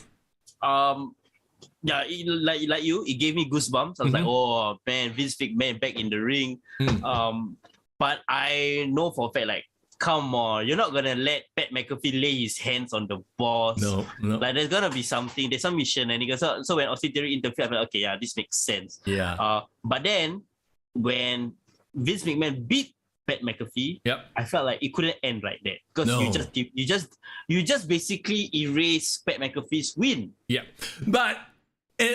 Yeah, like you, it gave me goosebumps. I was like, oh man, Vince McMahon back in the ring. But I know for a fact, like, come on, you're not gonna let Pat McAfee lay his hands on the boss. No. Like there's gonna be something. There's some mission, and he goes. So when Austin Theory interfered, I'm like, okay, yeah, this makes sense. Yeah. But then when Vince McMahon beat Pat McAfee, I felt like it couldn't end like that because you just basically erase Pat McAfee's win. Yeah. But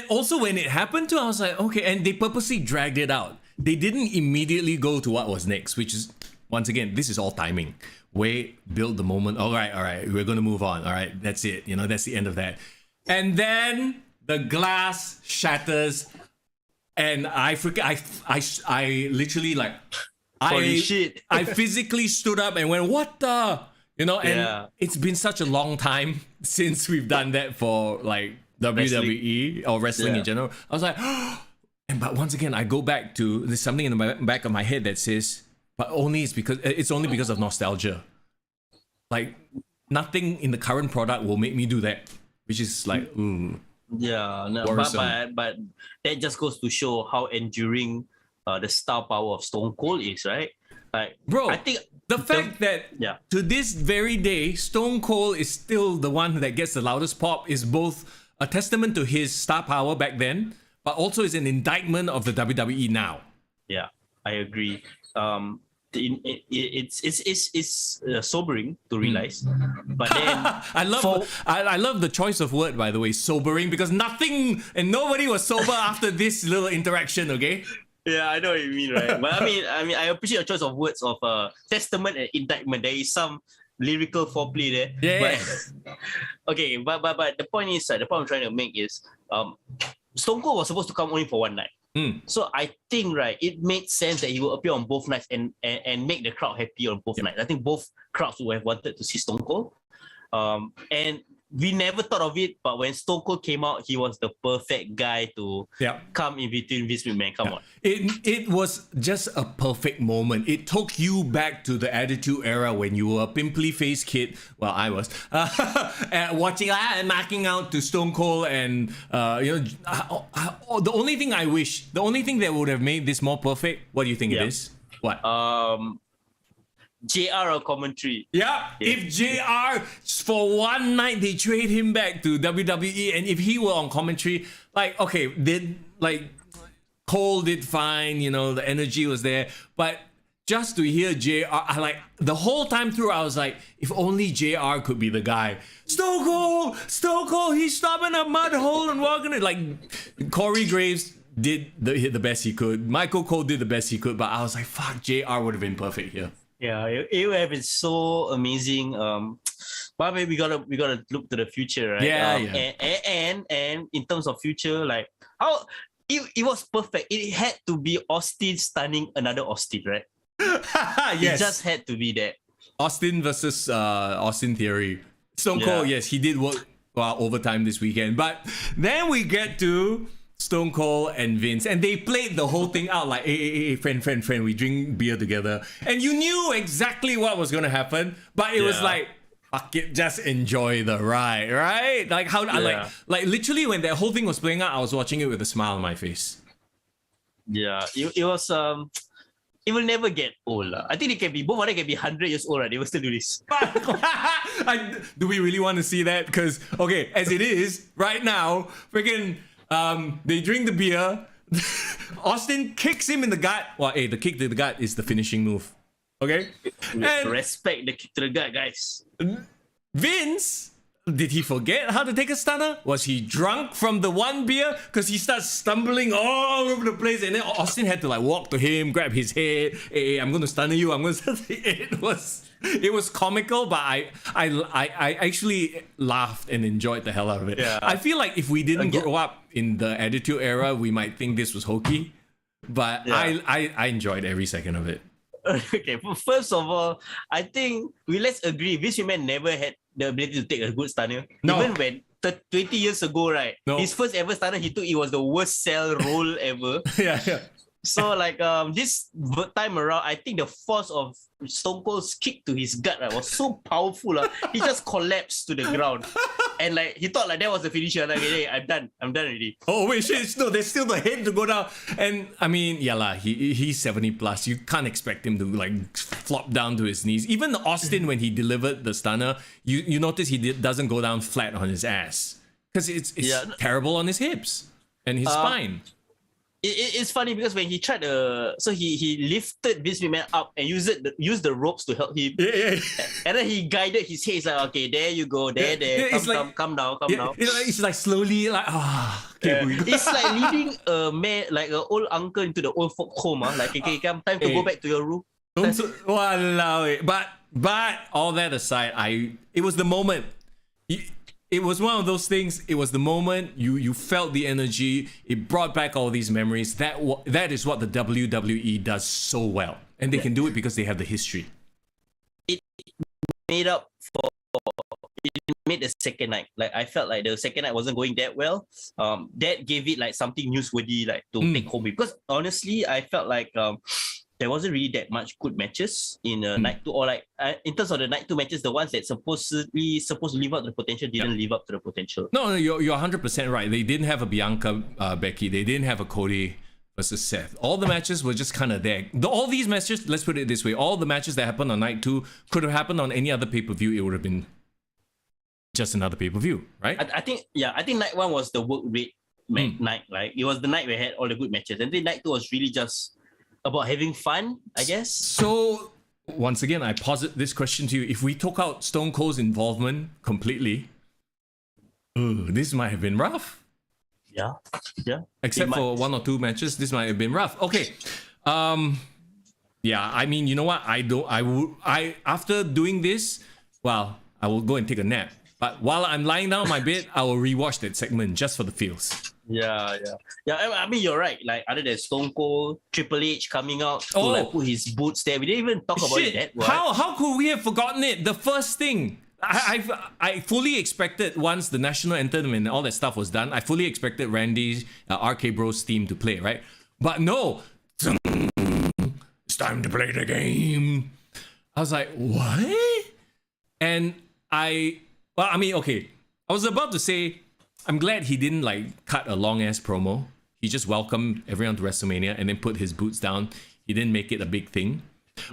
also when it happened to, I was like, okay, and they purposely dragged it out. They didn't immediately go to what was next, which is. Once again, this is all timing. Wait, build the moment. All right, we're going to move on. All right, that's it. You know, that's the end of that. And then the glass shatters and I forget, I literally like, holy shit. I physically stood up and went, what the? You know, and it's been such a long time since we've done that for like WWE or wrestling in general. I was like, but once again, I go back to, there's something in the back of my head that says, but it's only because of nostalgia. Like nothing in the current product will make me do that, which is like, yeah, no, but that just goes to show how enduring the star power of Stone Cold is, right? Like, bro, I think the fact that to this very day, Stone Cold is still the one that gets the loudest pop is both a testament to his star power back then, but also is an indictment of the WWE now. Yeah, I agree. It's sobering to realize, but then I love the choice of word, by the way, sobering, because nothing and nobody was sober after this little interaction. Okay. Yeah, I know what you mean, right? But I mean, I appreciate your choice of words of testament and indictment. There is some lyrical foreplay there. Yeah. But, okay, but the point is, the point I'm trying to make is, Stone Cold was supposed to come only for one night. So I think, right, it made sense that he will appear on both nights and make the crowd happy on both nights. I think both crowds would have wanted to see Stone Cold. And we never thought of it, but when Stone Cold came out, he was the perfect guy to come in between Vince McMahon. Come on. It was just a perfect moment. It took you back to the Attitude Era when you were a pimply faced kid. Well, I was watching and marking out to Stone Cold, and the only thing that would have made this more perfect. What do you think it is? What? JR or commentary. Yeah, if JR for one night they trade him back to WWE, and if he were on commentary, like, okay, Cole did fine, you know, the energy was there, but just to hear JR, I like the whole time through, I was like, if only JR could be the guy. Stone Cold, he's stopping a mud hole and walking it. Like Corey Graves did the best he could, Michael Cole did the best he could, but I was like, fuck, JR would have been perfect here. Yeah, it would have been so amazing. But maybe we gotta look to the future, right? And in terms of future, like how it was perfect. It had to be Austin stunning another Austin, right? Yes. It just had to be that. Austin versus Austin Theory. Stone Cold, yes, he did work overtime this weekend. But then we get to Stone Cold and Vince, and they played the whole thing out like, hey, friend, we drink beer together. And you knew exactly what was going to happen, but it was like, fuck it, just enjoy the ride, right? Like how like literally when that whole thing was playing out, I was watching it with a smile on my face. Yeah, it was it will never get old. I think it can be both of them can be 100 years old, right? They will still do this. Do we really want to see that? Because okay, as it is right now, freaking they drink the beer. Austin kicks him in the gut. Well, hey, the kick to the gut is the finishing move. Okay? And respect the kick to the gut, guys. Vince, did he forget how to take a stunner? Was he drunk from the one beer? Because he starts stumbling all over the place, and then Austin had to like walk to him, grab his head. Hey, I'm going to stunner you. I'm going to. It was comical, but I actually laughed and enjoyed the hell out of it. Yeah. I feel like if we didn't grow up in the Attitude Era, we might think this was hokey, but yeah. I enjoyed every second of it. Okay, first of all, I think let's agree, Vince McMahon never had the ability to take a good stunner. No. Even when 20 years ago, right? No. His first ever stunner he took, it was the worst sell roll ever. Yeah. So like this time around, I think the force of Stone Cold's kick to his gut was so powerful. He just collapsed to the ground. And like he thought like that was the finisher. Like, hey, I'm done already. Oh wait, shit, no, there's still the head to go down. And I mean, he's 70 plus. You can't expect him to like flop down to his knees. Even Austin, when he delivered the stunner, you notice he doesn't go down flat on his ass. Because it's terrible on his hips and his spine. It's funny because when he tried he lifted Vince McMahon up and used the ropes to help him. Yeah. And then he guided his head. He's like, okay, there you go, there. Come down. It's like slowly like It's like leading a man, like an old uncle into the old folk home. Like, okay, come time to go back to your room. Walao. But all that aside, it was the moment. It was one of those things. It was the moment you felt the energy. It brought back all these memories. That is what the WWE does so well, and they can do it because they have the history. It made the second night. Like I felt like the second night wasn't going that well. That gave it like something newsworthy, like to take home. Because honestly, I felt like there wasn't really that much good matches in night 2, or like in terms of the night 2 matches, the ones that supposed to live up to the potential didn't live up to the potential. No, you're 100% right. They didn't have a Bianca, Becky. They didn't have a Cody versus Seth. All the matches were just kind of there. All these matches, let's put it this way, all the matches that happened on night 2 could have happened on any other pay-per-view. It would have been just another pay-per-view, right? I think night 1 was the work rate night. Like it was the night we had all the good matches, and then night 2 was really just about having fun, I guess. So, once again, I posit this question to you. If we took out Stone Cold's involvement completely, this might have been rough. Yeah. Except for 1 or 2 matches, this might have been rough. Okay. Yeah, I mean, you know what? After doing this, well, I will go and take a nap. But while I'm lying down on my bed, I will rewatch that segment just for the feels. Yeah. I mean, you're right. Like other than Stone Cold, Triple H coming out to like put his boots there, we didn't even talk about that. Right? How could we have forgotten it? The first thing I fully expected once the national anthem and all that stuff was done, I fully expected Randy's RK Bros theme to play, right? But no, it's time to play the game. I was like, what? And I was about to say, I'm glad he didn't like cut a long ass promo. He just welcomed everyone to WrestleMania and then put his boots down. He didn't make it a big thing.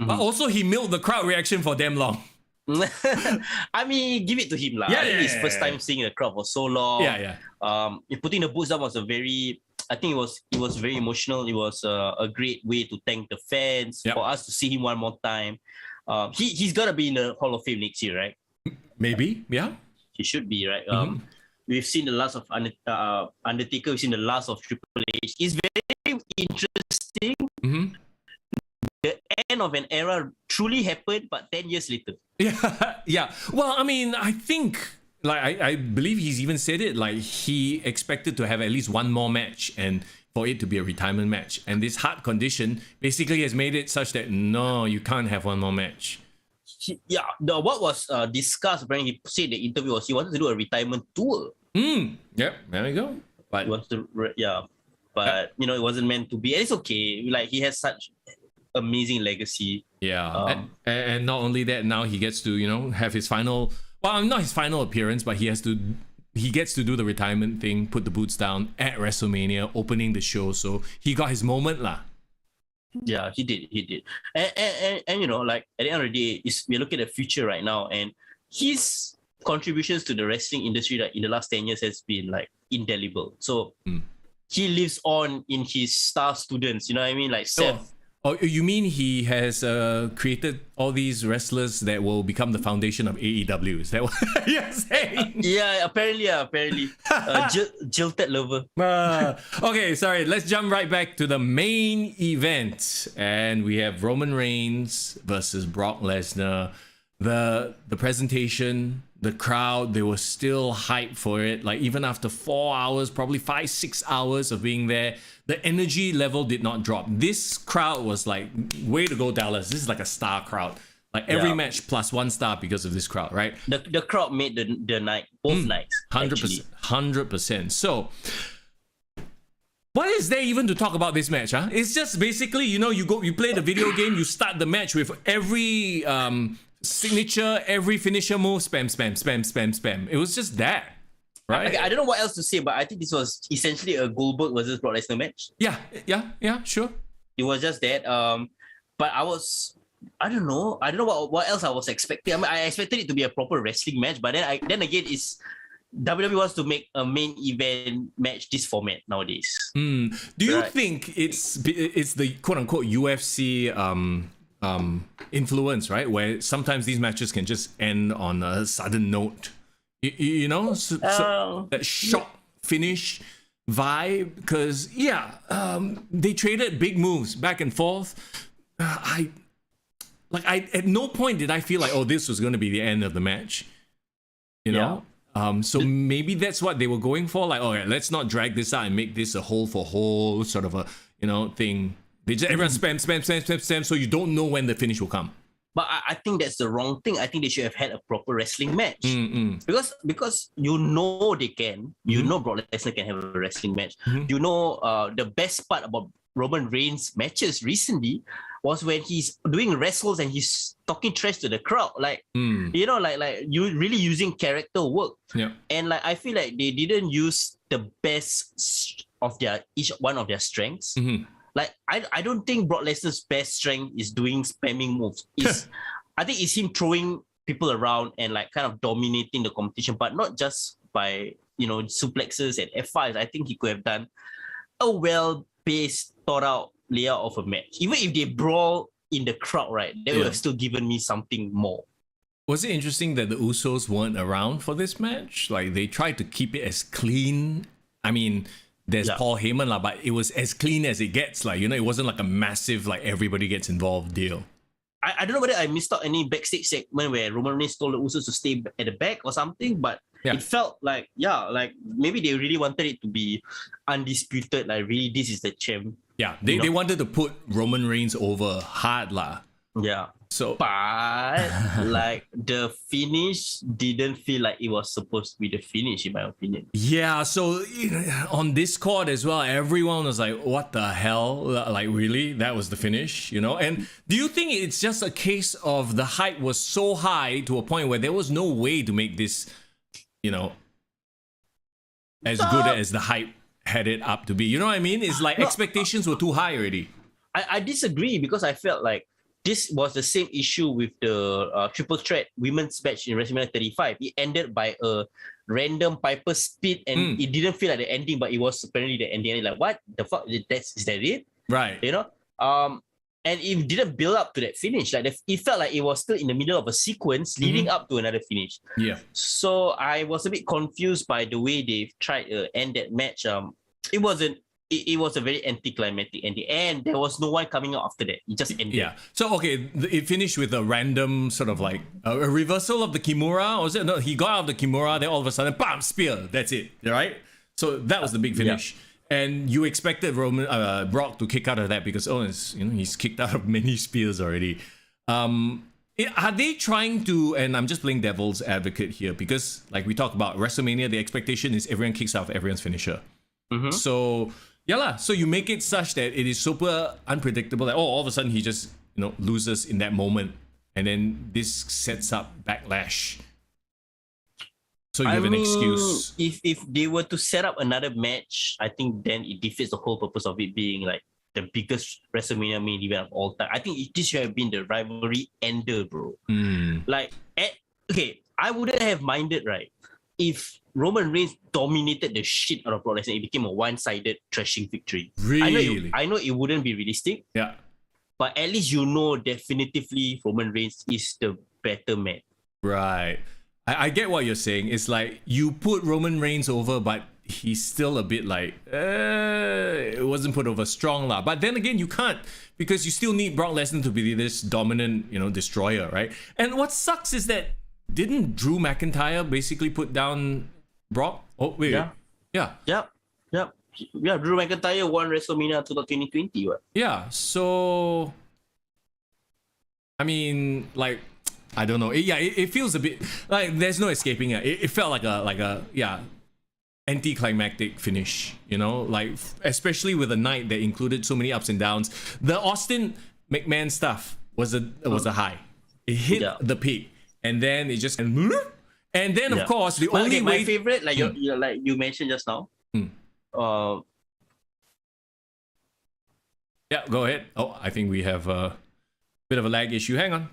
But also he milked the crowd reaction for damn long. I mean, give it to him lah. His first time seeing the crowd for so long. Putting the boots down was it was very emotional. It was a great way to thank the fans for us to see him one more time. He's gonna be in the Hall of Fame next year, right? Maybe, yeah. He should be, right? We've seen the last of Undertaker. We've seen the last of Triple H. It's very interesting. The end of an era truly happened, but 10 years later. Yeah. Well, I mean, I think, like, I believe he's even said it. Like, he expected to have at least one more match and for it to be a retirement match. And this heart condition basically has made it such that no, you can't have one more match. What was discussed when he said the interview was he wanted to do a retirement tour. Yep, there we go. But he wants to, you know, it wasn't meant to be. And it's okay. Like he has such amazing legacy. Yeah, and not only that, now he gets to have his final Well, not his final appearance, but he gets to do the retirement thing, put the boots down at WrestleMania, opening the show. So he got his moment lah. Yeah, he did. And you know, like at the end of the day, we're looking at the future right now, and his contributions to the wrestling industry like in the last 10 years has been like indelible. So he lives on in his star students, you know what I mean? Like Seth. Oh, you mean he has created all these wrestlers that will become the foundation of AEW? Is that what you're saying? Yeah, apparently. Jilted lover. Okay, sorry. Let's jump right back to the main event. And we have Roman Reigns versus Brock Lesnar. The presentation, the crowd, they were still hyped for it. Like even after 4 hours, probably 5-6 hours of being there, the energy level did not drop. This crowd was like, way to go, Dallas. This is like a star crowd. Like every match plus 1 star because of this crowd, right? The crowd made the night, both nights. 100%. So, what is there even to talk about this match? Huh? It's just basically, you know, you play the video game, you start the match with every signature, every finisher move, spam. It was just that. Right. I don't know what else to say, but I think this was essentially a Goldberg versus Brock Lesnar match. Yeah, sure. It was just that. But I don't know what else I was expecting. I mean, I expected it to be a proper wrestling match, but then again, it's WWE wants to make a main event match this format nowadays. Do you think it's the quote unquote UFC influence, right? Where sometimes these matches can just end on a sudden note. You know, so that shock finish vibe, because they traded big moves back and forth. I at no point did I feel like, oh, this was going to be the end of the match. You know, so maybe that's what they were going for. Like, okay, let's not drag this out and make this a hole for hole sort of a thing. They just everyone spam, so you don't know when the finish will come. But I think that's the wrong thing. I think they should have had a proper wrestling match. Because you know they can. You know Brock Lesnar can have a wrestling match. You know the best part about Roman Reigns matches recently was when he's doing wrestles and he's talking trash to the crowd. Like, you know, like you really using character work. Yeah. And like I feel like they didn't use the best of each one of their strengths. Like, I don't think Brock Lesnar's best strength is doing spamming moves. I think it's him throwing people around and like kind of dominating the competition, but not just by, you know, suplexes and F5s. I think he could have done a well-paced, thought-out layout of a match. Even if they brawl in the crowd, right, they would have still given me something more. Was it interesting that the Usos weren't around for this match? Like, they tried to keep it as clean. I mean, there's Paul Heyman, but it was as clean as it gets. Like, you know, it wasn't like a massive, like, everybody gets involved deal. I don't know whether I missed out any backstage segment where Roman Reigns told the Usos to stay at the back or something, but it felt like, like maybe they really wanted it to be undisputed. Like, really, this is the champ. Yeah, they wanted to put Roman Reigns over hard lah. Yeah. So, but like the finish didn't feel like it was supposed to be the finish, in my opinion. Yeah, so on Discord as well, everyone was like, what the hell? Like, really? That was the finish, you know? And do you think it's just a case of the hype was so high to a point where there was no way to make this, you know, as good as the hype had it up to be? You know what I mean? It's like expectations were too high already. I disagree, because I felt like this was the same issue with the triple threat women's match in WrestleMania 35. It ended by a random Piper spit, and it didn't feel like the ending, but it was apparently the ending. And like, what the fuck? Is that it? Right. You know? And it didn't build up to that finish. Like it felt like it was still in the middle of a sequence leading up to another finish. Yeah. So I was a bit confused by the way they tried to end that match. It was a very anticlimactic ending, and there was no one coming out after that. It just ended. Yeah. So, okay, it finished with a random sort of like a reversal of the Kimura. Or was it? No, he got out of the Kimura, then all of a sudden, bam, spear. That's it, right? So that was the big finish. Yeah. And you expected Brock to kick out of that because, he's kicked out of many spears already. Are they trying to, and I'm just playing devil's advocate here, because like we talked about WrestleMania, the expectation is everyone kicks out of everyone's finisher. So... so you make it such that it is super unpredictable that all of a sudden he just loses in that moment, and then this sets up backlash. So you have an excuse. If they were to set up another match, I think then it defeats the whole purpose of it being like the biggest WrestleMania main event of all time. I think this should have been the rivalry ender, bro. Like, I wouldn't have minded, right, if Roman Reigns dominated the shit out of Brock Lesnar. It became a one-sided thrashing victory. Really? I know it wouldn't be realistic. Yeah. But at least you know definitively Roman Reigns is the better man. Right. I get what you're saying. It's like you put Roman Reigns over, but he's still a bit like, it wasn't put over strong lah. But then again, you can't, because you still need Brock Lesnar to be this dominant, destroyer, right? And what sucks is that didn't Drew McIntyre basically put down Brock? Oh, wait. Yeah. Yep. Yeah, Drew McIntyre won WrestleMania 2020. What? Yeah, so I mean, like, I don't know. It feels a bit like there's no escaping it. It felt like a anticlimactic finish, like especially with a night that included so many ups and downs. The Austin McMahon stuff was a high. It hit the peak, and then it just and then of course the only way. My favorite, like you mentioned just now. Yeah, go ahead. Oh, I think we have a bit of a lag issue. Hang on.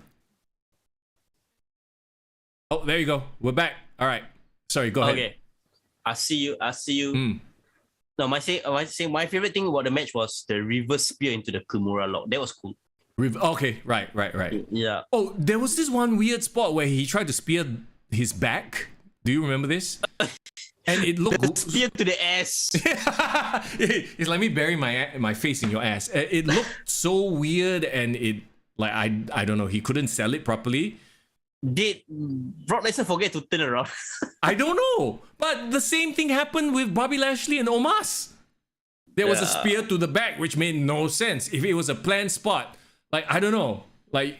Oh, there you go. We're back. All right. Sorry, go ahead. Okay. I see you. No, my favorite thing about the match was the reverse spear into the Kimura lock. That was cool. Okay, right. Yeah. Oh, there was this one weird spot where he tried to spear his back. Do you remember this? And it looked spear to the ass. It's like me burying my face in your ass. It looked so weird, and it like I don't know. He couldn't sell it properly. Did Brock Lesnar forget to turn around? I don't know. But the same thing happened with Bobby Lashley and Omas. There was a spear to the back, which made no sense. If it was a planned spot, like, I don't know. Like,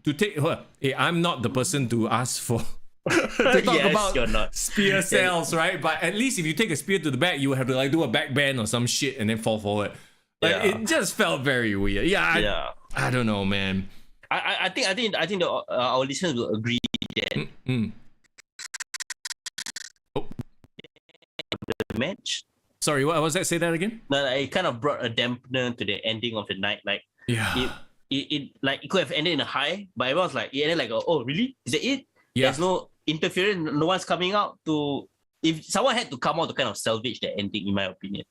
to take... Hey, I'm not the person to ask for... to talk about spear cells, right? But at least if you take a spear to the back, you would have to like do a back bend or some shit and then fall forward. Like, it just felt very weird. I don't know, man. I think our listeners will agree that the match. Sorry, what was that? Say that again. No, it kind of brought a dampener to the ending of the night. Like, it could have ended in a high, but everyone's like, it ended like, oh, really? Is that it? Yeah. There's no interference. No one's coming out to. If someone had to come out to kind of salvage the ending, in my opinion.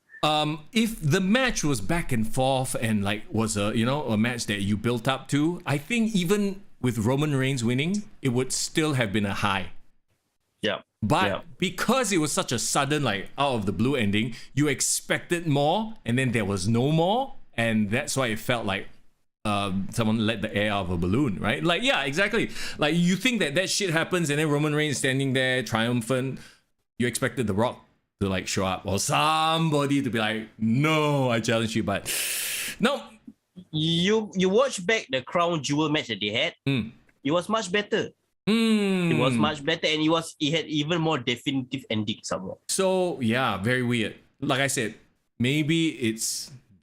If the match was back and forth and like was a match that you built up to, I think even with Roman Reigns winning, it would still have been a high. Yeah. But because it was such a sudden, like, out of the blue ending, you expected more, and then there was no more, and that's why it felt like someone let the air out of a balloon, right? Like, yeah, exactly. Like, you think that shit happens, and then Roman Reigns standing there triumphant. You expected The Rock to like show up, or somebody to be like, no, I challenge you, but no. You watch back the Crown Jewel match that they had. It was much better. It was much better, and it had even more definitive ending somewhere. So yeah, very weird. Like I said, maybe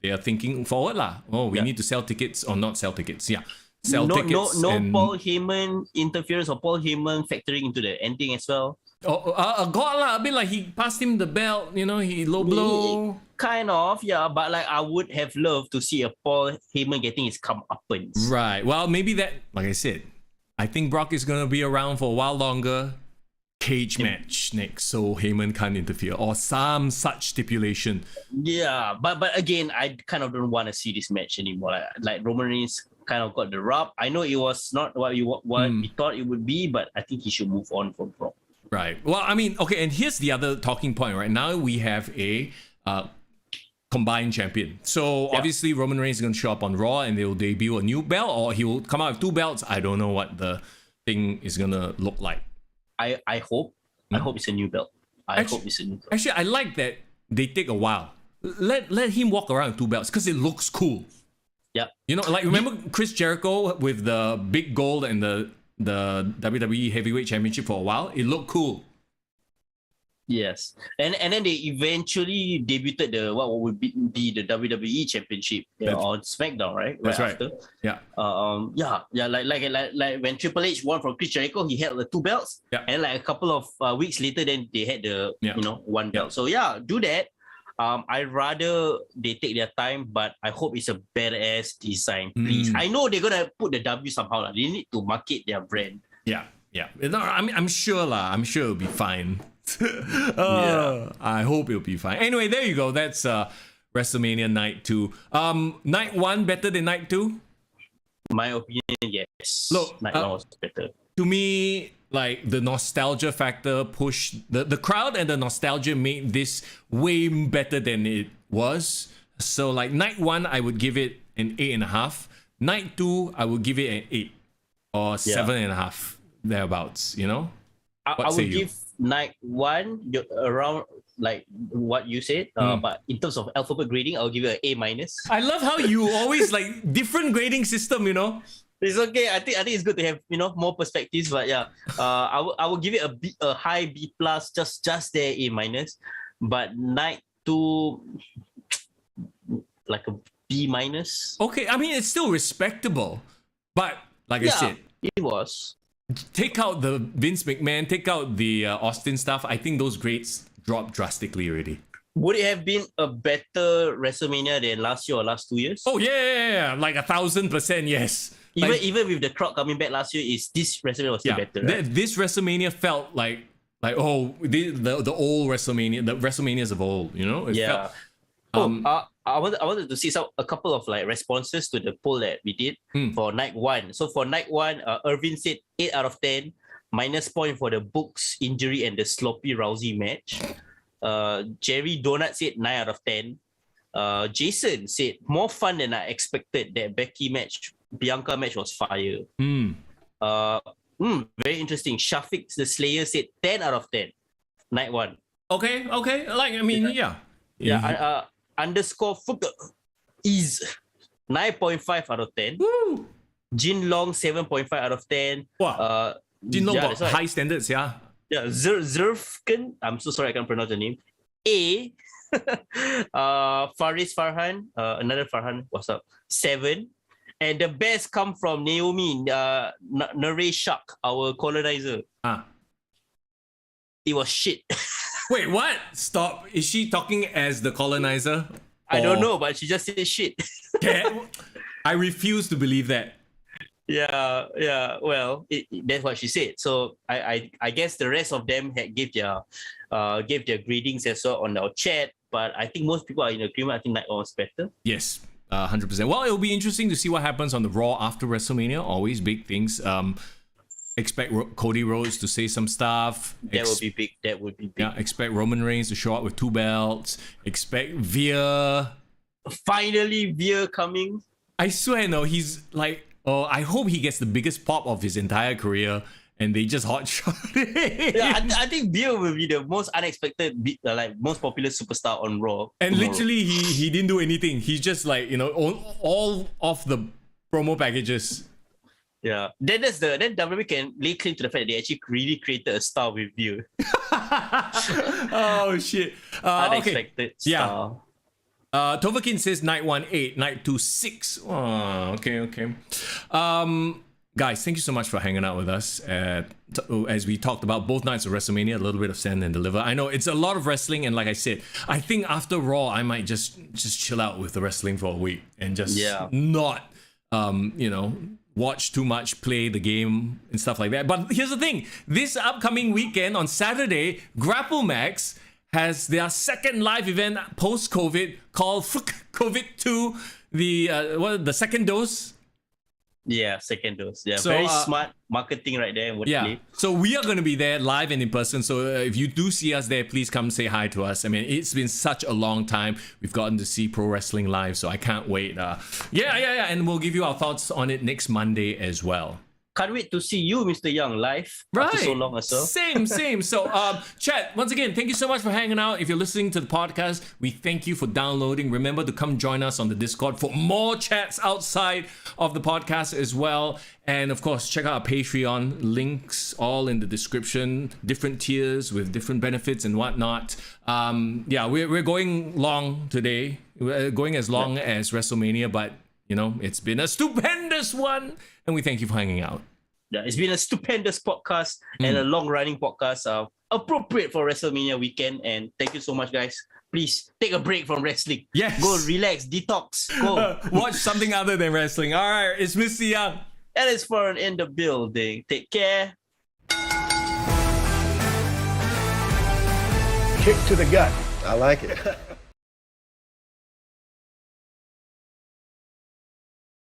they are thinking forward lah. Oh, we need to sell tickets or not sell tickets. Yeah, sell tickets. No Paul Heyman interference or Paul Heyman factoring into the ending as well. God lah, a bit like he passed him the belt, he low blow. Kind of, yeah, but like I would have loved to see a Paul Heyman getting his comeuppance. Right. Well, maybe that, like I said, I think Brock is gonna be around for a while longer. Cage match next, so Heyman can't interfere or some such stipulation. Yeah, but again, I kind of don't want to see this match anymore. Like Roman Reigns kind of got the rub. I know it was not what we thought it would be, but I think he should move on from Brock. Right. Well, I mean, okay, and here's the other talking point. Right now, we have a combined champion. So obviously, Roman Reigns is going to show up on Raw, and they'll debut a new belt, or he will come out with two belts. I don't know what the thing is going to look like. I hope it's a new belt. Actually, I like that they take a while. Let him walk around with two belts because it looks cool. Yeah. Like remember Chris Jericho with the big gold and the WWE Heavyweight Championship for a while? It looked cool. Yes, and then they eventually debuted the what would be the WWE Championship on SmackDown, right? That's right. After. Yeah. Like when Triple H won from Chris Jericho, he held the 2 belts, and like a couple of weeks later, then they had the 1 belt. So do that. I'd rather they take their time, but I hope it's a badass design, please. I know they're gonna put the W somehow. They need to market their brand. Yeah. No, I'm sure lah. I'm sure it'll be fine. I hope it'll be fine. Anyway, there you go. That's WrestleMania Night 2. Night 1 better than Night 2? My opinion, yes. Look, Night 1 was better. To me, like the nostalgia factor pushed the crowd, and the nostalgia made this way better than it was. So like Night 1, I would give it an 8.5. Night 2, I would give it an 8 or 7.5 thereabouts. You know, I would give Night 1 around like what you said, but in terms of alphabet grading, I'll give it an A-. I love how you always like different grading system. You know. It's okay. I think it's good to have more perspectives, but I will give it a high B+, just there A-. But Night 2 like a B-. Okay, I mean it's still respectable, but like I said, it was. Take out the Vince McMahon, take out the Austin stuff. I think those grades dropped drastically already. Would it have been a better WrestleMania than last year or last 2 years? Oh yeah, like 1,000%, yes. Even with the crowd coming back last year, this WrestleMania was still better. Right? This WrestleMania felt like the old WrestleMania, the WrestleManias of old. You know? It felt, I wanted to see a couple of like responses to the poll that we did for Night 1. So for Night 1, Irvin said 8 out of 10, -point for the Book's injury and the sloppy Rousey match. Jerry Donut said 9 out of 10. Jason said more fun than I expected. That Bianca match was fire. Very interesting. Shafiq the Slayer said 10 out of 10. Night 1. Okay. Like I mean, Underscore Footer is 9.5 out of 10. Woo! Jin Long 7.5 out of 10. Wow. Jin Long got high standards, yeah. Yeah, Zerfken, I'm so sorry I can't pronounce the name. A. Faris Farhan, another Farhan, what's up? 7. And the best come from Naomi, Naresh Shak, our colonizer. It was shit. Wait, what? Stop. Is she talking as the colonizer? I don't know, but she just said shit. I refuse to believe that. Yeah. Well, that's what she said. So I guess the rest of them gave their gradings as well on our chat. But I think most people are in agreement. I think Night 1 was better. Yes, 100%. Well, it'll be interesting to see what happens on the Raw after WrestleMania. Always big things. Expect Cody Rhodes to say some stuff. That would be big. Yeah, expect Roman Reigns to show up with 2 belts. Expect Veer. Finally, Veer coming. I swear, no, he's like, I hope he gets the biggest pop of his entire career and they just hot shot it. Yeah, I think Veer will be the most unexpected, most popular superstar on Raw. And tomorrow. Literally, he didn't do anything. He's just like, all of the promo packages. Yeah, then WWE can lay claim to the fact that they actually really created a star with Veer. Oh shit! Unexpected star. Yeah. Tovakin says Night 1 8, Night 2 6. Oh, okay. Guys, thank you so much for hanging out with us. As we talked about both nights of WrestleMania, a little bit of Stand and Deliver. I know it's a lot of wrestling, and like I said, I think after Raw, I might just chill out with the wrestling for a week and just not, watch too much, play the game and stuff like that. But here's the thing. This upcoming weekend on Saturday, Grapple Max has their second live event post-COVID called COVID-2, the second dose. Yeah, second dose. Yeah, so, very smart marketing right there. So we are going to be there live and in person. So if you do see us there, please come say hi to us. I mean, it's been such a long time. We've gotten to see pro wrestling live, so I can't wait. And we'll give you our thoughts on it next Monday as well. can't wait to see you, Mr. Young, live after so long as well. Same. So, chat, once again, thank you so much for hanging out. If you're listening to the podcast, we thank you for downloading. Remember to come join us on the Discord for more chats outside of the podcast as well. And of course, check out our Patreon, links all in the description, different tiers with different benefits and whatnot. We're going long today. We're going as long as WrestleMania, but it's been a stupendous one, and we thank you for hanging out. Yeah, it's been a stupendous podcast and a long-running podcast, appropriate for WrestleMania weekend. And thank you so much, guys. Please take a break from wrestling. Yes. Go relax, detox. Go watch something other than wrestling. All right, it's Mister Young. And it's Foreign in the building. Take care. Kick to the gut. I like it.